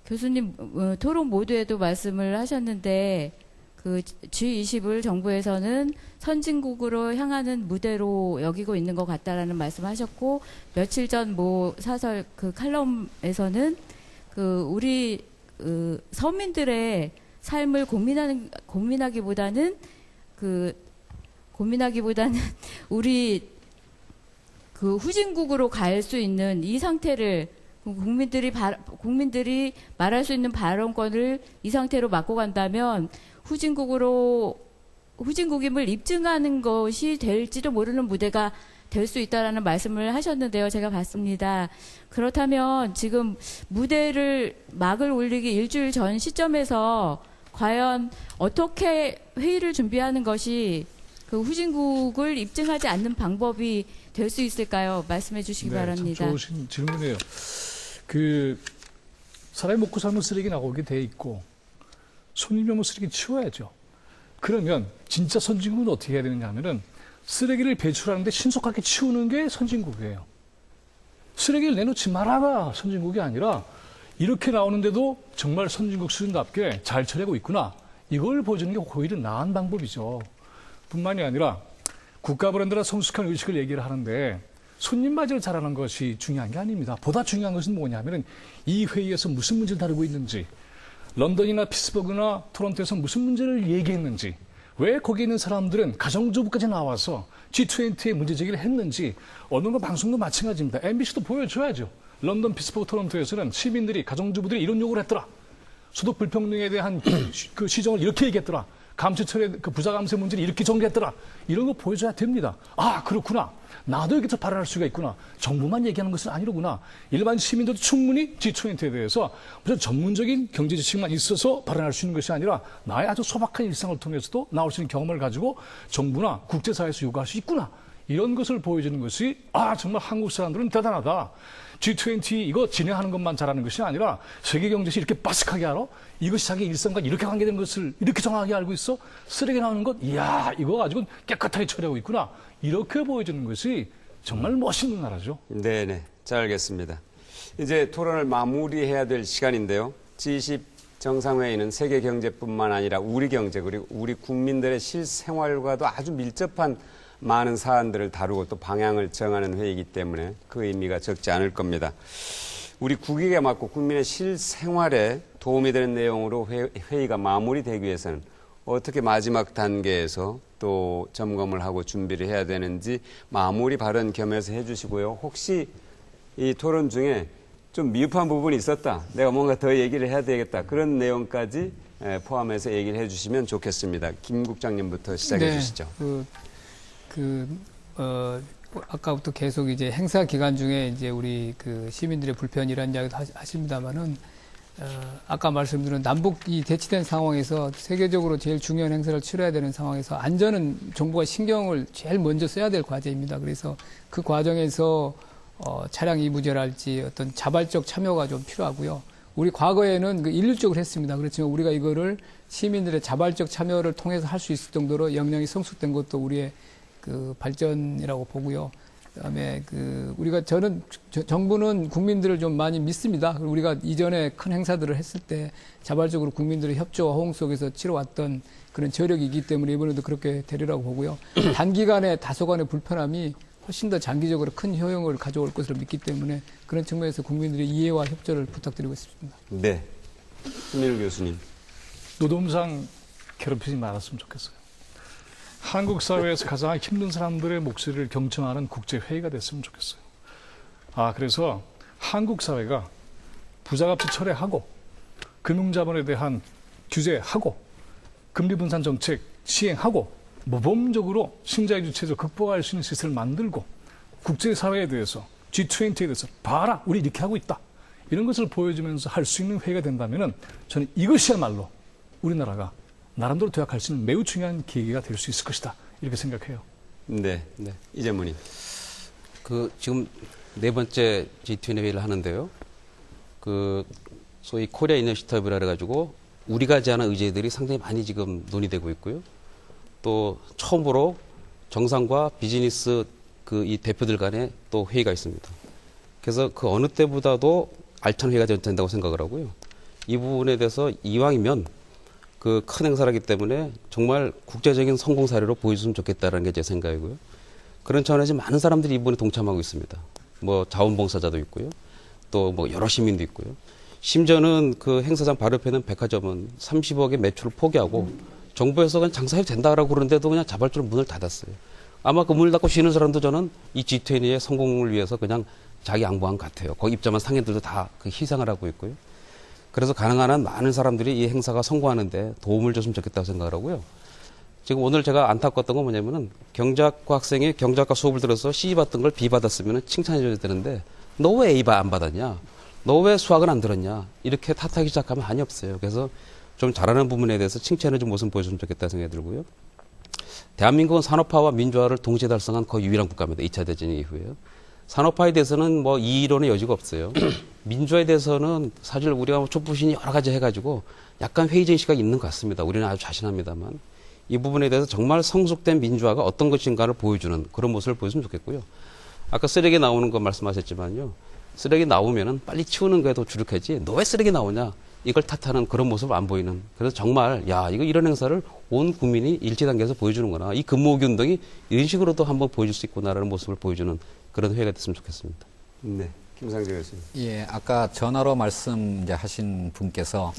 교수님 토론 모두에도 말씀을 하셨는데 그 G20을 정부에서는 선진국으로 향하는 무대로 여기고 있는 것 같다라는 말씀하셨고 며칠 전 모 사설 그 칼럼에서는 그 우리 서민들의 삶을 고민하기보다는 우리 그 후진국으로 갈 수 있는 이 상태를 국민들이 말할 수 있는 발언권을 이 상태로 막고 간다면 후진국임을 입증하는 것이 될지도 모르는 무대가 될 수 있다라는 말씀을 하셨는데요. 제가 봤습니다. 그렇다면 지금 무대를 막을 올리기 일주일 전 시점에서 과연 어떻게 회의를 준비하는 것이 그 후진국을 입증하지 않는 방법이 될 수 있을까요? 말씀해 주시기 바랍니다. 참 좋으신 질문이에요. 그 사람이 먹고 살면 쓰레기 나오게 돼 있고 손님이 오면 쓰레기 치워야죠. 그러면 진짜 선진국은 어떻게 해야 되느냐 하면은 쓰레기를 배출하는데 신속하게 치우는 게 선진국이에요. 쓰레기를 내놓지 말아가 선진국이 아니라 이렇게 나오는데도 정말 선진국 수준답게 잘 처리하고 있구나. 이걸 보여주는 게 오히려 나은 방법이죠. 뿐만이 아니라 국가 브랜드라 성숙한 의식을 얘기를 하는데 손님 맞이를 잘하는 것이 중요한 게 아닙니다. 보다 중요한 것은 뭐냐면은 이 회의에서 무슨 문제를 다루고 있는지, 런던이나 피츠버그나 토론토에서 무슨 문제를 얘기했는지, 왜 거기 있는 사람들은 가정주부까지 나와서 G20에 문제 제기를 했는지, 어느 방송도 마찬가지입니다. MBC도 보여줘야죠. 런던, 피츠버그, 토론토에서는 시민들이, 가정주부들이 이런 요구를 했더라. 소득 불평등에 대한 그 시정을 이렇게 얘기했더라. 감시철의 그 부자 감세 문제를 이렇게 전개했더라. 이런 거 보여줘야 됩니다. 아, 그렇구나. 나도 여기서 발언할 수가 있구나. 정부만 얘기하는 것은 아니로구나. 일반 시민들도 충분히 G20에 대해서 무슨 전문적인 경제 지식만 있어서 발언할 수 있는 것이 아니라 나의 아주 소박한 일상을 통해서도 나올 수 있는 경험을 가지고 정부나 국제사회에서 요구할 수 있구나. 이런 것을 보여주는 것이 정말 한국 사람들은 대단하다. G20 이거 진행하는 것만 잘하는 것이 아니라 세계 경제시 이렇게 빠삭하게 알아? 이것이 자기 일상과 이렇게 관계된 것을 이렇게 정확하게 알고 있어? 쓰레기 나오는 것? 이야, 이거 가지고 깨끗하게 처리하고 있구나. 이렇게 보여주는 것이 정말 멋있는 나라죠. 네네. 잘 알겠습니다. 이제 토론을 마무리해야 될 시간인데요. G20 정상회의는 세계 경제뿐만 아니라 우리 경제 그리고 우리 국민들의 실생활과도 아주 밀접한 많은 사안들을 다루고 또 방향을 정하는 회의이기 때문에 그 의미가 적지 않을 겁니다. 우리 국익에 맞고 국민의 실생활에 도움이 되는 내용으로 회의가 마무리되기 위해서는 어떻게 마지막 단계에서 또 점검을 하고 준비를 해야 되는지 마무리 발언 겸해서 해주시고요. 혹시 이 토론 중에 좀 미흡한 부분이 있었다. 내가 뭔가 더 얘기를 해야 되겠다. 그런 내용까지 포함해서 얘기를 해주시면 좋겠습니다. 김 국장님부터 시작해 주시죠. 아까부터 계속 이제 행사 기간 중에 이제 우리 그 시민들의 불편이라는 이야기도 하십니다만은, 아까 말씀드린 남북이 대치된 상황에서 세계적으로 제일 중요한 행사를 치러야 되는 상황에서 안전은 정부가 신경을 제일 먼저 써야 될 과제입니다. 그래서 그 과정에서 차량 이부제랄지 어떤 자발적 참여가 좀 필요하고요. 우리 과거에는 그 일률적으로 했습니다. 그렇지만 우리가 이거를 시민들의 자발적 참여를 통해서 할 수 있을 정도로 역량이 성숙된 것도 우리의 그 발전이라고 보고요. 그다음에 저는 정부는 국민들을 좀 많이 믿습니다. 우리가 이전에 큰 행사들을 했을 때 자발적으로 국민들의 협조와 호응 속에서 치러왔던 그런 저력이 있기 때문에 이번에도 그렇게 되리라고 보고요. 단기간에 다소간의 불편함이 훨씬 더 장기적으로 큰 효용을 가져올 것으로 믿기 때문에 그런 측면에서 국민들의 이해와 협조를 부탁드리고 있습니다. 네. 김민우 교수님. 노동상 괴롭히지 말았으면 좋겠어요. 한국 사회에서 가장 힘든 사람들의 목소리를 경청하는 국제회의가 됐으면 좋겠어요. 그래서 한국 사회가 부자가치 철회하고 금융자본에 대한 규제하고 금리 분산 정책 시행하고 모범적으로 신자유주의 체제를 극복할 수 있는 시스템을 만들고 국제사회에 대해서 G20에 대해서 봐라 우리 이렇게 하고 있다. 이런 것을 보여주면서 할 수 있는 회의가 된다면 저는 이것이야말로 우리나라가 나름대로 도약할 수 있는 매우 중요한 계기가 될 수 있을 것이다. 이렇게 생각해요. 네. 이재문님. 지금 네 번째 G20 회의를 하는데요. 소위 코리아 이니셔티브라 그래가지고 우리가 제안한 의제들이 상당히 많이 지금 논의되고 있고요. 또 처음으로 정상과 비즈니스 이 대표들 간에 또 회의가 있습니다. 그래서 그 어느 때보다도 알찬 회의가 된다고 생각을 하고요. 이 부분에 대해서 이왕이면 그 큰 행사라기 때문에 정말 국제적인 성공 사례로 보여줬으면 좋겠다라는 게 제 생각이고요. 그런 차원에서 많은 사람들이 이번에 동참하고 있습니다. 뭐 자원봉사자도 있고요. 또 뭐 여러 시민도 있고요. 심지어는 그 행사장 바로 옆에 있는 백화점은 30억의 매출을 포기하고 정부에서 그냥 장사해도 된다라고 그러는데도 그냥 자발적으로 문을 닫았어요. 아마 그 문을 닫고 쉬는 사람도 저는 이 G20의 성공을 위해서 그냥 자기 양보한 것 같아요. 거기 입장한 상인들도 다 그 희생을 하고 있고요. 그래서 가능한 한 많은 사람들이 이 행사가 성공하는데 도움을 줬으면 좋겠다고 생각을 하고요. 지금 오늘 제가 안타까웠던 건 뭐냐면은 경제학과 학생이 경제학과 수업을 들어서 C 받던 걸 B 받았으면 칭찬해줘야 되는데 너 왜 A 안 받았냐? 너 왜 수학은 안 들었냐? 이렇게 탓하기 시작하면 한이 없어요. 그래서 좀 잘하는 부분에 대해서 칭찬해준 모습을 보여줬으면 좋겠다는 생각이 들고요. 대한민국은 산업화와 민주화를 동시에 달성한 거의 유일한 국가입니다. 2차 대전 이후에요. 산업화에 대해서는 뭐 이론의 여지가 없어요. 민주화에 대해서는 사실 우리가 촛불신이 여러 가지 해가지고 약간 회의적인 시각이 있는 것 같습니다. 우리는 아주 자신합니다만 이 부분에 대해서 정말 성숙된 민주화가 어떤 것인가를 보여주는 그런 모습을 보여주면 좋겠고요. 아까 쓰레기 나오는 거 말씀하셨지만요. 쓰레기 나오면은 빨리 치우는 거에 더 주력하지 너 왜 쓰레기 나오냐 이걸 탓하는 그런 모습을 안 보이는 그래서 정말 야 이거 이런 행사를 온 국민이 일치단계에서 보여주는구나 이 금모으기 운동이 이런 식으로도 한번 보여줄 수 있구나라는 모습을 보여주는 그런 회의가 됐으면 좋겠습니다. 네, 김상조 교수님. 예, 아까 전화로 말씀하신 분께서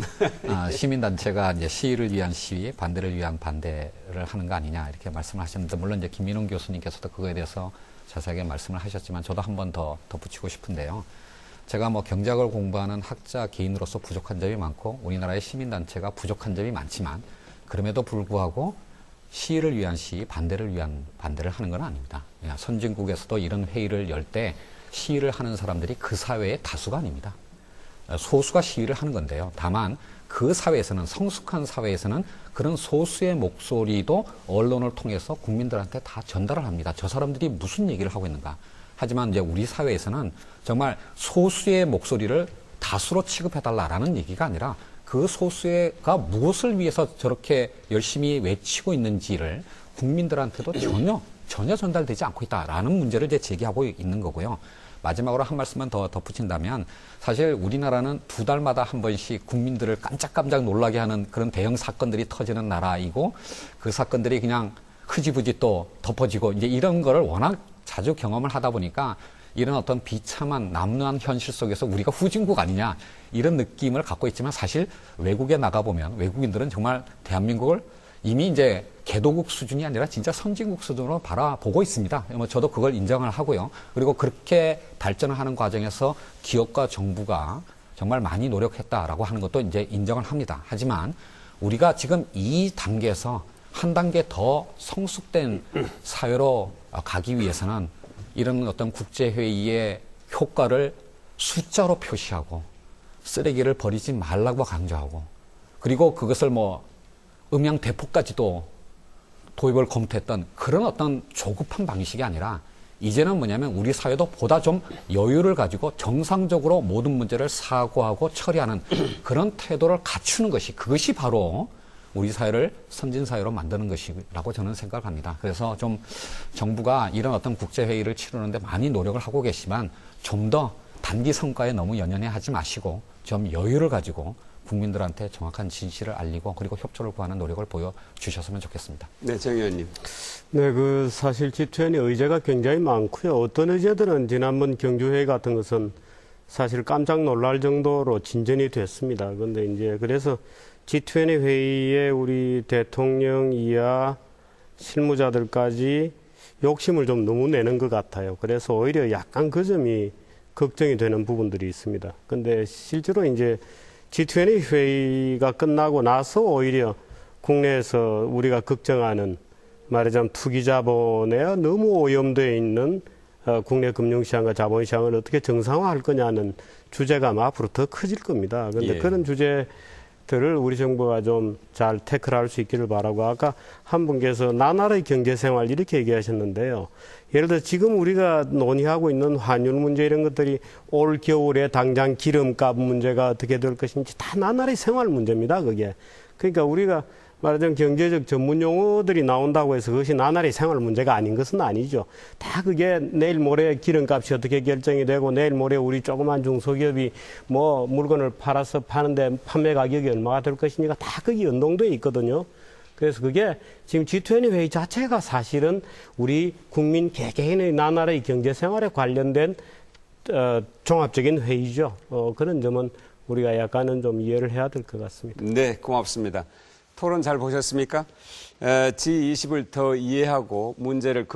시민단체가 이제 시위를 위한 시위, 반대를 위한 반대를 하는 거 아니냐 이렇게 말씀하셨는데 물론 이제 김민웅 교수님께서도 그거에 대해서 자세하게 말씀을 하셨지만 저도 한 번 더 덧붙이고 싶은데요. 제가 뭐 경제학을 공부하는 학자 개인으로서 부족한 점이 많고 우리나라의 시민단체가 부족한 점이 많지만 그럼에도 불구하고 시위를 위한 시위, 반대를 위한 반대를 하는 건 아닙니다. 선진국에서도 이런 회의를 열 때 시위를 하는 사람들이 그 사회의 다수가 아닙니다. 소수가 시위를 하는 건데요. 다만 그 사회에서는 성숙한 사회에서는 그런 소수의 목소리도 언론을 통해서 국민들한테 다 전달을 합니다. 저 사람들이 무슨 얘기를 하고 있는가. 하지만 이제 우리 사회에서는 정말 소수의 목소리를 다수로 취급해달라라는 얘기가 아니라 그 소수가 무엇을 위해서 저렇게 열심히 외치고 있는지를 국민들한테도 전혀 전달되지 않고 있다라는 문제를 이제 제기하고 있는 거고요. 마지막으로 한 말씀만 더 덧붙인다면 사실 우리나라는 2달마다 한 번씩 국민들을 깜짝깜짝 놀라게 하는 그런 대형 사건들이 터지는 나라이고 그 사건들이 그냥 흐지부지 또 덮어지고 이제 이런 거를 워낙 자주 경험을 하다 보니까 이런 어떤 비참한 남루한 현실 속에서 우리가 후진국 아니냐 이런 느낌을 갖고 있지만 사실 외국에 나가보면 외국인들은 정말 대한민국을 이미 이제 개도국 수준이 아니라 진짜 선진국 수준으로 바라보고 있습니다. 뭐 저도 그걸 인정을 하고요. 그리고 그렇게 발전을 하는 과정에서 기업과 정부가 정말 많이 노력했다라고 하는 것도 이제 인정을 합니다. 하지만 우리가 지금 이 단계에서 한 단계 더 성숙된 사회로 가기 위해서는 이런 어떤 국제회의의 효과를 숫자로 표시하고 쓰레기를 버리지 말라고 강조하고 그리고 그것을 뭐 음양 대폭까지도 도입을 검토했던 그런 어떤 조급한 방식이 아니라 이제는 뭐냐면 우리 사회도 보다 좀 여유를 가지고 정상적으로 모든 문제를 사고하고 처리하는 그런 태도를 갖추는 것이 그것이 바로 우리 사회를 선진사회로 만드는 것이라고 저는 생각을 합니다. 그래서 좀 정부가 이런 어떤 국제회의를 치르는데 많이 노력을 하고 계시지만 좀 더 단기 성과에 너무 연연해 하지 마시고 좀 여유를 가지고 국민들한테 정확한 진실을 알리고 그리고 협조를 구하는 노력을 보여주셨으면 좋겠습니다. 네, 정 의원님. 네, 사실 G20 의제가 굉장히 많고요. 어떤 의제들은 지난번 경주회의 같은 것은 사실 깜짝 놀랄 정도로 진전이 됐습니다. 그런데 이제 그래서 G20 회의에 우리 대통령 이하 실무자들까지 욕심을 좀 너무 내는 것 같아요. 그래서 오히려 약간 그 점이 걱정이 되는 부분들이 있습니다. 근데 실제로 이제 G20 회의가 끝나고 나서 오히려 국내에서 우리가 걱정하는 말하자면 투기자본에 너무 오염되어 있는 국내 금융시장과 자본시장을 어떻게 정상화할 거냐는 주제가 앞으로 더 커질 겁니다. 그런데 그런 주제가 들을 우리 정부가 좀 잘 태클할 수 있기를 바라고 아까 한 분께서 나날의 경제생활 이렇게 얘기하셨는데요. 예를 들어 지금 우리가 논의하고 있는 환율 문제 이런 것들이 올 겨울에 당장 기름값 문제가 어떻게 될 것인지 다 나날의 생활 문제입니다. 그게. 그러니까 우리가 말하자면 경제적 전문 용어들이 나온다고 해서 그것이 나날의 생활 문제가 아닌 것은 아니죠. 다 그게 내일 모레 기름값이 어떻게 결정이 되고 내일 모레 우리 조그만 중소기업이 뭐 물건을 팔아서 파는데 판매 가격이 얼마가 될 것이니까 다 그게 연동돼 있거든요. 그래서 그게 지금 G20 회의 자체가 사실은 우리 국민 개개인의 나날의 경제 생활에 관련된 종합적인 회의죠. 그런 점은 우리가 약간은 좀 이해를 해야 될 것 같습니다. 네, 고맙습니다. 토론 잘 보셨습니까? G20을 더 이해하고 문제를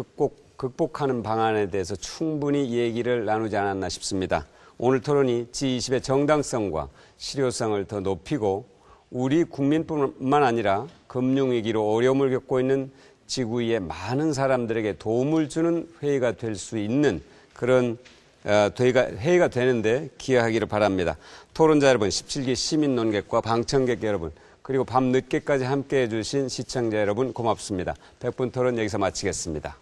극복하는 방안에 대해서 충분히 얘기를 나누지 않았나 싶습니다. 오늘 토론이 G20의 정당성과 실효성을 더 높이고 우리 국민뿐만 아니라 금융위기로 어려움을 겪고 있는 지구 위의 많은 사람들에게 도움을 주는 회의가 될 수 있는 그런 회의가 되는데 기여하기를 바랍니다. 토론자 여러분, 17기 시민 논객과 방청객 여러분, 그리고 밤 늦게까지 함께해 주신 시청자 여러분 고맙습니다. 100분 토론 여기서 마치겠습니다.